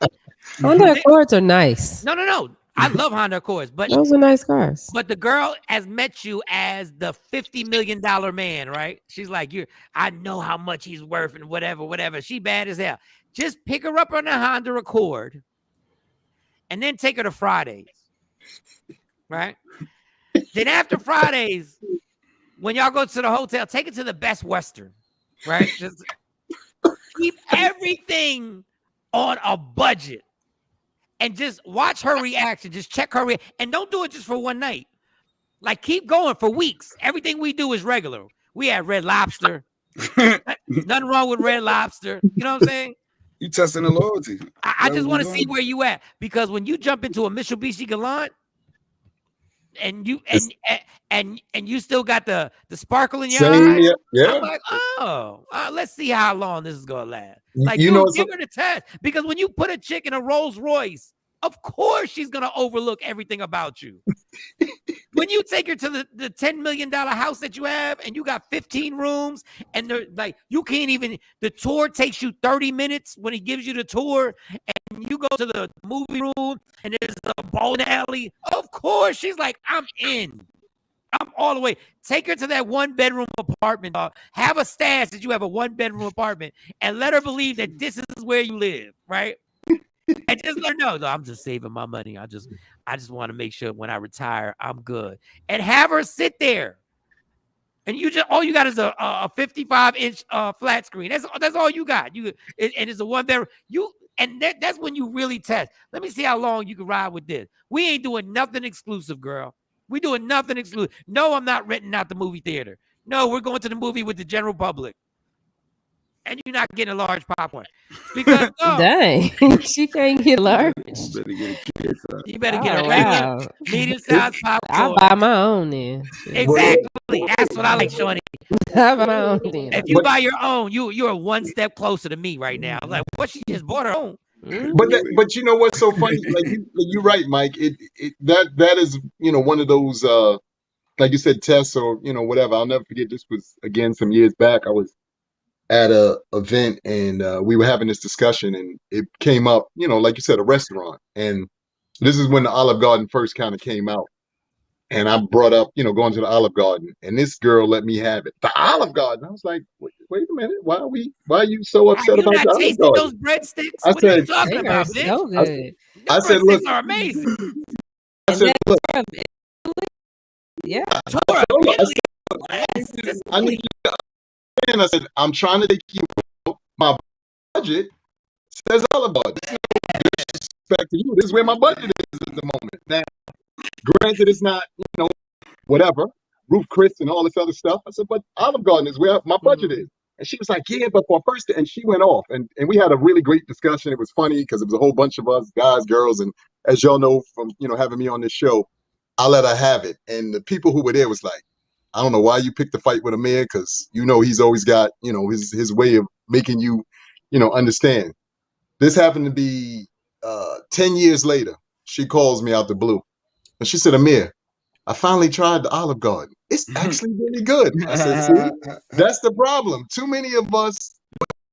Honda Accords are nice. No. I love Honda Accords, but those are nice cars. But the girl has met you as the $50 million man, right? She's like, I know how much he's worth and whatever. She bad as hell. Just pick her up on a Honda Accord and then take her to Fridays, right? Then after Fridays, when y'all go to the hotel, take her to the Best Western, right? Just keep everything on a budget and just watch her reaction. Just check her and don't do it just for one night. Like, keep going for weeks. Everything we do is regular. We had Red Lobster. Nothing wrong with Red Lobster. You know what I'm saying? You testing the loyalty. I just want to see where you at, because when you jump into a Mitsubishi Galant and you still got the sparkle in your eye, I'm like, let's see how long this is gonna last. Like, give her the test, because when you put a chick in a Rolls Royce, of course she's gonna overlook everything about you. When you take her to the $10 million house that you have and you got 15 rooms and they're like, you can't even, the tour takes you 30 minutes when he gives you the tour, and you go to the movie room and there's a bowling alley. Of course, she's like, I'm in. I'm all the way. Take her to that 1-bedroom apartment, dog. Have a stash that you have a 1-bedroom apartment and let her believe that this is where you live, right? And just let her know, I'm just saving my money. I just want to make sure when I retire, I'm good. And have her sit there. And all you got is a 55-inch flat screen. That's all you got. And it's a 1-bedroom. That's when you really test. Let me see how long you can ride with this. We ain't doing nothing exclusive, girl. We doing nothing exclusive. No, I'm not renting out the movie theater. No, we're going to the movie with the general public. And you're not getting a large popcorn. Because dang, she can't get large. You better get a regular medium-sized popcorn. I'll buy my own then. Exactly. That's what I like, Shawnee. I'll buy my own then. If you buy your own, you're one step closer to me right now. I'm like, what? She just bought her own. But you know what's so funny? Like you're right, Mike. That is one of those like you said, tests or whatever. I'll never forget. This was again some years back. I was at a event and we were having this discussion, and it came up, like you said, a restaurant. And this is when the Olive Garden first kind of came out. And I brought up, going to the Olive Garden, and this girl let me have it. The Olive Garden. I was like, wait a minute. Why are you so upset about the Olive Garden? Those breadsticks? What are you talking about, bitch? So good. I said, look, are amazing. I said, look. Yeah. I need you. And I said, I'm trying to take you out. My budget says Olive Garden. Back to you. This is where my budget is at the moment. Now, granted, it's not, whatever, Ruth Chris and all this other stuff. I said, but Olive Garden is where my budget is. And she was like, yeah, but for first, and she went off. And we had a really great discussion. It was funny because it was a whole bunch of us, guys, girls. And as y'all know from, having me on this show, I let her have it. And the people who were there was like, I don't know why you picked the fight with Amir, because he's always got his way of making you understand. This happened to be 10 years later. She calls me out the blue, and she said, Amir, I finally tried the Olive Garden. It's actually really good. I said, see, that's the problem. Too many of us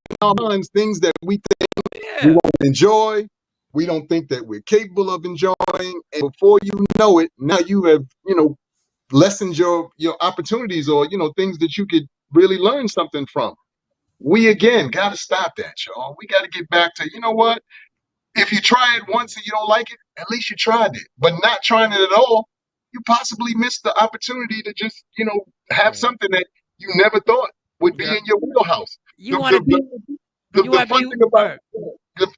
in our minds things that we think we won't enjoy. We don't think that we're capable of enjoying, and before you know it, now you have lessened your opportunities or things that you could really learn something from. We again got to stop that, y'all. We got to get back to what? If you try it once and you don't like it, at least you tried it. But not trying it at all, you possibly missed the opportunity to just have something that you never thought would be in your wheelhouse. You want to be. The fun thing about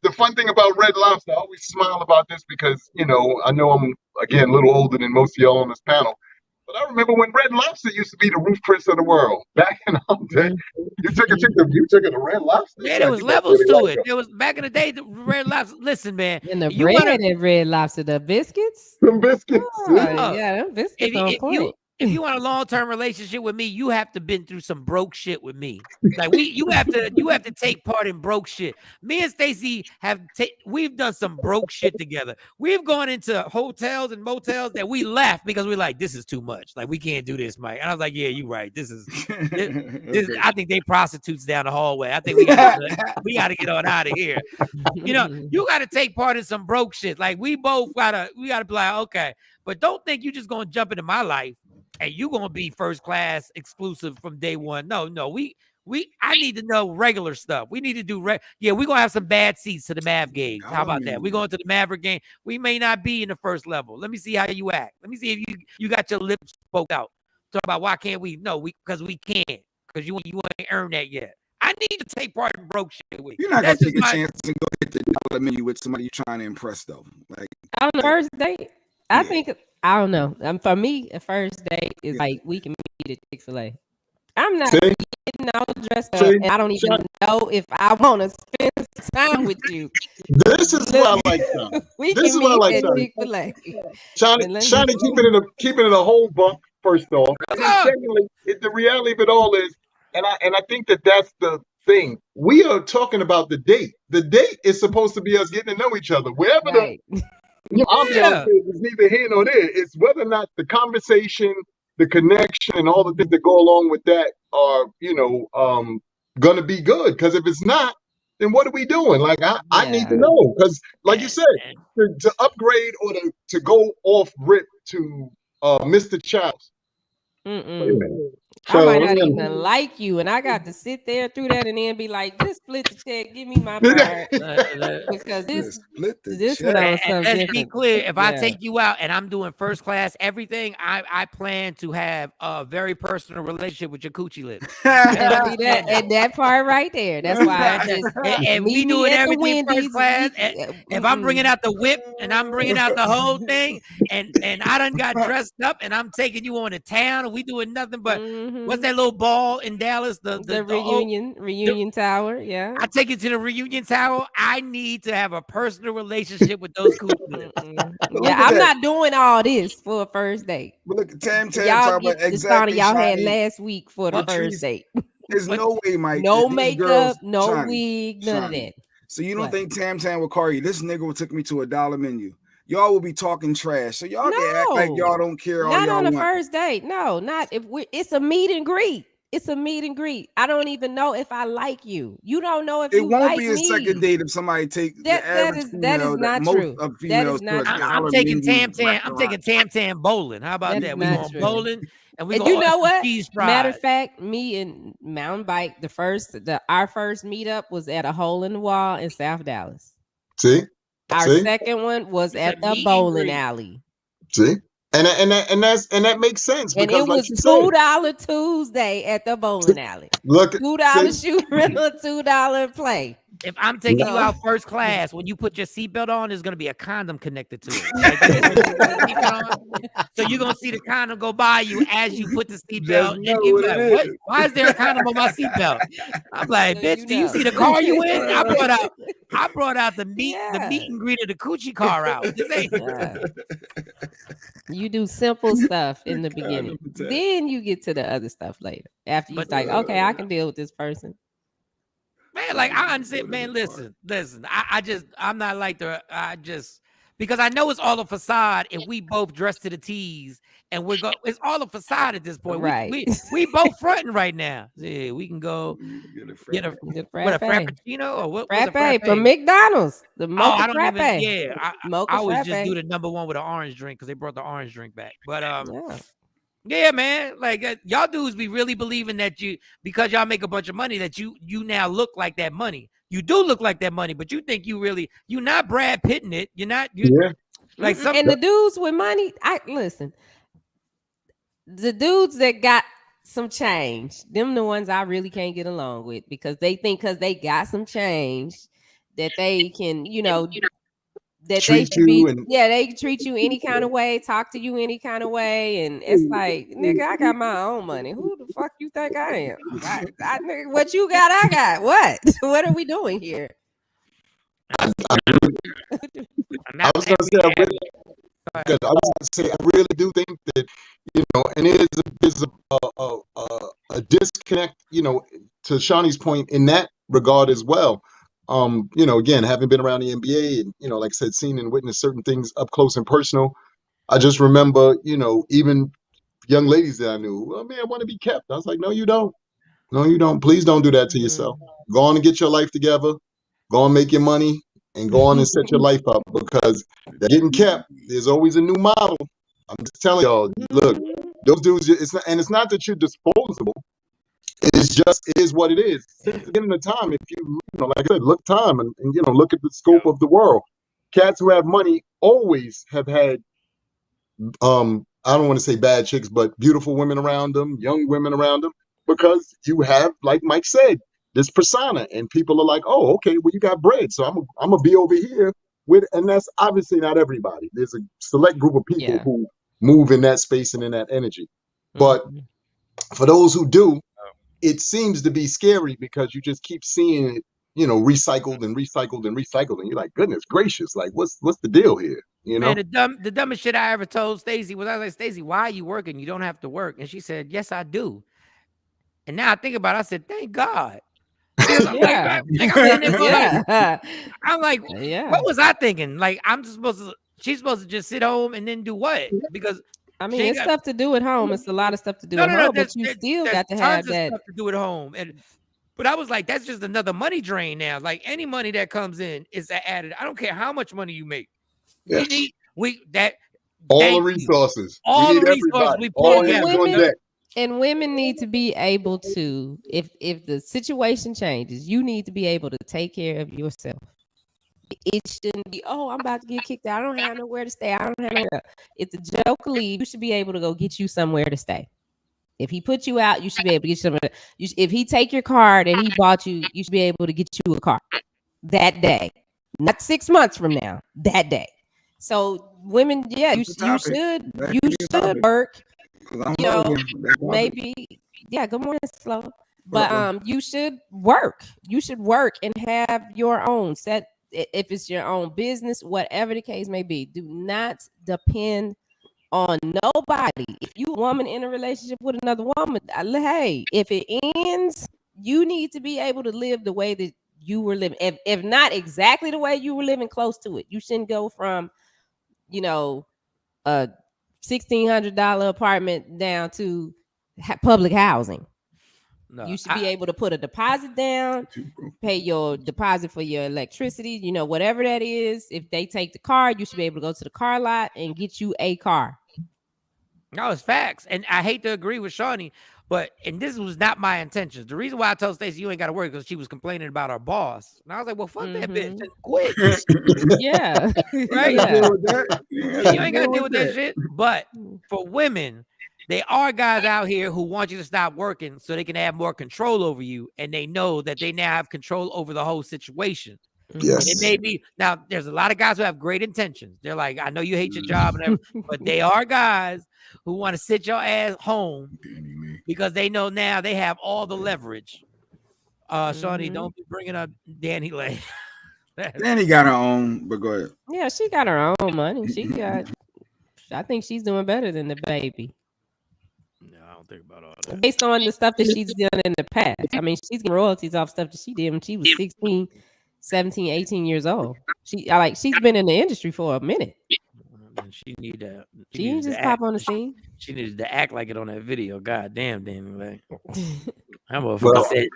the fun thing about Red Lobster, I always smile about this because, I know I'm, again, a little older than most of y'all on this panel. But I remember when Red Lobster used to be the Ruth Chris of the world. Back in our day, you took it to Red Lobster. Yeah, there was levels to it. There was back in the day, the Red Lobster. Listen, man, and the bread at Red Lobster, the biscuits. Some biscuits. Yeah, them biscuits on point. If you want a long-term relationship with me, you have to been through some broke shit with me. Like you have to take part in broke shit. Me and Stacey we've done some broke shit together. We've gone into hotels and motels that we left because we're like, this is too much. Like, we can't do this, Mike. And I was like, yeah, you're right. This is I think they prostitutes down the hallway. I think we got to get on out of here. You got to take part in some broke shit. Like, we gotta be like, okay, but don't think you just gonna jump into my life and you gonna be first class exclusive from day one. No, I need to know regular stuff. We need to do we're gonna have some bad seats to the Mav game. How about that? We're going to the Maverick game. We may not be in the first level. Let me see how you act. Let me see if you got your lips spoke out. Talk about why can't we? No, because we can't. Because you ain't earned that yet. I need to take part in broke shit with you. You're not gonna take a chance and go get the dollar menu with somebody you're trying to impress, though. Like on the first date, I think I don't know. For me, a first date is like we can meet at Chick-fil-A. I'm not getting all dressed up, and I don't even know if I want to spend time with you. This is why I like Shawn. This is why I like Chick-fil-A. Shawnee keeping it a whole buck. First off, and then secondly, the reality of it all is, and I think that's the thing. We are talking about the date. The date is supposed to be us getting to know each other. Wherever the ambiance is neither here nor there. It's whether or not the conversation, the connection, and all the things that go along with that are, going to be good. Because if it's not, then what are we doing? Like, I need to know. Because, like you said, to upgrade or to go off rip to Mr. Childs. I might not even like you, and I got to sit there through that and then be like, just split the check, give me my part. Because this one I was something let's different. be clear, if I take you out and I'm doing first class everything, I plan to have a very personal relationship with your coochie lips. And that part right there. That's why I just and we doing everything first class. If I'm bringing out the whip and I'm bringing out the whole thing, and I done got dressed up and I'm taking you on to town and we doing nothing but what's that little ball in Dallas? The reunion tower. Yeah. I take you to the reunion tower. I need to have a personal relationship with those coochie lips. I'm not doing all this for a first date. But look, Tam y'all get the exactly y'all had last week for the first date. There's no way, Mike. No makeup, no wig, none of that. So you don't think Tam will call you? This nigga took me to a dollar menu. Y'all will be talking trash, so y'all can act like y'all don't care. Not on the first date. No, not if it's a meet and greet. It's a meet and greet. I don't even know if I like you. You don't know if you like me. It won't be a second date if somebody take that is not true. That is not true. I'm taking Tam. I'm taking Tam bowling. How about that? We going bowling and we going. You know what? Matter of fact, me and mountain bike. Our first meetup was at a hole in the wall in South Dallas. See. Our second one was at the bowling alley. See, and that makes sense. And it was $2 Tuesday at the bowling alley. Look, $2 shoot rental, $2 play. If I'm taking you out first class, when you put your seatbelt on, there's gonna be a condom connected to it. So you're gonna see the condom go by you as you put the seatbelt. What? Why is there a condom on my seatbelt? I'm like, bitch, do you see the car you in? I brought out the meet and greet of the coochie car out. You do simple stuff in the beginning, then you get to the other stuff later. After you're like, okay, I can deal with this person. Man, like I understand, man. Listen. I'm not like because I know it's all a facade. If we both dress to the T's and it's all a facade at this point. Right. We both fronting right now. Yeah, we can go get a frappuccino or what? Frappe from McDonald's. The mocha frappe. I always just do the number one with an orange drink because they brought the orange drink back. But yeah, man. Like y'all dudes be really believing that because y'all make a bunch of money that you now look like that money. You do look like that money, but you think you're not Brad Pitting it. You're not. Like and the dudes with money. Listen. The dudes that got some change, them the ones I really can't get along with because they think because they got some change that they can, that Treat they should be, you and they can treat you any kind of way, talk to you any kind of way, and it's like, nigga, I got my own money. Who the fuck you think I am? Nigga, what you got, I got. What? What are we doing here? I was gonna say, I really do think that, and there's a disconnect, to Shawnee's point in that regard as well. Again, having been around the NBA and, like I said, seen and witnessed certain things up close and personal. I just remember, even young ladies that I knew, oh man, I want to be kept. I was like, no, you don't. No, you don't. Please don't do that to yourself. Go on and get your life together. Go on and make your money and go on and set your life up, because they're getting kept. There's always a new model. I'm just telling y'all, look, those dudes, it's not that you're disposable. It is what it is. Since the beginning of time, if you, like I said, look time and look at the scope of the world. Cats who have money always have had, I don't want to say bad chicks, but beautiful women around them, young women around them, because you have, like Mike said, this persona, and people are like, oh, okay, well, you got bread, so I'm gonna be over here and that's obviously not everybody. There's a select group of people who move in that space and in that energy. But for those who do, it seems to be scary, because you just keep seeing it, recycled and recycled and recycled, and you're like, goodness gracious, like what's the deal here? Man, the dumbest shit I ever told Stacey was, I was like, Stacey, why are you working? You don't have to work. And she said, yes, I do. And now I think about it, I said, thank God. Because I'm like, what was I thinking? Like, she's supposed to just sit home and then do what? Because I mean, it's stuff to do at home. It's a lot of stuff to do at home, but you still got to have that stuff to do at home. But I was like, that's just another money drain now. Like, any money that comes in is added. I don't care how much money you make. Yes. All the resources. All the resources we pull together. And women need to be able to, if the situation changes, you need to be able to take care of yourself. It shouldn't be, oh, I'm about to get kicked out. I don't have nowhere to stay. I don't have nowhere. It's a joke to leave. You should be able to go get you somewhere to stay. If he put you out, you should be able to get you somewhere. If he take your car that he bought you, you should be able to get you a car that day, not 6 months from now. That day. So women, you should work. Maybe, good morning, Slow. But you should work. You should work and have your own set. If it's your own business, whatever the case may be, do not depend on nobody. If you a woman in a relationship with another woman, hey, if it ends, you need to be able to live the way that you were living. If not exactly the way you were living, close to it. You shouldn't go from, a $1,600 apartment down to public housing. No, you should be able to put a deposit down, pay your deposit for your electricity, whatever that is. If they take the car, you should be able to go to the car lot and get you a car. No, it's facts. And I hate to agree with Shawnee, and this was not my intentions. The reason why I told Stacey you ain't got to work because she was complaining about her boss. And I was like, well, fuck that bitch and quit. Yeah. Right? Yeah. You ain't got to deal with that shit. But for women, there are guys out here who want you to stop working so they can have more control over you. And they know that they now have control over the whole situation. Yes. It may be, now there's a lot of guys who have great intentions. They're like, I know you hate your job and everything, but they are guys who want to sit your ass home because they know now they have all the leverage. Shawnee, don't be bringing up Danny Lay. Danny got her own, but go ahead. Yeah, she got her own money. I think she's doing better than the baby. No, I don't think about all that. Based on the stuff that she's done in the past. I mean, she's getting royalties off stuff that she did when she was 16, 17, 18 years old. She's been in the industry for a minute. She need that. She didn't just pop on the scene. She needed to act like it on that video. God damn, Danny Lay. That motherfucker said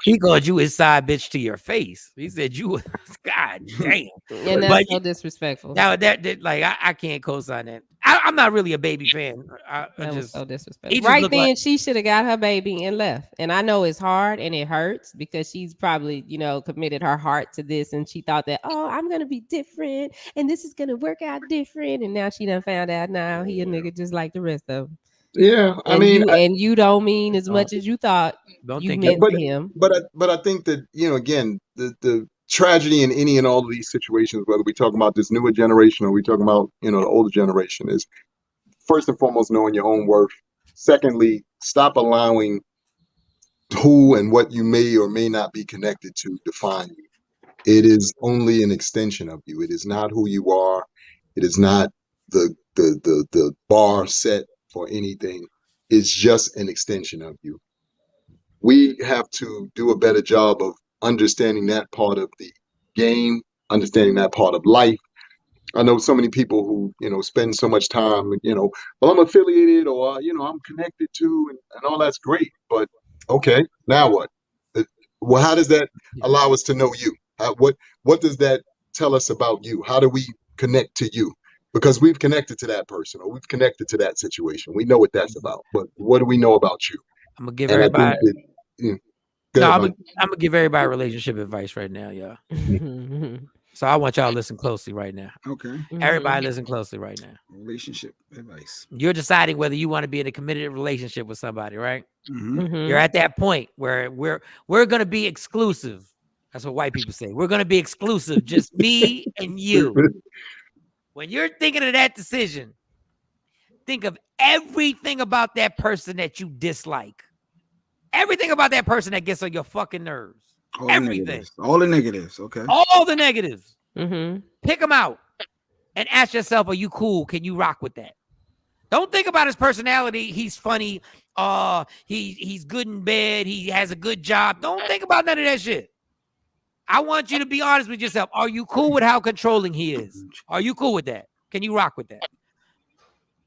he called you his side bitch to your face. He said you was, God damn. And that's so disrespectful. I can't co-sign that. I'm not really a baby fan. That was so disrespectful. Right then, she should have got her baby and left. And I know it's hard and it hurts because she's probably, committed her heart to this and she thought that, oh, I'm gonna be different and this is gonna work out different. And now she done found out now he a nigga just like the rest of them. Yeah, you don't mean as much as you thought you meant to him. But I think that again, the tragedy in any and all of these situations, whether we talk about this newer generation or we talk about, the older generation, is first and foremost knowing your own worth. Secondly, stop allowing who and what you may or may not be connected to define you. It is only an extension of you. It is not who you are. It is not the bar set for anything. It's just an extension of you. We have to do a better job of understanding that part of the game, understanding that part of life. I know so many people who, spend so much time, well, I'm affiliated or, I'm connected to, and all that's great. But okay, now what? Well, how does that allow us to know you? What does that tell us about you? How do we connect to you? Because we've connected to that person or we've connected to that situation. We know what that's about. But what do we know about you? I'm gonna give everybody. I'm gonna give everybody relationship advice right now, y'all. So I want y'all to listen closely right now. Okay. Everybody listen closely right now. Relationship advice. You're deciding whether you want to be in a committed relationship with somebody, right? Mm-hmm. You're at that point where we're gonna be exclusive. That's what white people say. We're gonna be exclusive, just me and you. When you're thinking of that decision, think of everything about that person that you dislike. Everything about that person that gets on your fucking nerves. Everything. All the negatives. Okay. All the negatives. Mm-hmm. Pick them out and ask yourself, are you cool? Can you rock with that? Don't think about his personality. He's funny. He's good in bed. He has a good job. Don't think about none of that shit. I want you to be honest with yourself. Are you cool with how controlling he is? Are you cool with that? Can you rock with that?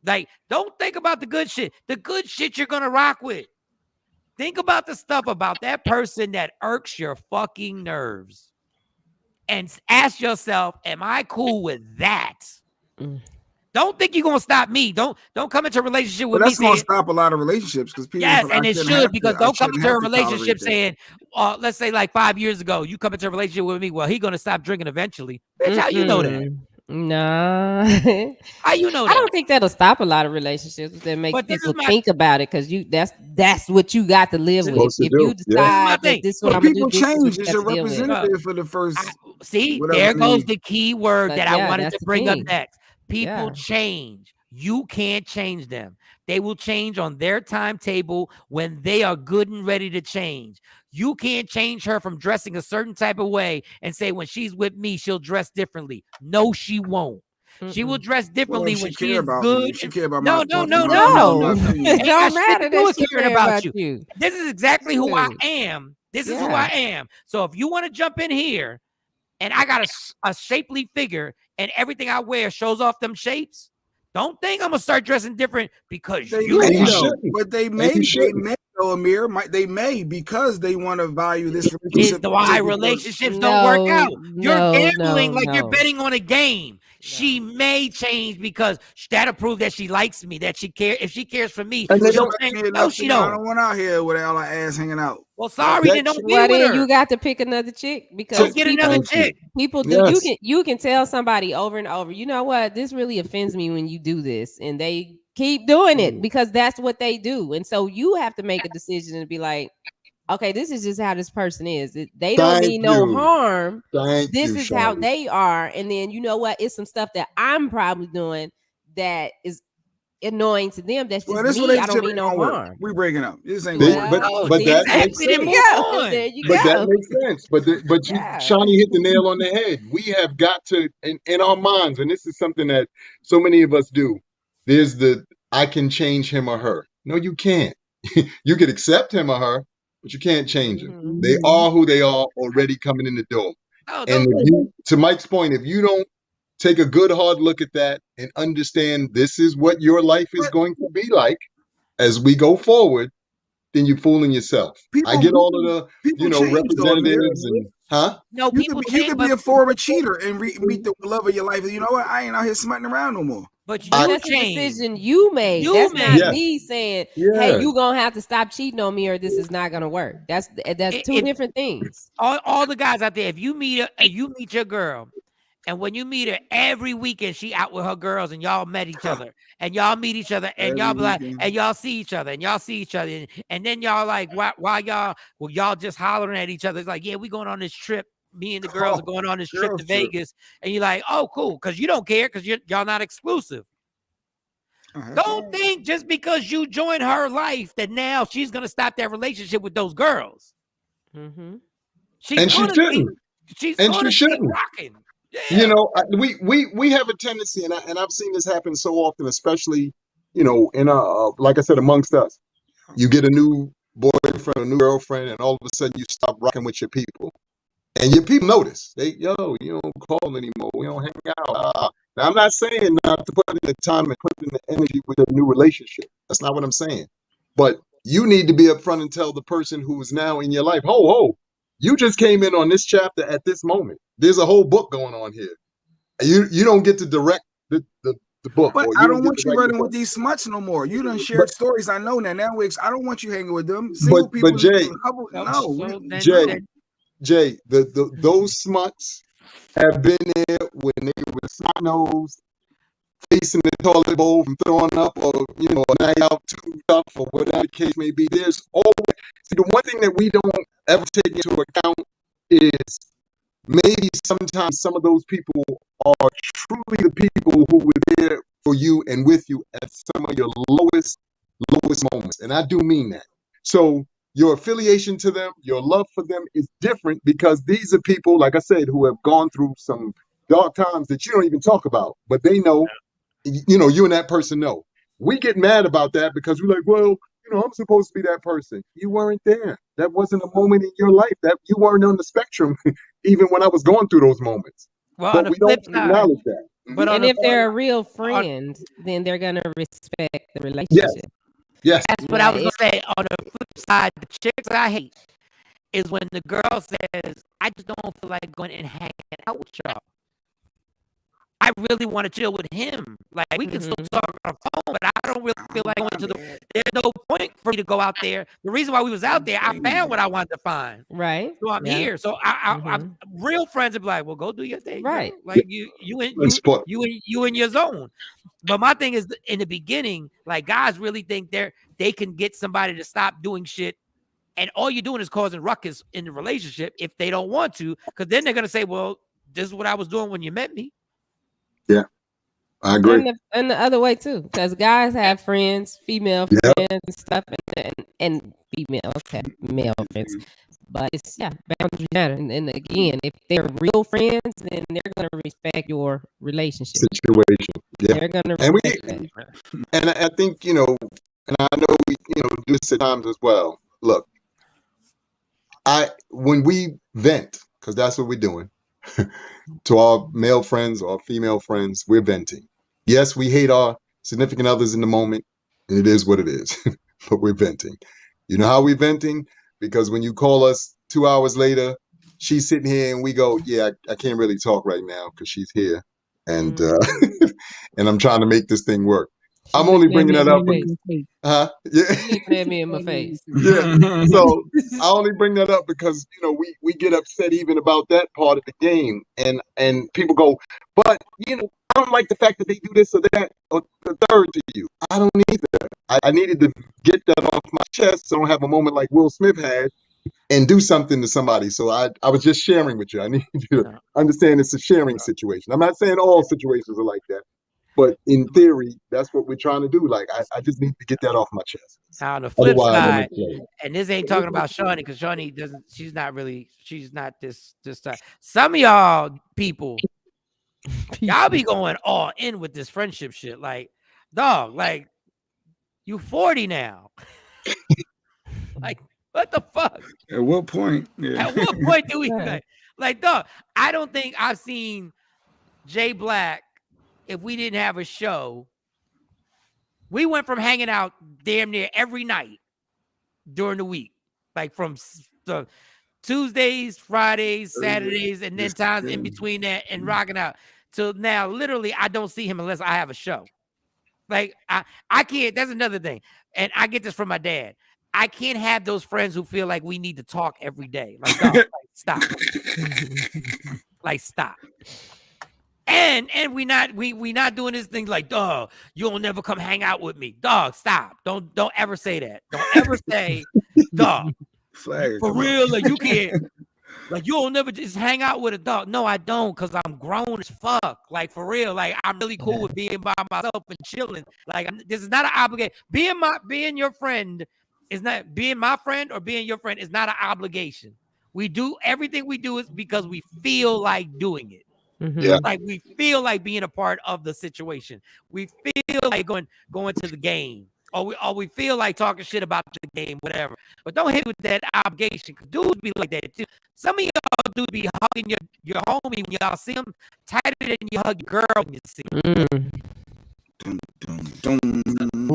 Like, don't think about the good shit. The good shit you're going to rock with. Think about the stuff about that person that irks your fucking nerves. And ask yourself, am I cool with that? Don't think you're going to stop me. Don't come into a relationship with me. That's going to stop a lot of relationships because people. Yes, and it should, because don't come into a relationship saying, let's say like 5 years ago, you come into a relationship with me. Well, he's going to stop drinking eventually. Bitch, how you know that? Nah. How you know that? I don't think that'll stop a lot of relationships that make people think about it, because that's what you got to live with. If you decide that this is what I'm gonna do, change. It's a representative for the first. There goes the key word that I wanted to bring up next. People change. You can't change them. They will change on their timetable when they are good and ready to change. You can't change her from dressing a certain type of way and say when she's with me, she'll dress differently. No, she won't. She will dress differently when she is good. If she care about no. It don't matter that she care about you. This is exactly who I am. This is who I am. So if you want to jump in here and I got a shapely figure and everything I wear shows off them shapes, don't think I'm gonna start dressing different because you but they may though, Amir. They may, because they want to value this relationship. Is why relationships don't work out. You're gambling like you're betting on a game. She may change because that'll prove that she likes me, that she cares. If she cares for me, she'll change. No, she don't. I don't want out here with all our ass hanging out. Well, sorry, then don't be with her. You got to pick another chick, because get another chick. People do. You can tell somebody over and over, you know what, this really offends me when you do this, and they keep doing it because that's what they do. And so you have to make a decision and be like, okay, this is just how this person is. They don't mean no harm. This is how they are. And then, you know what? It's some stuff that I'm probably doing that is annoying to them. That's just me. I don't mean no harm. We breaking up. This ain't going but that makes sense. There you go. That makes sense. But Shawnee hit the nail on the head. We have got to, in our minds, and this is something that so many of us do. There's I can change him or her. No, you can't. You could accept him or her, but you can't change them. Mm-hmm. They are who they are already coming in the door. And to Mike's point, if you don't take a good hard look at that and understand this is what your life is going to be like as we go forward, then you're fooling yourself. I get all of the representatives No, you could be a former cheater and meet the love of your life. You know what? I ain't out here smutting around no more. But that's a decision you made. That's not me saying, hey, you gonna have to stop cheating on me or this is not gonna work. That's two different things. All the guys out there, if you meet your girl, and when you meet her every weekend, she out with her girls and y'all met each other and y'all meet each other and y'all be like, and y'all see each other and then y'all like, why y'all just hollering at each other? It's like, yeah, we going on this trip. me and the girls are going on this trip to Vegas, and you're like, oh, cool, because you don't care because y'all not exclusive. Don't think just because you join her life that now she's gonna stop that relationship with those girls. Mm-hmm. She shouldn't. She's gonna keep rocking. Yeah. You know, we have a tendency, and I've seen this happen so often, especially, you know, in like I said, amongst us. You get a new boyfriend, a new girlfriend, and all of a sudden you stop rocking with your people. And your people notice. You don't call anymore. We don't hang out. Now, I'm not saying not to put in the time and put in the energy with a new relationship. That's not what I'm saying. But you need to be upfront and tell the person who is now in your life, you just came in on this chapter at this moment. There's a whole book going on here. You don't get to direct the book. But I don't want you running with these smuts no more. You done shared stories. I know now. I don't want you hanging with them. Single people. But Jay, Jay, those smuts have been there when they were snot nosed, facing the toilet bowl from throwing up, or a night out too tough, or whatever the case may be. There's always the one thing that we don't ever take into account is maybe sometimes some of those people are truly the people who were there for you and with you at some of your lowest moments, and I do mean that. So your affiliation to them, your love for them is different because these are people, like I said, who have gone through some dark times that you don't even talk about, but they know, you and that person know. We get mad about that because we're like, well, I'm supposed to be that person. You weren't there. That wasn't a moment in your life. That you weren't on the spectrum, even when I was going through those moments. Well, but we don't acknowledge that. But if they're a real friend, then they're gonna respect the relationship. Yes. That's what I was gonna say. On the flip side, the chicks I hate is when the girl says, I just don't feel like going and hanging out with y'all. I really want to chill with him. Like, we can still talk on the phone, but I don't really feel like going to there's no point for me to go out there. The reason why we was out there, I found what I wanted to find. Right. So I'm here. So I'm real friends would be like, well, go do your thing. Right. Bro. Like you in your zone. But my thing is, in the beginning, like, guys really think they can get somebody to stop doing shit, and all you're doing is causing ruckus in the relationship if they don't want to, because then they're gonna say, well, this is what I was doing when you met me. Yeah, I agree. And the other way too, because guys have friends, female friends and stuff, and females have male friends. But it's boundaries matter. And again, if they're real friends, then they're gonna respect your relationship situation. Yeah, they're gonna respect that. And I think and I know we do this at times as well. Look, when we vent, because that's what we're doing. To our male friends or female friends, we're venting. Yes, we hate our significant others in the moment, and it is what it is, but we're venting. You know how we're venting? Because when you call us 2 hours later, she's sitting here and we go, I can't really talk right now because she's here. And and I'm trying to make this thing work. I'm only bringing that up. At me in my face. Yeah. So I only bring that up because we get upset even about that part of the game, and people go, but I don't like the fact that they do this or that or the third to you. I don't either. I needed to get that off my chest so I don't have a moment like Will Smith had and do something to somebody. So I was just sharing with you. I need you to understand it's a sharing situation. I'm not saying all situations are like that. But in theory, that's what we're trying to do. Like, I just need to get that off my chest. Now, on the flip side, and this ain't talking about Shawnee, because Shawnee she's not this type. Some of y'all people, y'all be going all in with this friendship shit. Like, dog, like, you 40 now. Like, what the fuck? At what point? Yeah. At what point do we like, dog? I don't think I've seen Jay Black. If we didn't have a show, we went from hanging out damn near every night during the week, like from Tuesdays, Fridays, Saturdays, and then times in between that and rocking out. So now, literally, I don't see him unless I have a show. Like, I can't. That's another thing. And I get this from my dad. I can't have those friends who feel like we need to talk every day. Like, dog, like, stop. Like, stop. And we not doing this thing like, dog, you'll never come hang out with me. Dog, stop. Don't ever say that. Don't ever say, dog. Flag. For real, like, you can't. Like, you don't never just hang out with a dog. No, I don't, because I'm grown as fuck. Like, for real. Like, I'm really cool with being by myself and chilling. Like, this is not an obligation. Being your friend is not being my friend or being your friend is not an obligation. We do everything we do is because we feel like doing it. Yeah. Like, we feel like being a part of the situation. We feel like going to the game. Or we feel like talking shit about the game, whatever. But don't hit with that obligation. Dudes be like that too. Some of y'all dudes be hugging your homie when y'all see him tighter than you hug your girl when you see him. Some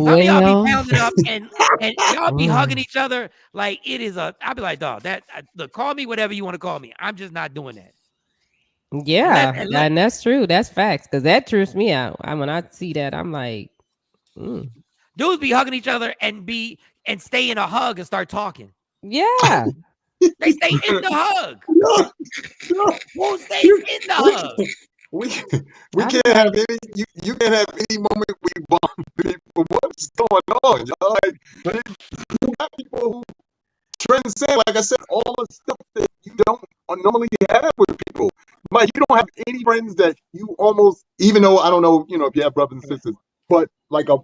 of y'all be pounding up and y'all be hugging each other like it is I'll be like, dog, look, call me whatever you want to call me. I'm just not doing that. Yeah, and that's true. That's facts, because that trips me out. When I see that, I'm like, dudes be hugging each other and stay in a hug and start talking. Yeah. They stay in the hug. Who stays in the hug? We can't have any. You can't have any moment we bond people. What's going on, y'all? Like, you got people who transcend, like I said, all the stuff that you don't normally have with people. Mike, you don't have any friends that you almost, even though I don't know, if you have brothers and sisters, but like a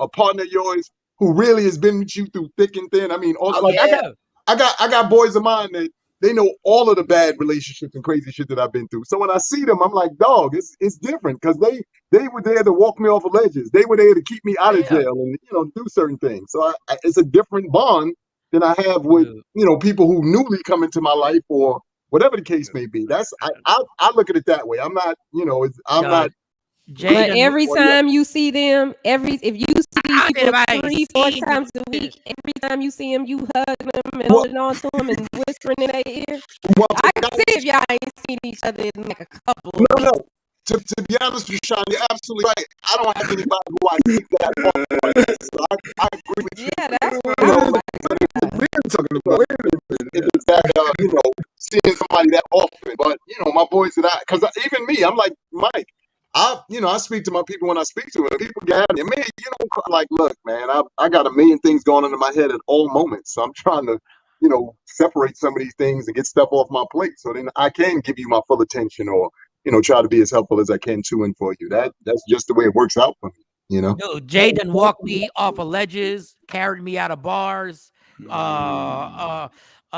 partner of yours who really has been with you through thick and thin. I mean, I got boys of mine that they know all of the bad relationships and crazy shit that I've been through. So when I see them, I'm like, dog, it's different, because they were there to walk me off of ledges. They were there to keep me out of jail and do certain things. So it's a different bond than I have with people who newly come into my life or whatever the case may be. That's I look at it that way. I'm not not. But every time you see them, if you see people 3-4 times a week, every time you see them, you hug them and holding on to them and whispering in their ear. I can see if y'all ain't seen each other in like a couple of weeks. No. To be honest with you, Shawn, you're absolutely right. I don't have anybody who I keep that up. So I agree with you. Yeah, that's what we're talking about. It's that, seeing somebody that often. But, my boys because even me, I'm like, Mike, I speak to my people when I speak to them. People get at me. Man, like, look, man, I got a million things going on in my head at all moments. So I'm trying to, separate some of these things and get stuff off my plate so then I can give you my full attention or, try to be as helpful as I can to and for you. That's just the way it works out for me, Dude, Jay done walked me off of ledges, carried me out of bars,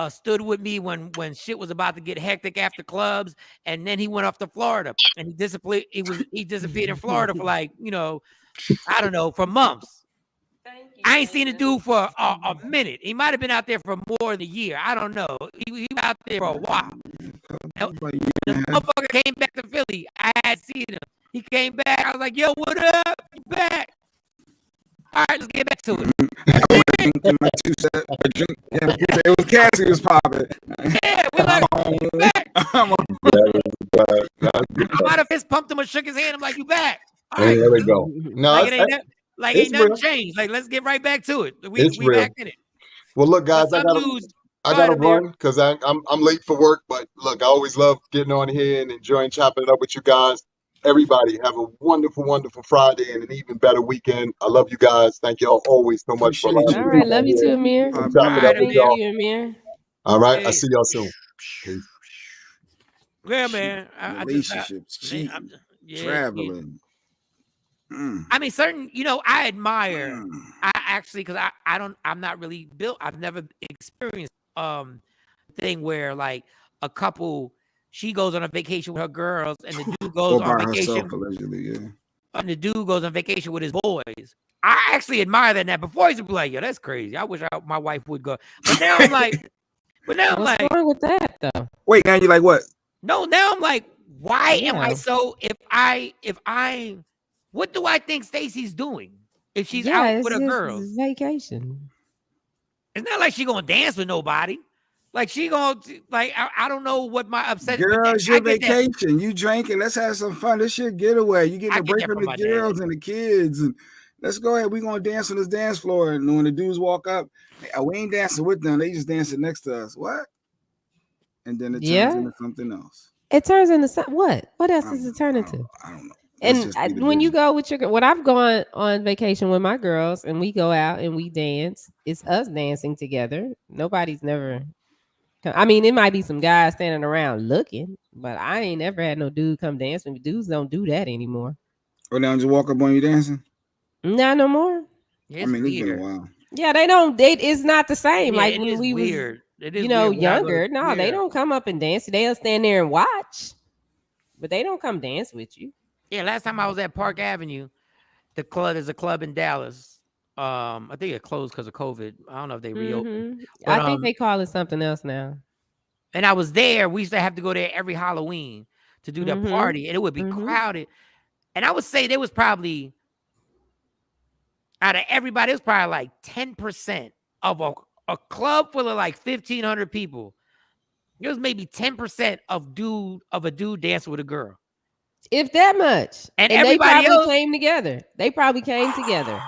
stood with me when shit was about to get hectic after clubs, and then he went off to Florida and he disappeared in Florida for like, I don't know, for months. I ain't seen a dude for a minute. He might have been out there for more than a year. I don't know. He was out there for a while. The motherfucker came back to Philly. I had seen him. He came back. I was like, yo, what up? You back? All right, let's get back to it. It was Cassie was popping. Yeah, we like, back. I might have fist pumped him or shook his hand. I'm like, you back? All right, there we go. No, ain't nothing changed. Like, let's get right back to it. We back in it. Well, look, guys, I gotta run because I'm late for work. But look, I always love getting on here and enjoying chopping it up with you guys. Everybody have a wonderful, wonderful Friday and an even better weekend. I love you guys. Thank y'all always so much for allowing me. All right, love you too, Amir. Chop it up with y'all. Amir. All right, I'll see y'all soon. Peace. Yeah, man. Relationships, traveling. I mean, certain, I admire. I actually, because I'm not really built. I've never experienced thing where like a couple, she goes on a vacation with her girls, and the dude goes on vacation. Herself, allegedly, yeah. And the dude goes on vacation with his boys. I actually admire that. Now, before he's like, yo, that's crazy. I wish my wife would go. But now I'm like, what's wrong with that though? Wait, now you're like, what? No, now I'm like, why am I so? If I, what do I think Stacey's doing if she's out with her girls? Vacation. It's not like she gonna dance with nobody. Like she gonna I don't know what my upset. Girl, it's your vacation. You drinking. Let's have some fun. This shit getaway. You getting a break from the girls and the kids, and let's go ahead. We gonna dance on this dance floor. And when the dudes walk up, we ain't dancing with them. They just dancing next to us. What? And then it turns into something else. It turns into what? What else does it turn into? I don't know. And when you go with when I've gone on vacation with my girls and we go out and we dance, it's us dancing together. Nobody's never I mean, it might be some guys standing around looking, but I ain't never had no dude come dance with me. Dudes don't do that anymore. Or now just walk up on you dancing? Not no more. I mean, it's been a while. Yeah, they don't. It's not the same. Yeah, like it when is we weird. was, It is weird when I go to- younger. No, they yeah. don't come up and dance. They'll stand there and watch, but they don't come dance with you. Yeah, last time I was at Park Avenue, there's a club in Dallas. I think it closed because of COVID. I don't know if they reopened. But, I think they call it something else now. And I was there. We used to have to go there every Halloween to do the party, and it would be crowded. And I would say there was probably, out of everybody, it was probably like 10% of a club full of like 1,500 people. It was maybe 10% of a dude dancing with a girl. If that much. And they everybody probably else came together. They probably came together.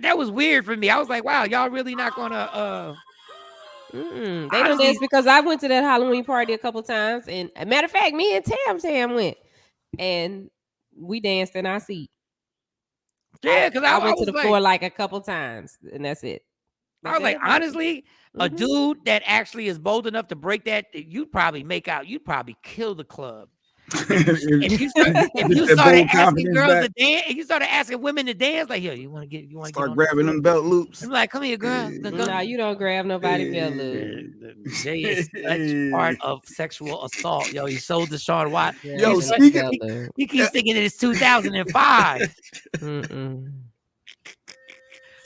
That was weird for me. I was like, wow, y'all really not gonna They don't dance because I went to that Halloween party a couple times, and matter of fact, me and Tam went, and we danced in our seat. Yeah, because I went to the floor like a couple times, and that's it. I was like, honestly, a dude that actually is bold enough to break that, you'd probably kill the club. If you started asking girls to dance, if you started asking women to dance, like, yo, you want to start grabbing them belt loops. I'm like, come here, girl. No, you don't grab nobody belt loop. They is such part of sexual assault. Yo, he sold to Shawn Watt. Yo, he keeps thinking it's 2005.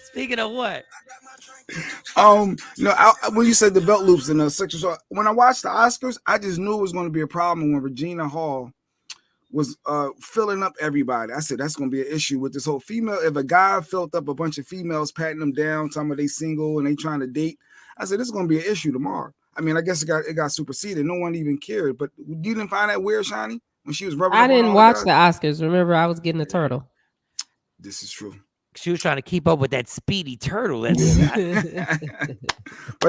Speaking of what? When you said the belt loops and the sexual assault, when I watched the Oscars, I just knew it was going to be a problem when Regina Hall was filling up everybody. I said that's going to be an issue with this whole female. If a guy filled up a bunch of females, patting them down, telling them they single and they trying to date, I said this is going to be an issue tomorrow. I mean, I guess it got superseded. No one even cared. But you didn't find that weird, Shani, when she was rubbing? I didn't watch the Oscars. Remember, I was getting a turtle. This is true. She was trying to keep up with that speedy turtle. But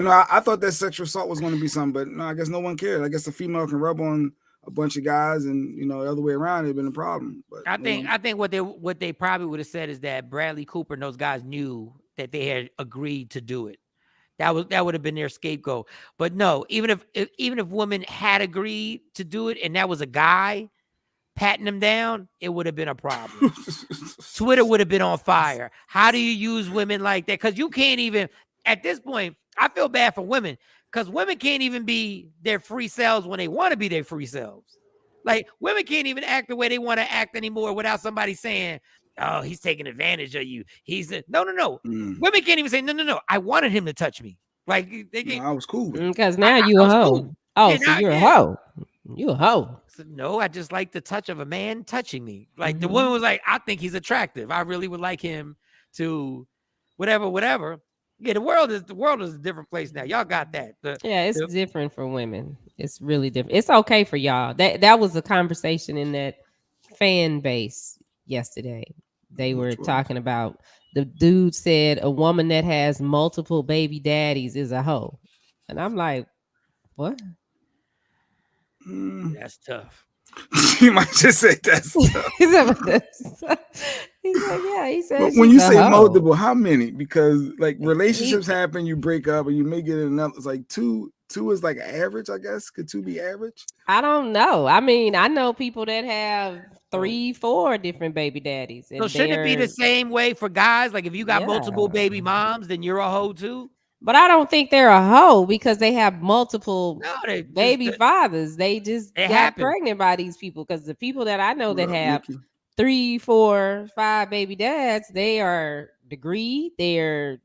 no, I thought that sexual assault was going to be something. But no, I guess no one cared. I guess a female can rub on a bunch of guys, and the other way around, it'd been a problem. But I think what they probably would have said is that Bradley Cooper and those guys knew that they had agreed to do it. That would have been their scapegoat. But no, even if women had agreed to do it, and that was a guy patting them down, it would have been a problem. Twitter would have been on fire. How do you use women like that? Because you can't even, at this point, I feel bad for women because women can't even be their free selves when they want to be their free selves. Like, women can't even act the way they want to act anymore without somebody saying, oh, he's taking advantage of you. No. Women can't even say, no. I wanted him to touch me. Like, I was cool. Because now you a hoe. Cool. Oh, so you're a hoe. You a hoe. No, I just like the touch of a man touching me. Like the woman was like, I think he's attractive. I really would like him to whatever. Yeah, the world is a different place now. Y'all got that. It's different for women. It's really different. It's okay for y'all. That was a conversation in that fan base yesterday. They were talking about, the dude said a woman that has multiple baby daddies is a hoe. And I'm like, what? That's tough. You might just say that's tough. He's like, yeah, he said. But when you say multiple, how many? Because like relationships happen, you break up, and you may get another. It's like two is like average, I guess. Could 2 be average? I don't know. I mean, I know people that have 3, 4 different baby daddies. So shouldn't it be the same way for guys? Like if you got multiple baby moms, then you're a hoe too. But I don't think they're a hoe because they have multiple baby fathers. They just got pregnant by these people, because the people that I know that have 3, 4, 5 baby dads, they are degreed. They're,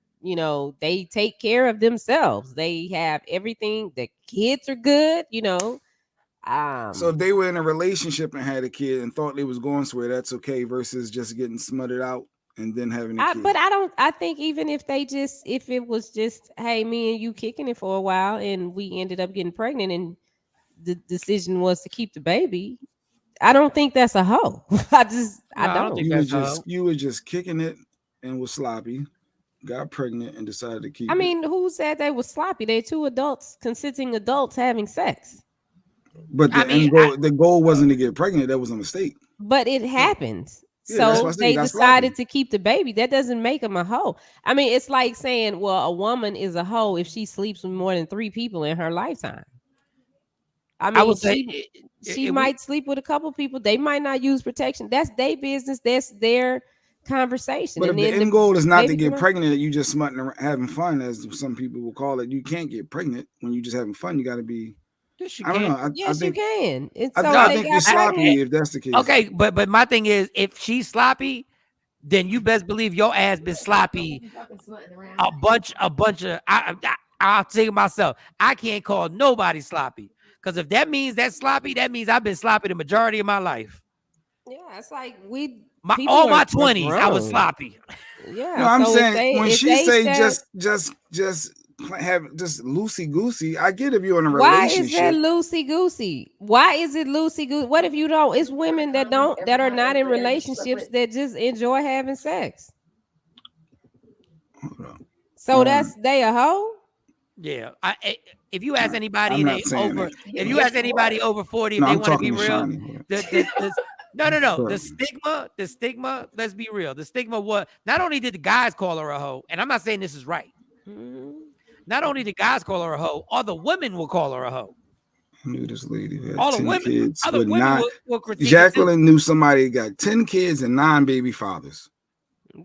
they take care of themselves. They have everything. The kids are good, So if they were in a relationship and had a kid and thought they was going somewhere, that's okay versus just getting smothered out and then having a kid. But I think even if it was just, hey, me and you kicking it for a while and we ended up getting pregnant and the decision was to keep the baby, I don't think that's a hoe. I don't think that's a hoe. You were just kicking it and was sloppy, got pregnant and decided to keep it. I mean, who said they were sloppy? They're 2 consenting adults having sex. But the goal wasn't to get pregnant. That was a mistake. But it happens. So they decided to keep the baby. That doesn't make them a hoe. I mean, it's like saying, well, a woman is a hoe if she sleeps with more than 3 people in her lifetime. I mean, would say she might sleep with a couple people. They might not use protection. That's their business. That's their conversation. But and if then the end goal is not to get pregnant, you just smutting around, having fun, as some people will call it. You can't get pregnant when you just having fun. You got to be. Yes, you can. Don't know. Yes, you can. I think you're sloppy if that's the case. Okay, but my thing is, if she's sloppy, then you best believe your ass been sloppy. A bunch of. I'll tell you myself, I can't call nobody sloppy, because if that means that's sloppy, that means I've been sloppy the majority of my life. Yeah, it's like all my 20s, I was sloppy. Yeah, no, I'm saying when she say just have just loosey goosey, I get if you're in a relationship. Why is that loosey goosey? Why is it loosey goosey? What if you don't? It's women that are not in relationships that just enjoy having sex. So they a hoe? Yeah, if you ask anybody, if you ask anybody over 40, if they want to be real, the stigma. Let's be real. The stigma was not only did the guys call her a hoe, and I'm not saying this is right. Not only did guys call her a hoe, all the women will call her a hoe. I knew this lady who had all 10 the women, kids. Other women will critique. Jacqueline knew somebody got 10 kids and 9 baby fathers.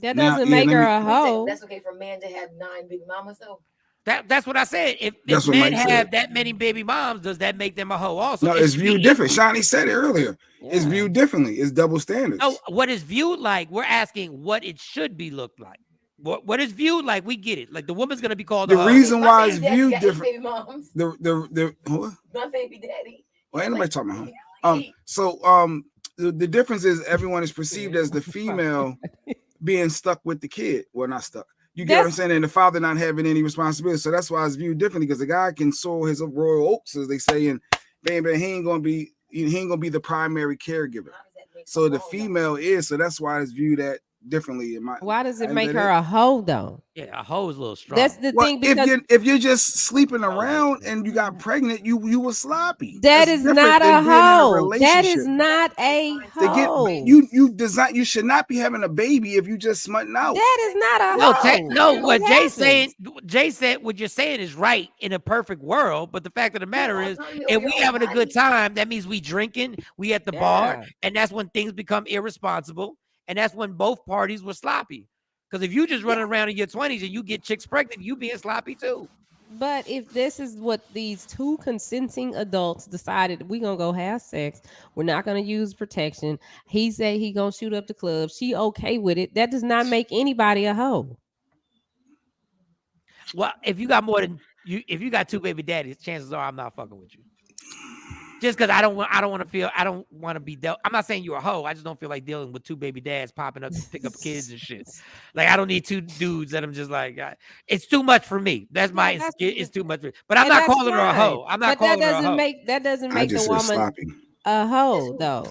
That doesn't make her a hoe. That's okay for a man to have 9 baby mamas, though. That's what I said. If men have that many baby moms, does that make them a hoe also? No, it's viewed different. Shawnee said it earlier. Yeah. It's viewed differently. It's double standards. No, what is viewed like, we're asking what it should be looked like. What is viewed like, we get it. Like the woman's gonna be called the reason why it's viewed different. Baby moms. The what? My baby daddy. Well, ain't nobody talking about him. The difference is everyone is perceived as the female being stuck with the kid. Well, not stuck. You get what I'm saying? And the father not having any responsibility. So that's why it's viewed differently, because the guy can sow his royal oats, as they say, and baby, he ain't gonna be the primary caregiver. So the female is, so that's why it's viewed that differently. Why does it make her a hoe though? Yeah, a hoe is a little strong. That's the thing, because if you're just sleeping around and you got pregnant, you were sloppy. That is not a hoe. That is not a hoe. You should not be having a baby if you just smutting out. That is not a hoe. What Jay said, what you're saying is right in a perfect world, but the fact of the matter is, if we having a good time, that means we drinking, we at the bar, and that's when things become irresponsible. And that's when both parties were sloppy. Because if you just running around in your 20s and you get chicks pregnant, you being sloppy too. But if this is what these 2 consenting adults decided, we're going to go have sex, we're not going to use protection. He said he going to shoot up the club. She okay with it. That does not make anybody a hoe. Well, if you got if you got 2 baby daddies, chances are I'm not fucking with you. Just because I don't want to be dealt. I'm not saying you're a hoe. I just don't feel like dealing with 2 baby dads popping up to pick up kids and shit. Like I don't need 2 dudes that I'm just like, it's too much for me. It's too much for me. But I'm not calling her a hoe. I'm not calling her a hoe. That doesn't make the woman a hoe though.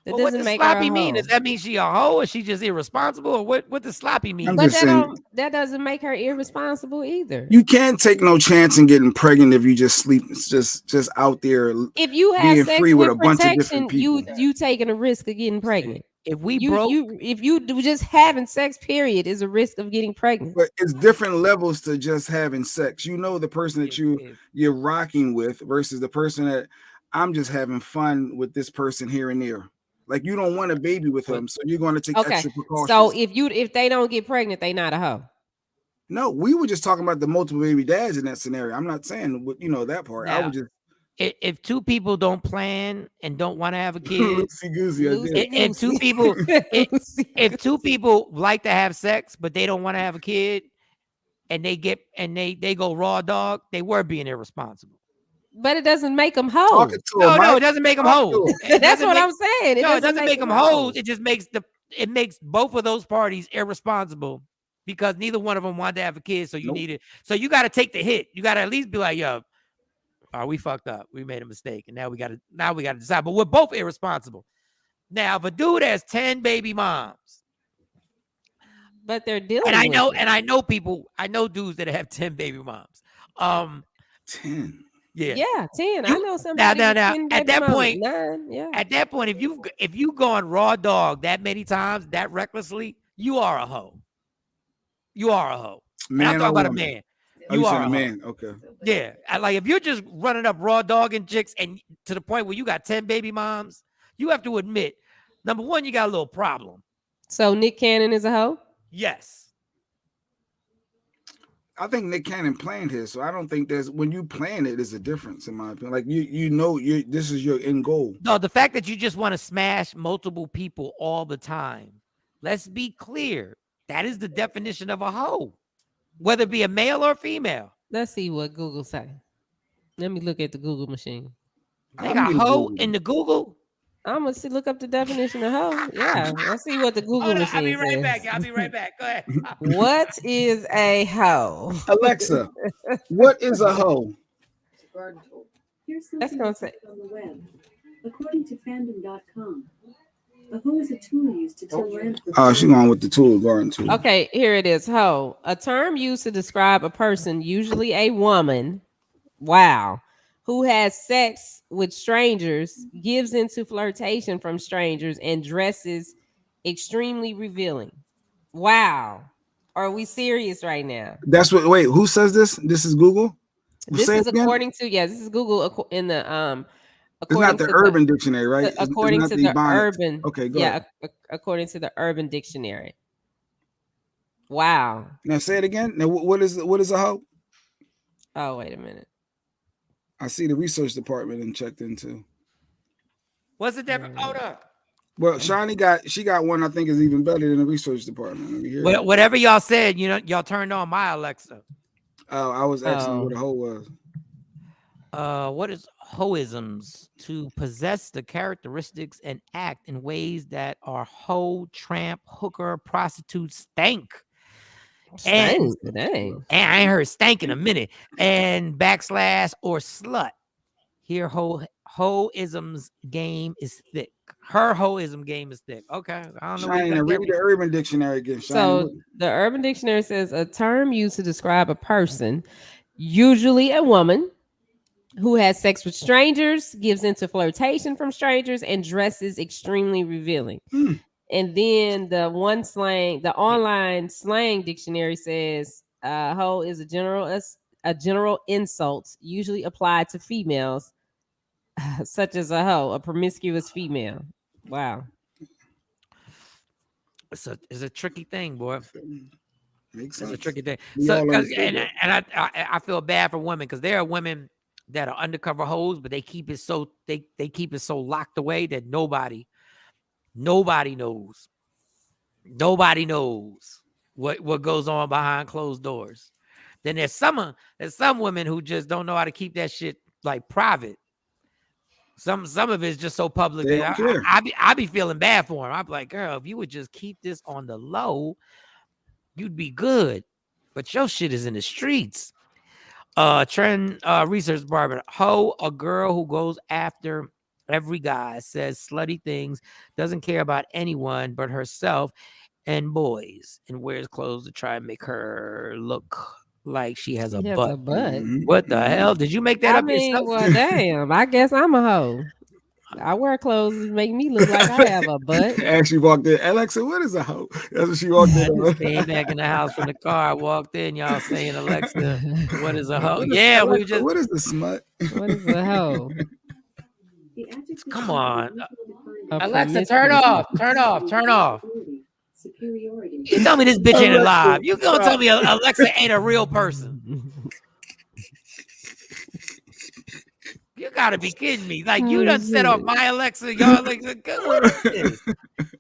That what does sloppy mean? Does that mean she a hoe, or she just irresponsible, or what does sloppy mean? But that doesn't make her irresponsible either. You can't take no chance in getting pregnant if you just sleep. It's just out there. If you have sex free with a bunch of different people, you taking a risk of getting pregnant. If you just having sex, period, is a risk of getting pregnant. But it's different levels to just having sex. You know the person that you're rocking with versus the person that I'm just having fun with this person here and there. Like you don't want a baby with them, so you're going to take extra precautions. So if they don't get pregnant, they not a hoe. No, we were just talking about the multiple baby dads in that scenario. I'm not saying that part. Now, I would just. If 2 people don't plan and don't want to have a kid, if 2 people like to have sex but they don't want to have a kid, and they go raw dog, they were being irresponsible. But it doesn't make them hoes. No, it doesn't make them hoes. That's what I'm saying. It doesn't make them hoes. It just makes both of those parties irresponsible, because neither one of them wanted to have a kid. So you need it. So you got to take the hit. You got to at least be like, yo, we fucked up. We made a mistake, and now we got to decide. But we're both irresponsible. Now, if a dude has 10 baby moms, but they're dealing, and I know dudes that have 10 baby moms. 10. Yeah, 10. I know Now, somebody with 10 at baby that mamas. point, 9, yeah. at that point, if you gone raw dog that many times, that recklessly, you are a hoe. You are a hoe. And I'm Man talking or about a woman? man. Oh, You you are said a a hoe. man. Okay. Yeah. Like if you're just running up raw dog and chicks and to the point where you got 10 baby moms, you have to admit, number one, you got a little problem. So Nick Cannon is a hoe? Yes. I think Nick Cannon planned his, so I don't think there's when you plan it, there's a difference in my opinion. Like you know this is your end goal. No, the fact that you just want to smash multiple people all the time. Let's be clear. That is the definition of a hoe, whether it be a male or female. Let's see what Google say. Let me look at the Google machine. They got hoe in the Google. I'm gonna look up the definition of hoe. Yeah, let's see what the Google machine I'll be right says. back. I'll be right back. Go ahead. What is a hoe? Alexa, what is a hoe? Here's That's something gonna that's say. on the web. According to fandom.com, a hoe is a tool used to till land. Oh, she's going with the tool garden tool. Okay, here it is. Hoe, a term used to describe a person, usually a woman. Wow. Who has sex with strangers, gives into flirtation from strangers, and dresses extremely revealing. Wow. Are we serious right now? That's what. Wait, who says this? This is Google. This is according to this is Google in the It's not the Urban Dictionary, right? According to the Urban. Okay, go yeah, ahead. According to the Urban Dictionary. Wow. Now say it again. Now what is a hoe? Oh, wait a minute. I see the research department and checked into. What's the difference? Hold up. Well, Shawnee got one I think is even better than the research department. Let me hear it. Whatever y'all said, y'all turned on my Alexa. Oh, I was asking what a hoe was. What is hoisms? To possess the characteristics and act in ways that are hoe, tramp, hooker, prostitute, stank. And I ain't heard stank in a minute. And / or slut. Here, hoisms game is thick. Her hoism game is thick. Okay. I don't know. Shawnee, read the Urban Dictionary again. So the Urban Dictionary says a term used to describe a person, usually a woman, who has sex with strangers, gives into flirtation from strangers, and dresses extremely revealing. And then the online slang dictionary says hoe is a general insult usually applied to females, such as a hoe, a promiscuous female. Wow. It's a tricky thing, boy. Makes it's sense. a tricky thing. So, I feel bad for women because there are women that are undercover hoes, but they keep it so they keep it so locked away that nobody knows. Nobody knows what goes on behind closed doors. Then there's some women who just don't know how to keep that shit like private. Some of it's just so public that I be feeling bad for them. I'm like, girl, if you would just keep this on the low, you'd be good. But your shit is in the streets. Trend research department. Hoe, a girl who goes after every guy, says slutty things, doesn't care about anyone but herself and boys, and wears clothes to try and make her look like she has a butt. What the hell? Did you make that up yourself? Well, damn. I guess I'm a hoe. I wear clothes that make me look like I have a butt. And she walked in. Alexa, what is a hoe? That's what she walked in. I just came back in the house from the car. I walked in. Y'all saying, Alexa, what is a hoe? What is the smut? What is a hoe? Come on. Alexa, turn off. You tell me this bitch ain't alive. You gonna tell me Alexa ain't a real person? You gotta be kidding me. Like, you done set off my Alexa. Y'all like, what is this?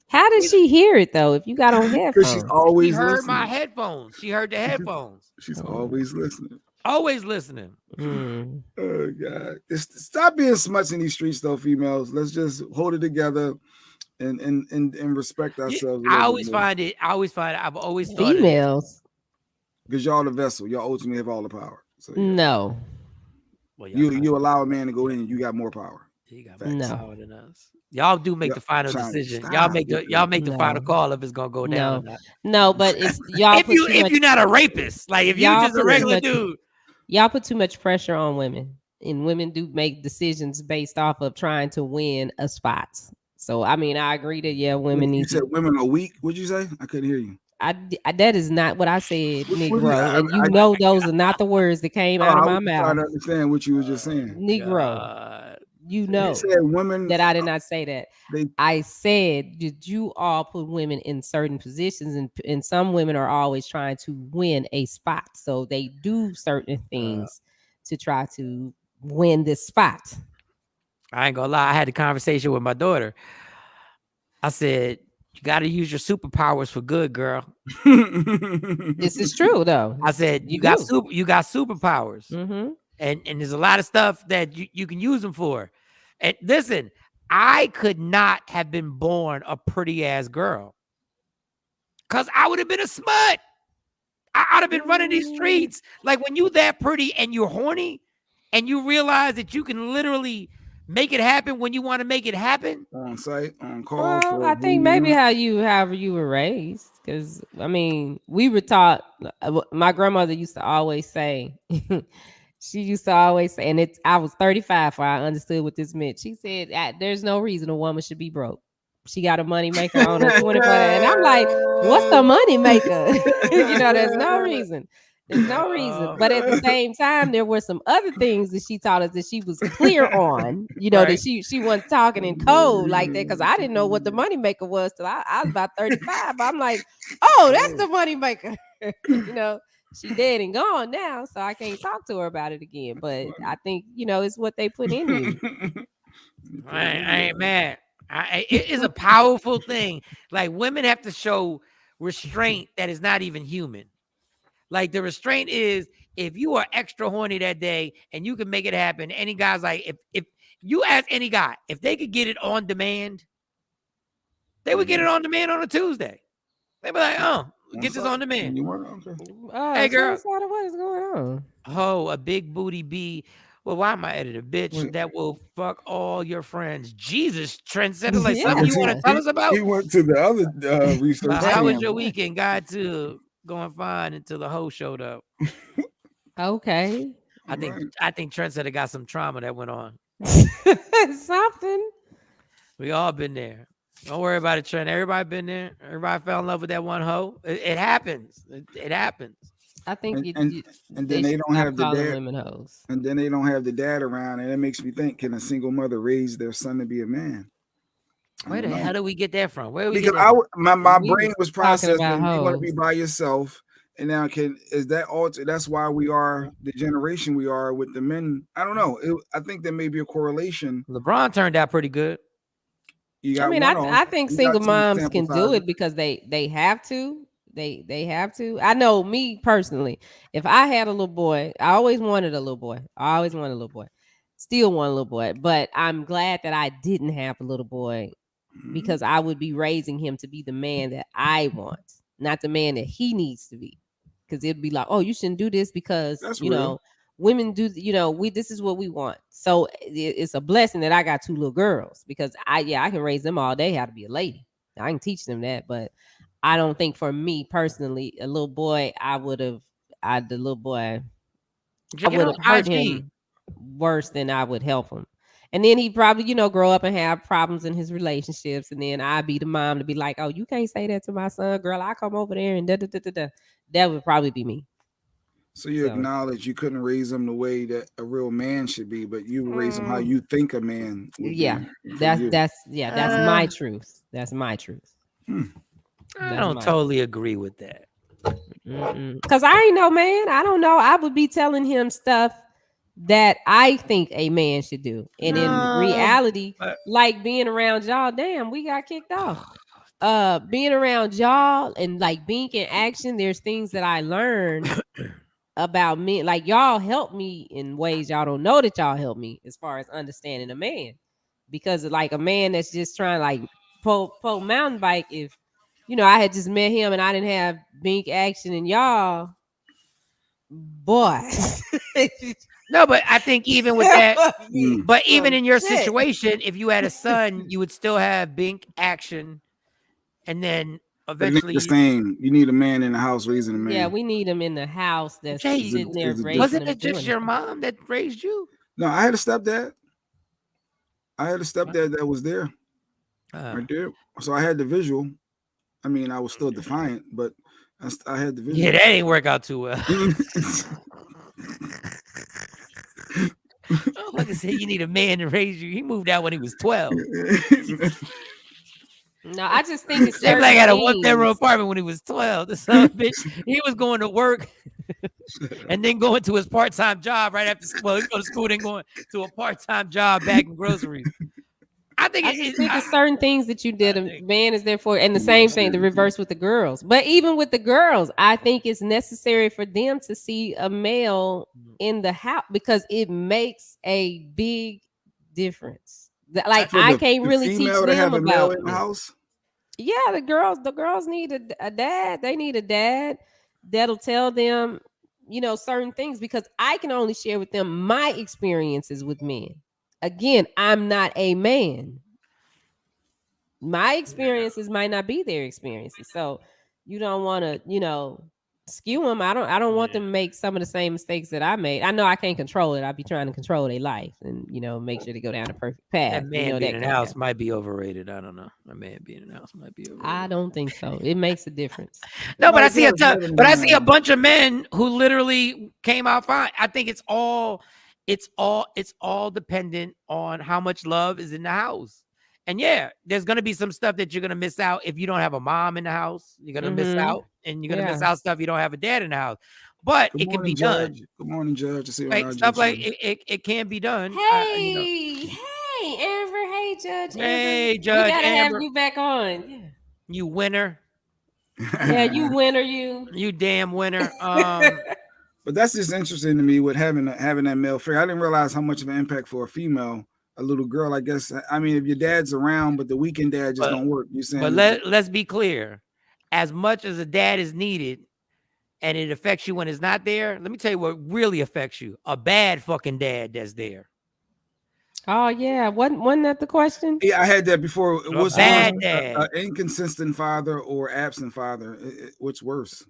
How did she hear it though? If you got on headphones, she's always she heard listening. my headphones. She heard the headphones. She's always listening. Always listening. Oh God! Stop being smuts in these streets, though, females. Let's just hold it together and respect ourselves. I've always thought females, because y'all the vessel. Y'all ultimately have all the power. So, yeah. No. Well, you allow a man to go in, and you got more power. He got more power than us. Y'all do make the final decision. Y'all make the final call if it's gonna go down or not. No, but it's y'all. if you're not a rapist, like if you're just a regular dude, y'all put too much pressure on women. and women do make decisions based off of trying to win a spot. So I mean, I agree that women You need said to. women are weak. What'd you say? I couldn't hear you. That is not what I said, What did Negro, and you know those are not the words that came out of I my was just trying mouth, to understand what you was just saying. Negro. You You know said women that I did not say that. they I said, did you all put women in certain positions, and some women are always trying to win a spot, so they do certain things to try to win this spot. I ain't gonna lie. I had a conversation with my daughter. I said, "You got to use your superpowers for good, girl." This is true, though. I said, You got do. you got superpowers, and there's a lot of stuff that you can use them for. And listen, I could not have been born a pretty ass girl, cause I would have been a smut. I'd have been running these streets. Like when you that pretty and you're horny, and you realize that you can literally make it happen when you want to make it happen. on site, on call. Well, I think maybe however you were raised, because I mean, we were taught. My grandmother used to always say, she used to always say, and I was 35 before I understood what this meant. She said, "There's no reason a woman should be broke. She got a money maker on her 24." And I'm like, "What's the money maker?" There's no reason. There's no reason. But at the same time, there were some other things that she taught us that she was clear on, that she wasn't talking in code like that, because I didn't know what the money maker was till I was about 35. I'm like, oh, that's the money maker. She dead and gone now, so I can't talk to her about it again. But I think, it's what they put in you. I ain't mad. It is a powerful thing. Like women have to show restraint that is not even human. Like the restraint is if you are extra horny that day and you can make it happen. Any guy's like, if you ask any guy if they could get it on demand, they would get it on demand on a Tuesday. They'd be like, "Oh, get this on demand." Hey girl, what is going on? Oh, a big booty bee. Well, why am I editing? Bitch that will fuck all your friends. Jesus, trendsetter, like something you want to tell us about? He went to the other research. How was your weekend? Got to going fine until the hoe showed up. Okay. I think trendsetter got some trauma that went on. Something. We all been there. Don't worry about it, Trent. Everybody been there. Everybody fell in love with that one hoe. It happens. It happens. I think and then they don't have the dad. Women hoes. And then they don't have the dad around, and it makes me think: can a single mother raise their son to be a man? Where the hell did we get that from? Where we because get that my brain was processing. You hoes. want to be by yourself, and now is that altered? That's why we are the generation we are with the men. I don't know. I think there may be a correlation. LeBron turned out pretty good. I think single moms can do it because they have to. They have to. I know me personally. If I had a little boy, I always wanted a little boy. Still want a little boy. But I'm glad that I didn't have a little boy because I would be raising him to be the man that I want, not the man that he needs to be. Because it'd be like, oh, you shouldn't do this because women do. This is what we want. So it's a blessing that I got two little girls because I can raise them all day how to be a lady. I can teach them that, but I don't think for me personally, a little boy, I would have hurt him worse than I would help him. And then he probably, grow up and have problems in his relationships. And then I'd be the mom to be like, oh, you can't say that to my son, girl. I come over there and da-da-da-da-da. That would probably be me. So you acknowledge you couldn't raise him the way that a real man should be, but you raise him how you think a man would be. That's my truth. That's my truth. I don't totally agree with that. Because I ain't no man. I don't know. I would be telling him stuff that I think a man should do. And in reality, like being around y'all, damn, we got kicked off. Being around y'all and like being in action, there's things that I learned about men. Like y'all help me in ways y'all don't know that y'all help me as far as understanding a man. Because like a man that's just trying to like pull mountain bike, if I had just met him and I didn't have bink action and y'all, boy. No, but I think even with that, but even in your situation, if you had a son, you would still have bink action, and then eventually the same. You need a man in the house raising a man. Yeah, we need him in the house that's sitting there raising. Wasn't it just your mom that raised you? No, I had a stepdad. That was there, right there. So I had the visual. I mean, I was still defiant, but I had the visual. Yeah, that ain't work out too well. Like I said, you need a man to raise you. He moved out when he was 12. No, I just think it's They certain like had a things. 1-bedroom apartment when he was 12. The son of a bitch, he was going to work and then going to his part-time job right after. Well, he go to school, then going to a part-time job bagging groceries. I think it's certain things that you did. A man is there for, and the same thing, the reverse with the girls. But even with the girls, I think it's necessary for them to see a male in the house because it makes a big difference. Like I can't really teach them about in the house. Yeah, the girls need a dad. They need a dad that'll tell them, certain things because I can only share with them my experiences with men. Again, I'm not a man. My experiences might not be their experiences. So you don't want to, skew them. I don't want them to make some of the same mistakes that I made. I know I can't control it. I'll be trying to control their life and, make sure they go down the perfect path. that man being in the kind of house might be overrated. I don't know. A man being in the house might be overrated. I don't think so. It makes a difference. No, but I see a bunch of men who literally came out fine. I think it's all dependent on how much love is in the house. And yeah, there's gonna be some stuff that you're gonna miss out if you don't have a mom in the house. You're gonna miss out, and you're gonna miss out stuff you don't have a dad in the house. But it can be done. Good morning, Judge. Stuff like it can be done. Hey, Amber. Hey, Judge. Hey, Amber. Judge. We gotta Amber. have you back on. Yeah. You winner. Yeah, you winner. You damn winner. But that's just interesting to me with having that male figure. I didn't realize how much of an impact for a female. A little girl, I guess. I mean, if your dad's around, but the weekend dad just don't work. You saying? But let's be clear. As much as a dad is needed, and it affects you when it's not there. Let me tell you what really affects you: a bad fucking dad that's there. Oh yeah, wasn't that the question? Yeah, I had that before. What's bad dad? An inconsistent father or absent father? What's worse?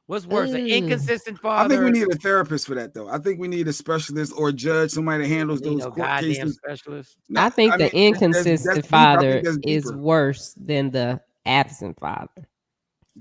What's worse, an inconsistent father? I think we need a therapist for that, though. I think we need a specialist or a judge, somebody that handles those court cases. Specialist. No, I think the inconsistent father is worse than the absent father.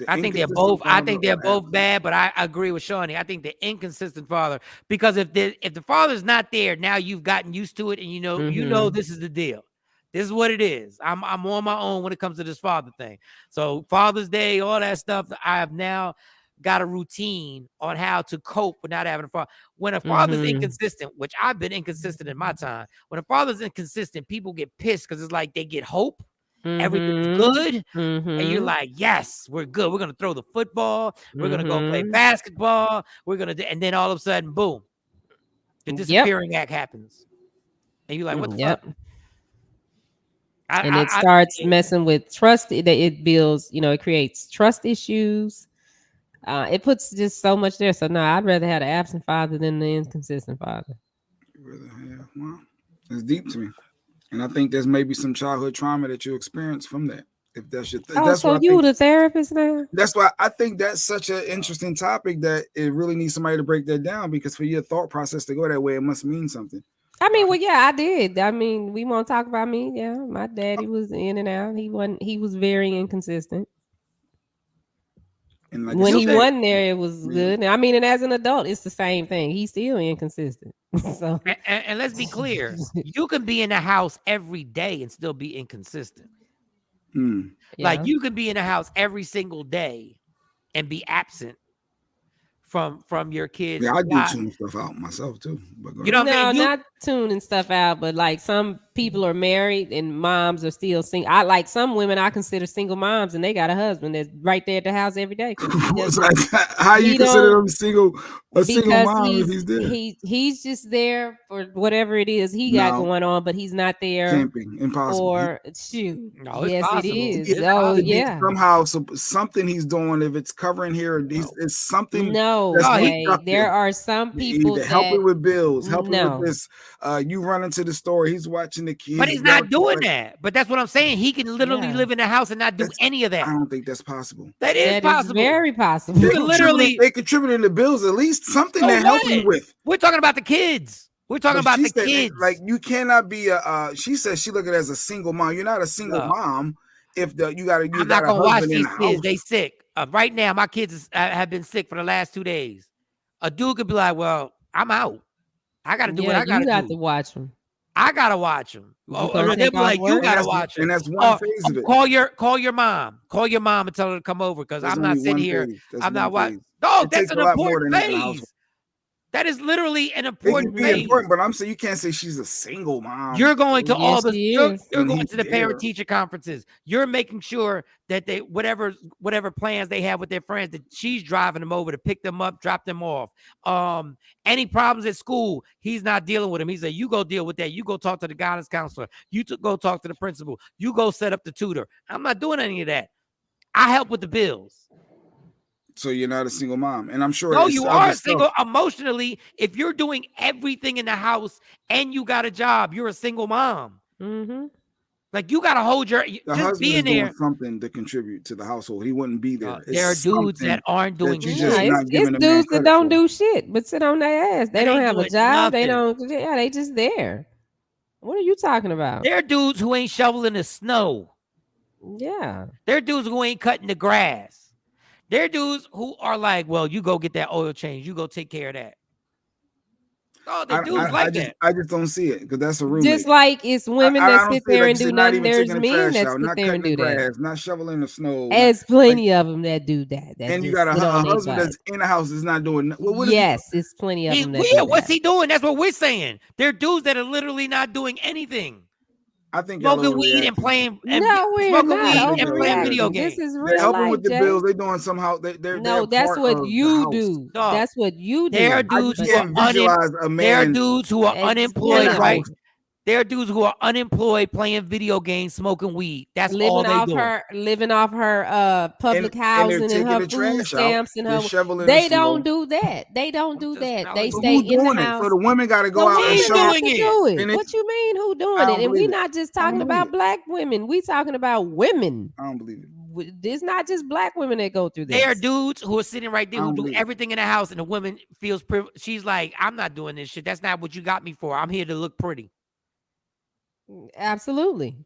I think they're both. I think they're both bad, but I agree with Shawnee. I think the inconsistent father, because if the father's not there, now you've gotten used to it, and you know this is the deal. This is what it is. I'm on my own when it comes to this father thing. So Father's Day, all that stuff, I have now got a routine on how to cope with not having a father. When a father's inconsistent, which I've been inconsistent in my time, when a father's inconsistent, people get pissed because it's like they get hope. Everything's good. And you're like, yes, we're good. We're going to throw the football. We're going to go play basketball. We're going to, and then all of a sudden, boom, the disappearing act happens. And you're like, what the fuck? And it starts messing with trust. It builds, it creates trust issues. It puts just so much there. So no, I'd rather have an absent father than the inconsistent father. Well, it's deep to me, and I think there's maybe some childhood trauma that you experience from that. If that's your thing. That's so you the therapist now. That's why I think that's such an interesting topic that it really needs somebody to break that down, because for your thought process to go that way, it must mean something. I mean, well, yeah, I did. I mean, we won't talk about me. Yeah, my daddy was in and out. He was very inconsistent. And like when he wasn't there, it was good. I mean, and as an adult, it's the same thing. He's still inconsistent. So, and let's be clear: you can be in the house every day and still be inconsistent. Like you could be in the house every single day and be absent from your kids. Yeah, I do tune stuff out myself too. But you know what I mean? Not tuning stuff out, but like some people are married and moms are still single. I like some women I consider single moms and they got a husband that's right there at the house every day. How you consider him single mom if he's there? He's just there for whatever it is he got going on, but he's not there. Camping, impossible. Or shoot, no, yes, possible. It is. Oh yeah, somehow something he's doing. If it's covering here, it's something. No, there are some people that helping with bills, helping with this. You run into the store, he's watching the kids. But he's not doing that. But that's what I'm saying. He can literally live in the house and not do any of that. I don't think that's possible. That is possible. Very possible. They contributing the bills, at least something they're helping with. We're talking about the kids. We're talking about the kids. Like you cannot be a. She says she look at it as a single mom. You're not a single mom if you got a husband in the house. They sick right now. My kids have been sick for the last 2 days. A dude could be like, "Well, I'm out. I got to do what I got to do. You got to watch them. I gotta watch them." Or they'll be like, "You gotta watch them." And that's one phase of it. Call your mom. Call your mom and tell her to come over because I'm not sitting here. I'm not watching. No, that's an important phase. That is literally an important phase. But I'm saying you can't say she's a single mom. You're going to all the you're going to the parent teacher conferences. You're making sure that they whatever plans they have with their friends, that she's driving them over to pick them up, drop them off. Any problems at school, he's not dealing with them. He said, "You go deal with that. You go talk to the guidance counselor. You go talk to the principal. You go set up the tutor." I'm not doing any of that. I help with the bills. So you're not a single mom, and I'm sure. No, you are single emotionally. If you're doing everything in the house and you got a job, you're a single mom. Mm-hmm. Like you got to hold your just being there. Something to contribute to the household. He wouldn't be there. There are dudes that aren't doing shit. It's dudes that don't do shit, but sit on their ass. They don't have a job. They don't. Yeah, they just there. What are you talking about? There are dudes who ain't shoveling the snow. Yeah. There are dudes who ain't cutting the grass. There are dudes who are like, "Well, you go get that oil change. You go take care of that." Oh, the dudes that. I just don't see it because that's a roommate. Just like it's women that sit there and do nothing. There's men that sit there and do that. Not shoveling the snow. There's plenty of them that do that. And you got a husband that's in the house is not doing. Yes, it's plenty of them. What's he doing? That's what we're saying. There are dudes that are literally not doing anything. I think smoking weed and playing. Smoking weed and playing video games. This is real. They're helping with the bills. They're doing somehow. That's what you do. That's what you do. There are dudes who are unemployed, right? There are dudes who are unemployed playing video games, smoking weed. That's all they do. Living off her public housing and her food stamps and her. They don't do that. They don't do that. They stay in the house. So the women got to go out and doing it. What you mean? Who doing it? And we're not just talking about black women. We talking about women. I don't believe it. It's not just black women that go through this. There are dudes who are sitting right there who do everything in the house, and the woman feels privileged. She's like, "I'm not doing this shit. That's not what you got me for. I'm here to look pretty." Absolutely.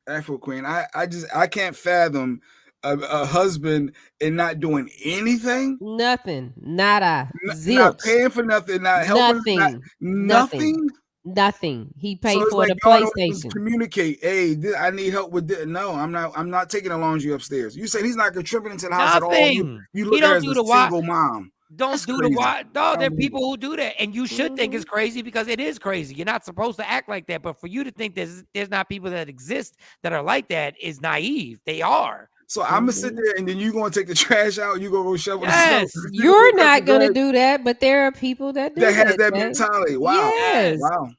Afro Queen. I can't fathom a husband and not doing anything. Nothing. Nada. Zilch. Not paying for nothing. Not helping. Nothing. He paid for the PlayStation. Communicate. Hey, I need help with this. No, I'm not taking the laundry upstairs. You said he's not contributing to the house at all. You look at her as a single mom. Don't do the why. No, there are people who do that, and you should think it's crazy because it is crazy. You're not supposed to act like that, but for you to think there's not people that exist that are like that is naive. They are. So I'm gonna sit there, and then you're gonna take the trash out. You gonna go shovel. Yes, the snow. You're not gonna do that, but there are people that do that. Has that mentality. Wow. Yes. Wow.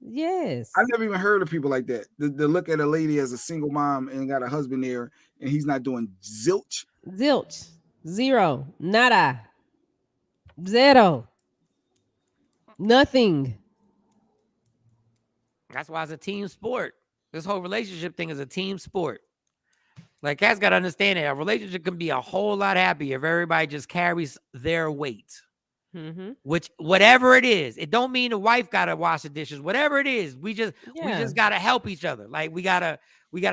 Yes. I've never even heard of people like that. To look at a lady as a single mom and got a husband there, and he's not doing zilch. Zilch. Zero. Nada. Zero. Nothing. That's why it's a team sport. This whole relationship thing is a team sport. Like, cats got to understand that a relationship can be a whole lot happier if everybody just carries their weight. Mm-hmm. Which, whatever it is, it don't mean the wife got to wash the dishes. Whatever it is, we just got to help each other. Like, we gotta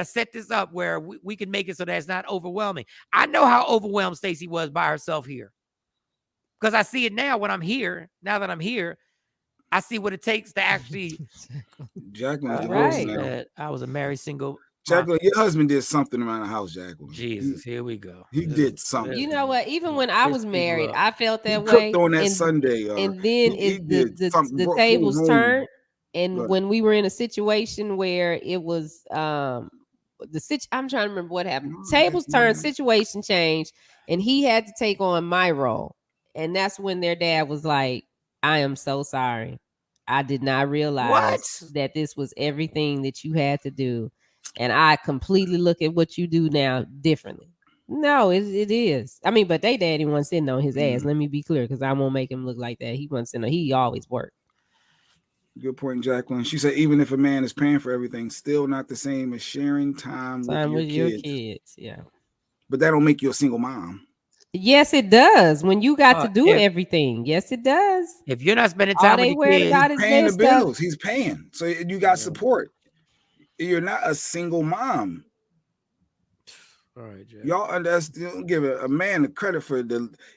set this up where we can make it so that it's not overwhelming. I know how overwhelmed Stacey was by herself here. Because I see it now when I'm here. Now that I'm here, I see what it takes to actually. Jacqueline, right. I was a married single. Jacqueline, your husband did something around the house, Jacqueline. Jesus, here we go. He did something. You know what? Even when I was married, I felt that way. Cooked on that Sunday. And then the tables turned. And when we were in a situation where it was I'm trying to remember what happened. Tables turned, situation changed, and he had to take on my role. And that's when their dad was like, "I am so sorry. I did not realize that this was everything that you had to do. And I completely look at what you do now differently." No, it is. I mean, but they daddy wasn't sitting on his ass. Let me be clear, because I won't make him look like that. He wasn't sitting on, he always worked. Good point, Jacqueline. She said, even if a man is paying for everything, still not the same as sharing time with your kids. Yeah. But that don't make you a single mom. Yes, it does. When you got to do everything, yes, it does. If you're not spending All time they with worried your kids, about is paying their the stuff. bills. He's paying, so you got support. You're not a single mom. all right, Jeff. Y'all don't give a man the credit for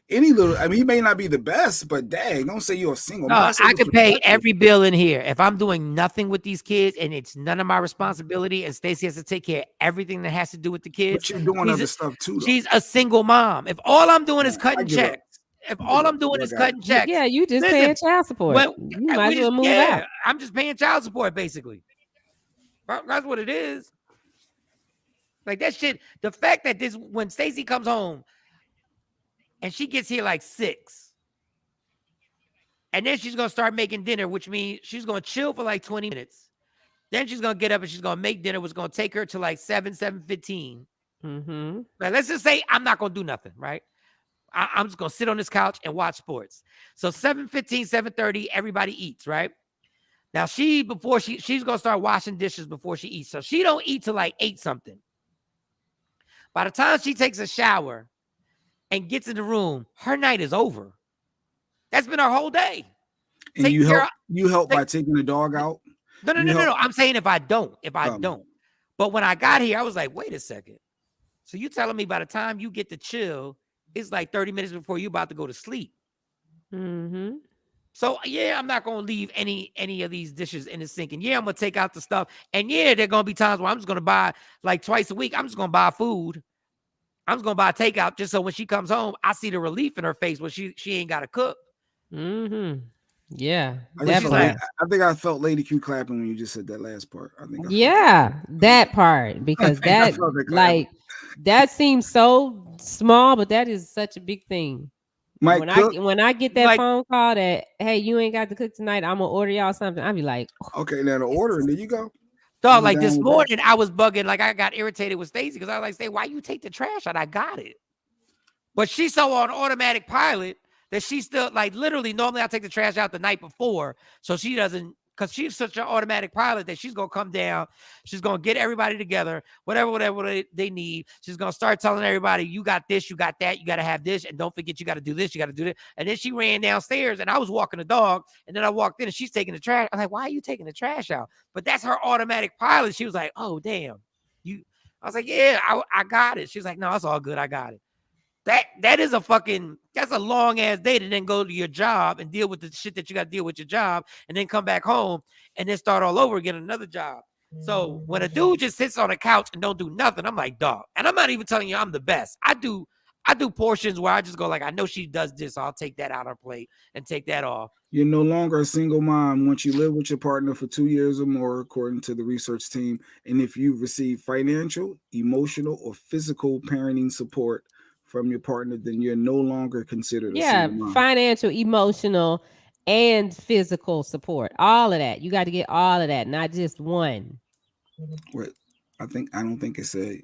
any little. I mean, he may not be the best, but dang, don't say you're a single mom. I could pay every bill in here if I'm doing nothing with these kids and it's none of my responsibility. And Stacey has to take care of everything that has to do with the kids. But you're doing other stuff too. Though. She's a single mom. If all I'm doing is cutting checks, yeah, you just paying child support. You might as well move out. I'm just paying child support basically. That's what it is. Like that shit. The fact that when Stacey comes home and she gets here like 6, and then she's gonna start making dinner, which means she's gonna chill for like 20 minutes. Then she's gonna get up and she's gonna make dinner, which is gonna take her to like 7:15. Mm-hmm. Like, let's just say I'm not gonna do nothing, right? I'm just gonna sit on this couch and watch sports. So 7:15, 7:30, everybody eats, right? Now she's gonna start washing dishes before she eats. So she don't eat till like 8 something. By the time she takes a shower and gets in the room, her night is over. That's been her whole day. And you help by taking the dog out? No. I'm saying if I don't. But when I got here, I was like, wait a second. So you telling me by the time you get to chill, it's like 30 minutes before you about to go to sleep. Mm-hmm. So yeah, I'm not gonna leave any of these dishes in the sink. And yeah, I'm gonna take out the stuff. And yeah, there are gonna be times where I'm just gonna buy like twice a week. I'm just gonna buy food. I'm just gonna buy takeout just so when she comes home, I see the relief in her face when she ain't gotta cook. Mm-hmm. Yeah. I think I felt Lady Q clapping when you just said that last part. I think that part, because that seems so small, but that is such a big thing. When I get that phone call that, hey, you ain't got to cook tonight, I'm gonna order y'all something, I'll be like, okay, now the order, and there you go. Dog, like this morning, I was bugging, like I got irritated with Stacey because I was like, say, why you take the trash out? I got it. But she's so on automatic pilot that she still, like, literally, normally I take the trash out the night before, so she doesn't, because she's such an automatic pilot that she's going to come down, she's going to get everybody together, whatever they need. She's going to start telling everybody, you got this, you got that, you got to have this, and don't forget you got to do this, you got to do that. And then she ran downstairs, and I was walking the dog, and then I walked in, and she's taking the trash. I'm like, why are you taking the trash out? But that's her automatic pilot. She was like, oh, damn. I was like, yeah, I got it. She was like, no, it's all good, I got it. That's a long ass day to then go to your job and deal with the shit that you got to deal with your job and then come back home and then start all over again, another job. So when a dude just sits on a couch and don't do nothing, I'm like, dog. And I'm not even telling you I'm the best. I do portions where I just go like, I know she does this, so I'll take that out of her plate and take that off. You're no longer a single mom once you live with your partner for 2 years or more, according to the research team. And if you receive financial, emotional, or physical parenting support from your partner, then you're no longer considered a single mom. Financial, emotional, and physical support. All of that. You got to get all of that, not just one. Wait, I don't think it said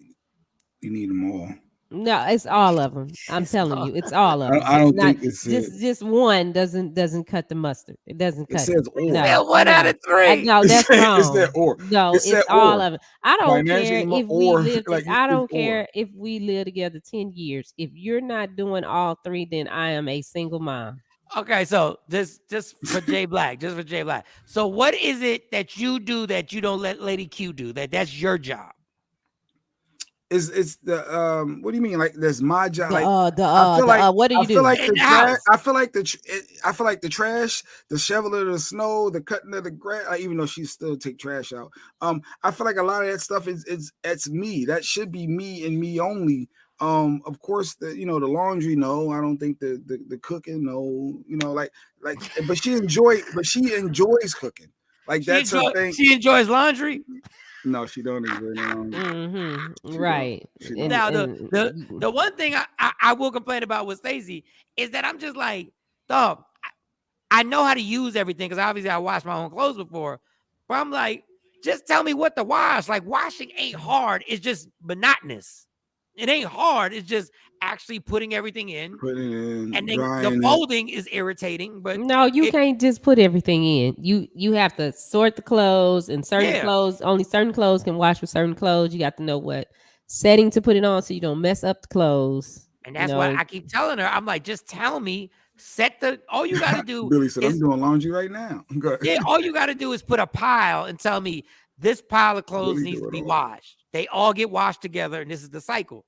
you need them all. No, it's all of them. I'm telling you, it's all of them. I don't think it's just one doesn't cut the mustard. It doesn't cut. It says or. No, 1 out of 3. No, that's wrong. It's that or. No, it's all of it. I don't care if we live. Like, I don't care if we live together 10 years. If you're not doing all 3, then I am a single mom. Okay, so just for Jay Black, So what is it that you do that you don't let Lady Q do? That's your job. It's the what do you mean? Like that's my job? What do you do? I feel like the trash, the shoveling of the snow, the cutting of the grass. Even though she still take trash out. I feel like a lot of that stuff it's me. That should be me and me only. Of course, the laundry. No, I don't think the cooking. No, but she enjoys cooking. Like that's her thing. She enjoys laundry. No, she don't enjoy laundry. Mm-hmm. Right. Now the one thing I will complain about with Stacey is that I'm just like, dog, I know how to use everything because obviously I washed my own clothes before, but I'm like, just tell me what to wash. Like washing ain't hard. It's just monotonous. It ain't hard. It's just actually putting everything in. And then the folding is irritating. But no, you can't just put everything in. You have to sort the clothes, and certain clothes, only certain clothes can wash with certain clothes. You got to know what setting to put it on so you don't mess up the clothes. And that's why I keep telling her, I'm like, just tell me, all you got to do Billy said, is, I'm doing laundry right now. yeah, all you got to do is put a pile and tell me this pile of clothes needs to be washed. They all get washed together, and this is the cycle.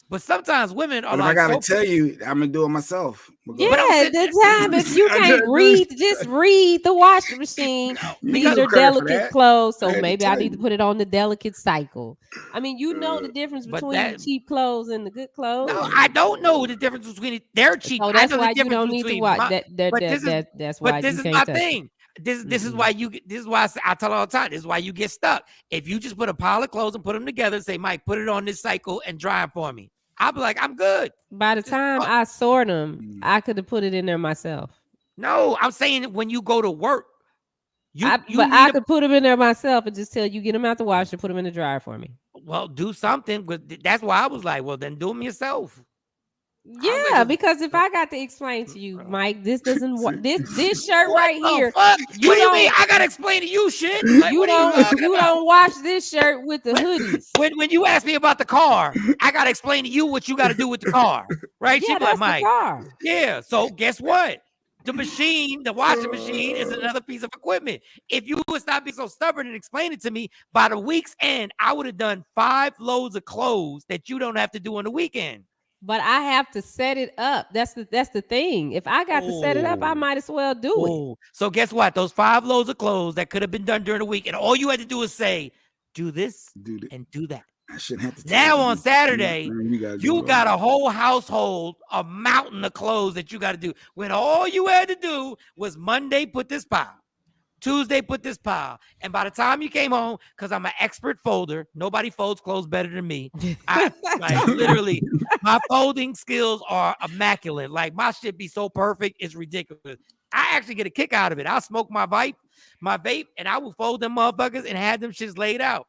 But sometimes women are but like, if I gotta tell you, I'm gonna do it myself. Yeah, the time if you can't read, just read the washing machine. These are delicate clothes, so maybe I need to put it on the delicate cycle. I mean, you know the difference between the cheap clothes and the good clothes. No, I don't know the difference between they're cheap. So that's why you don't need to watch. That's why this is my thing. This is why I tell all the time. This is why you get stuck. If you just put a pile of clothes and put them together and say, Mike, put it on this cycle and dry them for me, I'll be like, I'm good. By the time I sort them, I could have put it in there myself. No, I'm saying when you go to work, I could put them in there myself and just tell you, get them out the washer, put them in the dryer for me. Well, do something. But that's why I was like, well, then do them yourself. Yeah, because if I got to explain to you, Mike, this doesn't work. This shirt right here. What do you mean? I gotta explain to you shit. Like, you don't wash this shirt with the hoodies. When you ask me about the car, I gotta explain to you what you got to do with the car, right? Yeah, that's Mike. the car. Yeah. So guess what? The washing machine is another piece of equipment. If you would stop being so stubborn and explain it to me, by the week's end, I would have done 5 loads of clothes that you don't have to do on the weekend. But I have to set it up. That's the thing. If I got to set it up, I might as well do it. So guess what? Those 5 loads of clothes that could have been done during the week, and all you had to do is say, do this and do that. I shouldn't have to. Now on Saturday, you got a whole household, a mountain of clothes that you got to do. When all you had to do was Monday, put this pile. Tuesday, put this pile. And by the time you came home, because I'm an expert folder, nobody folds clothes better than me. Literally, my folding skills are immaculate. Like, my shit be so perfect, it's ridiculous. I actually get a kick out of it. I'll smoke my vape, and I will fold them motherfuckers and have them shits laid out.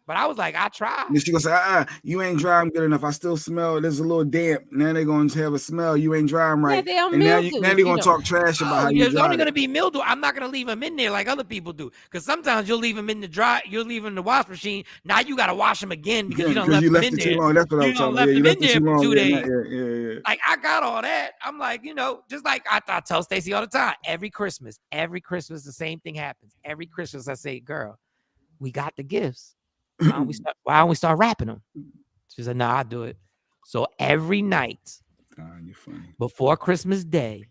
But I was like, I tried. And she gonna say, you ain't drying good enough. I still smell. There's a little damp. Now they're gonna have a smell. You ain't drying right. Yeah, and now they're gonna talk trash about how you dry. There's only gonna be mildew. I'm not gonna leave them in there like other people do. Because sometimes you'll leave them in the dry. You'll leave them in the wash machine. Now you gotta wash them again because you don't left them in there. Too long. That's what I'm talking about. You left it too long. 2 days. Yeah. Like, I got all that. I'm like, just like I tell Stacey all the time. Every Christmas, the same thing happens. Every Christmas, I say, girl, we got the gifts. Why don't we start wrapping them? She said, I'll do it. So every night before Christmas Day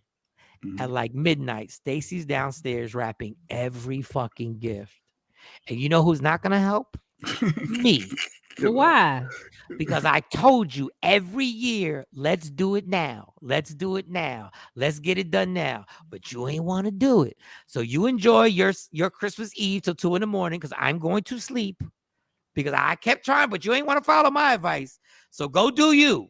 at like midnight, Stacy's downstairs wrapping every fucking gift. And you know who's not going to help? Me. Why? Because I told you every year, let's do it now. Let's do it now. Let's get it done now. But you ain't want to do it. So you enjoy your Christmas Eve till 2 a.m. because I'm going to sleep. Because I kept trying, but you ain't want to follow my advice. So go do you.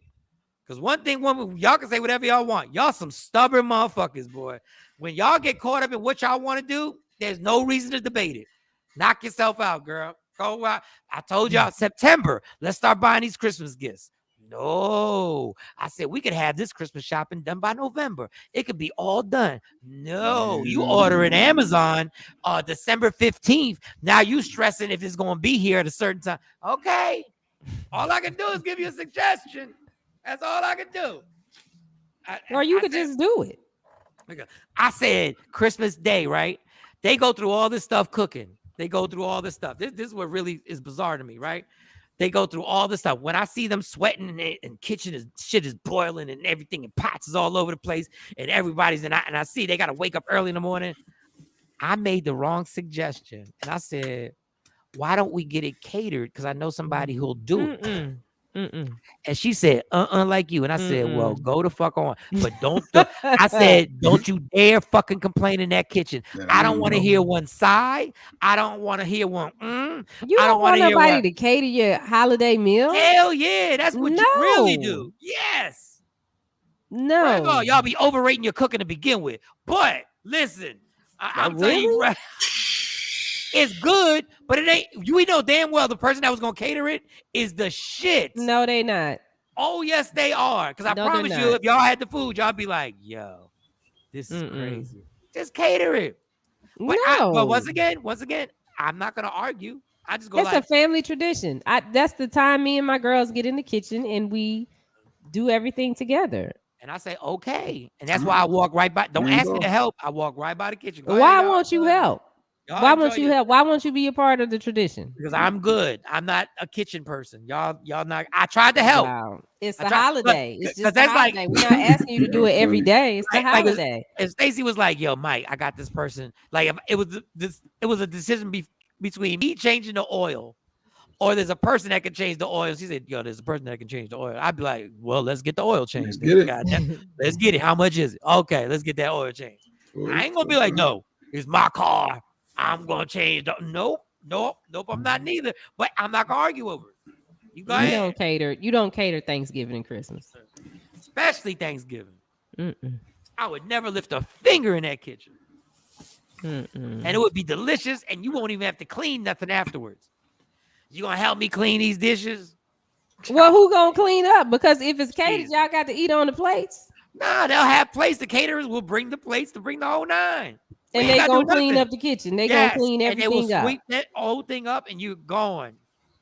Because one thing, y'all can say whatever y'all want. Y'all some stubborn motherfuckers, boy. When y'all get caught up in what y'all want to do, there's no reason to debate it. Knock yourself out, girl. Go out. I told y'all September, let's start buying these Christmas gifts. No, I said we could have this Christmas shopping done by November. It could be all done. No, you order in Amazon December 15th. Now you stressing if it's going to be here at a certain time. Okay, all I can do is give you a suggestion. That's all I can do. Or you could just do it. I said Christmas Day, right? They go through all this stuff cooking. They go through all this stuff. This is what really is bizarre to me, right? They go through all this stuff. When I see them sweating and shit is boiling and everything and pots is all over the place and everybody's and I see they got to wake up early in the morning. I made the wrong suggestion. And I said, why don't we get it catered? Because I know somebody who'll do it. And she said, like you. And I said, well, go the fuck on. But I said, don't you dare fucking complain in that kitchen. I don't want to hear one sigh. I don't want to hear one. You don't want nobody to cater your holiday meal? Hell yeah. That's what you really do. Yes. No. First of all, y'all be overrating your cooking to begin with. But listen, I'm telling you, right, it's good, but it ain't. We know damn well the person that was gonna cater it is the shit. No, they not. Oh yes, they are. Because I promise you, if y'all had the food, y'all be like, "Yo, this is crazy." Just cater it. But No. once again, I'm not gonna argue. I just go. It's a family tradition. That's the time me and my girls get in the kitchen and we do everything together. And I say, okay. And that's why I walk right by. Don't ask me to help. I walk right by the kitchen. Go Why ahead, won't you help? Why won't you help? Why won't you be a part of the tradition? Because I'm good. I'm not a kitchen person. Y'all not. I tried to help. Wow. It's the holiday. It's just the that's holiday. We're not asking you to do it every day. It's the holiday. If Stacey was like, "Yo, Mike, I got this person." Like, if it was a decision between me changing the oil, or there's a person that can change the oil. She said, "Yo, there's a person that can change the oil." I'd be like, "Well, let's get the oil changed. Let's get it. How much is it? Okay, let's get that oil changed." I ain't gonna be like, "No, it's my car. I'm gonna change the." Nope. I'm not neither. But I'm not gonna argue over it. You go ahead. You don't cater Thanksgiving and Christmas, especially Thanksgiving. I would never lift a finger in that kitchen, and it would be delicious, and you won't even have to clean nothing afterwards. You gonna help me clean these dishes? Well, who gonna clean up? Because if it's catered, y'all got to eat on the plates. Nah, they'll have plates. The caterers will bring the plates to bring the whole nine. And they gonna clean up the kitchen. They gonna clean everything up. And they will sweep that whole thing up, and you're going.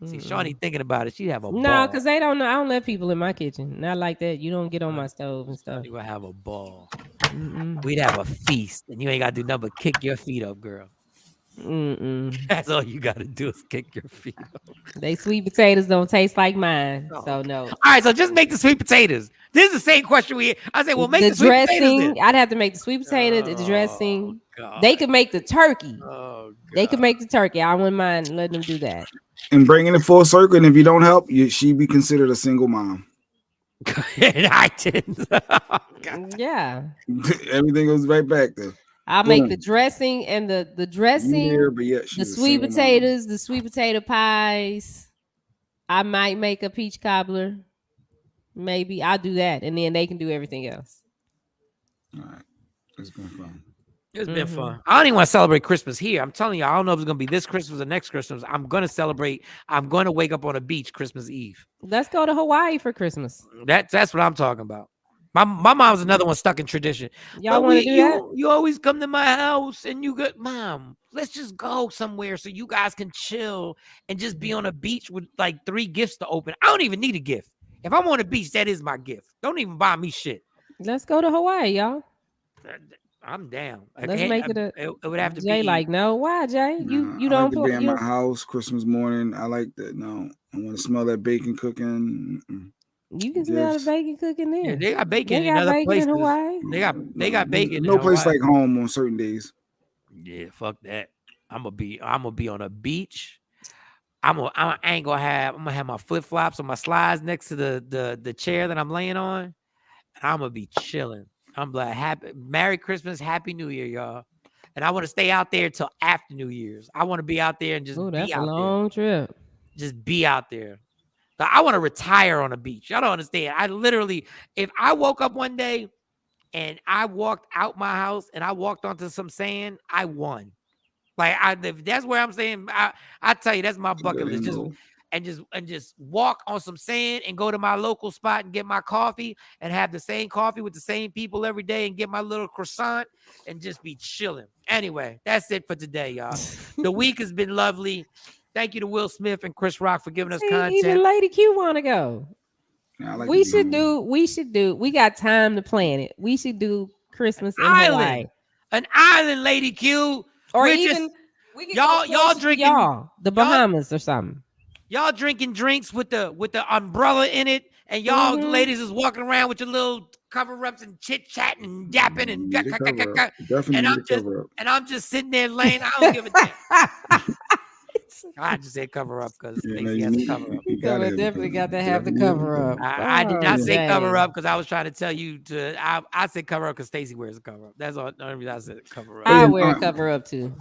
See, Shawnee thinking about it. She'd have a ball. No, because they don't know. I don't let people in my kitchen. Not like that. You don't get on my stove and stuff. You gonna have a ball. We'd have a feast, and you ain't gotta do nothing but kick your feet up, girl. That's all you gotta do is kick your feet up. They sweet potatoes don't taste like mine, so no. All right, so just make the sweet potatoes. This is the same question I said, well, make the sweet dressing. Potatoes. I'd have to make the sweet potato, the dressing. God. They could make the turkey. They could make the turkey. I wouldn't mind letting them do that. And bringing it full circle, and if you don't help, she'd be considered a single mom. And I didn't. Yeah. Everything goes right back there. I'll make the dressing and the dressing, the sweet potatoes, the sweet potato pies. I might make a peach cobbler. Maybe I'll do that, and then they can do everything else. All right, it's been fun. It's been fun. I don't even want to celebrate Christmas here. I'm telling you, I don't know if it's gonna be this Christmas or next Christmas. I'm gonna celebrate. I'm gonna wake up on a beach Christmas Eve. Let's go to Hawaii for Christmas. That's what I'm talking about. My mom's another one stuck in tradition. Y'all want to do that? You always come to my house and you go, Mom, let's just go somewhere so you guys can chill and just be on a beach with like 3 gifts to open. I don't even need a gift. If I'm on a beach, that is my gift. Don't even buy me shit. Let's go to Hawaii, y'all. I'm down. Let's make it it would have to Jay be like, no, why, Jay? You don't like to be in my house Christmas morning. I like that. No, I want to smell that bacon cooking. You can smell the bacon cooking there. Yeah, they got bacon in other places. In Hawaii. They got bacon. No place like home on certain days. Yeah, fuck that. I'm gonna be on a beach. I'm gonna have my flip flops or my slides next to the chair that I'm laying on, and I'm gonna be chilling. I'm like, Merry Christmas, Happy New Year, y'all. And I want to stay out there till after New Year's. I want to be out there and just that's be out a long trip. Just be out there. I want to retire on a beach. Y'all don't understand. I literally, if I woke up one day and I walked out my house and I walked onto some sand, I won. Like that's where I'm saying. I tell you, that's my bucket list. Just walk on some sand and go to my local spot and get my coffee and have the same coffee with the same people every day and get my little croissant and just be chilling. Anyway, that's it for today, y'all. The week has been lovely. Thank you to Will Smith and Chris Rock for giving us content. Even Lady Q want to go. Like we should do. We got time to plan it. We should do Christmas in Hawaii. An island, Lady Q. Or even y'all drinking the Bahamas or something. Y'all drinking drinks with the umbrella in it, and y'all ladies is walking around with your little cover-ups and chit-chatting and yapping and I'm just sitting there laying. I don't give a damn. I just said cover up because Stacey has to cover up. You definitely got to have the cover up. I did not say cover up because I was trying to tell you to. I said cover up because Stacey wears a cover up. That's all. The only reason I said cover up. I wear a cover up too.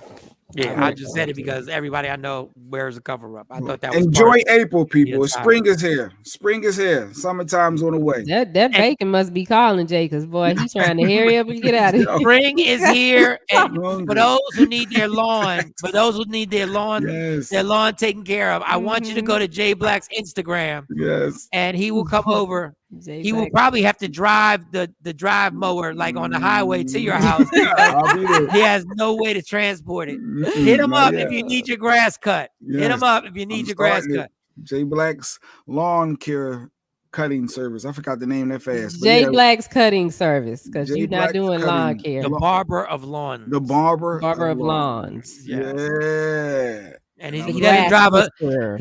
Yeah, I just said it because everybody I know wears a cover up. I thought that was enjoy April, people. Spring is here. Spring is here. Summertime's on the way. That bacon must be calling Jay because boy, he's trying to hurry up and get out of here. Spring is here, and for those who need their lawn, their lawn taken care of, I want you to go to Jay Black's Instagram. Yes, and he will come over. He will probably have to drive the drive mower like on the highway to your house. He has no way to transport it. Hit him up if you need your grass cut. Hit him up if you need your grass cut. Jay Black's lawn care cutting service. I forgot the name that fast. Jay Black's cutting service, because you're not doing lawn care. The barber of lawns. The barber of lawns. Yeah. And he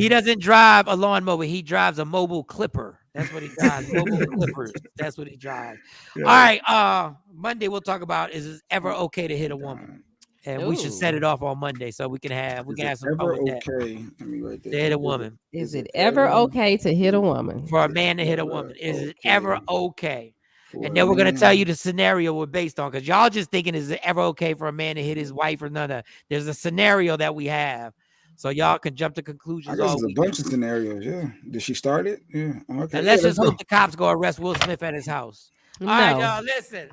doesn't drive a lawnmower. He drives a mobile clipper. That's what he drives. Mobile clippers. That's what he drives. Yeah. All right. Monday we'll talk about is it ever okay to hit a woman? And we should set it off on Monday so we can have some fun with that. Let me write that. To hit a woman. Is it ever okay to hit a woman? For a man to hit a woman. Is it ever okay? And then we're going to tell you the scenario we're based on, because y'all just thinking, is it ever okay for a man to hit his wife or none of? There's a scenario that we have. So y'all can jump to conclusions. There's a bunch of scenarios. Yeah. Did she start it? Yeah. Okay. And let's just hope the cops go arrest Will Smith at his house. All right, y'all. Listen.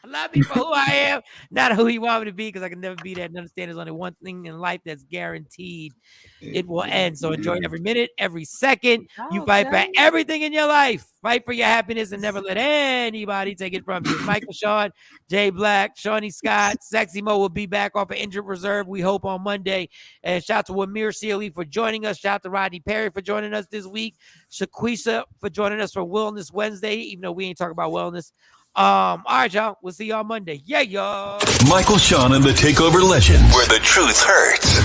Love me for who I am, not who you want me to be, because I can never be that. And understand there's only one thing in life that's guaranteed. It will end. So enjoy every minute, every second. You fight for everything in your life. Fight for your happiness and never let anybody take it from you. Michael Shawn, Jay Black, Shawnee Scott, Sexy Mo will be back off of injured reserve, we hope, on Monday. And shout out to Amir Sealy for joining us. Shout out to Rodney Perry for joining us this week. Shaquisha for joining us for Wellness Wednesday, even though we ain't talking about wellness. All right, y'all. We'll see y'all Monday. Yeah, y'all. Michael Shawn and the Takeover Legend, where the truth hurts.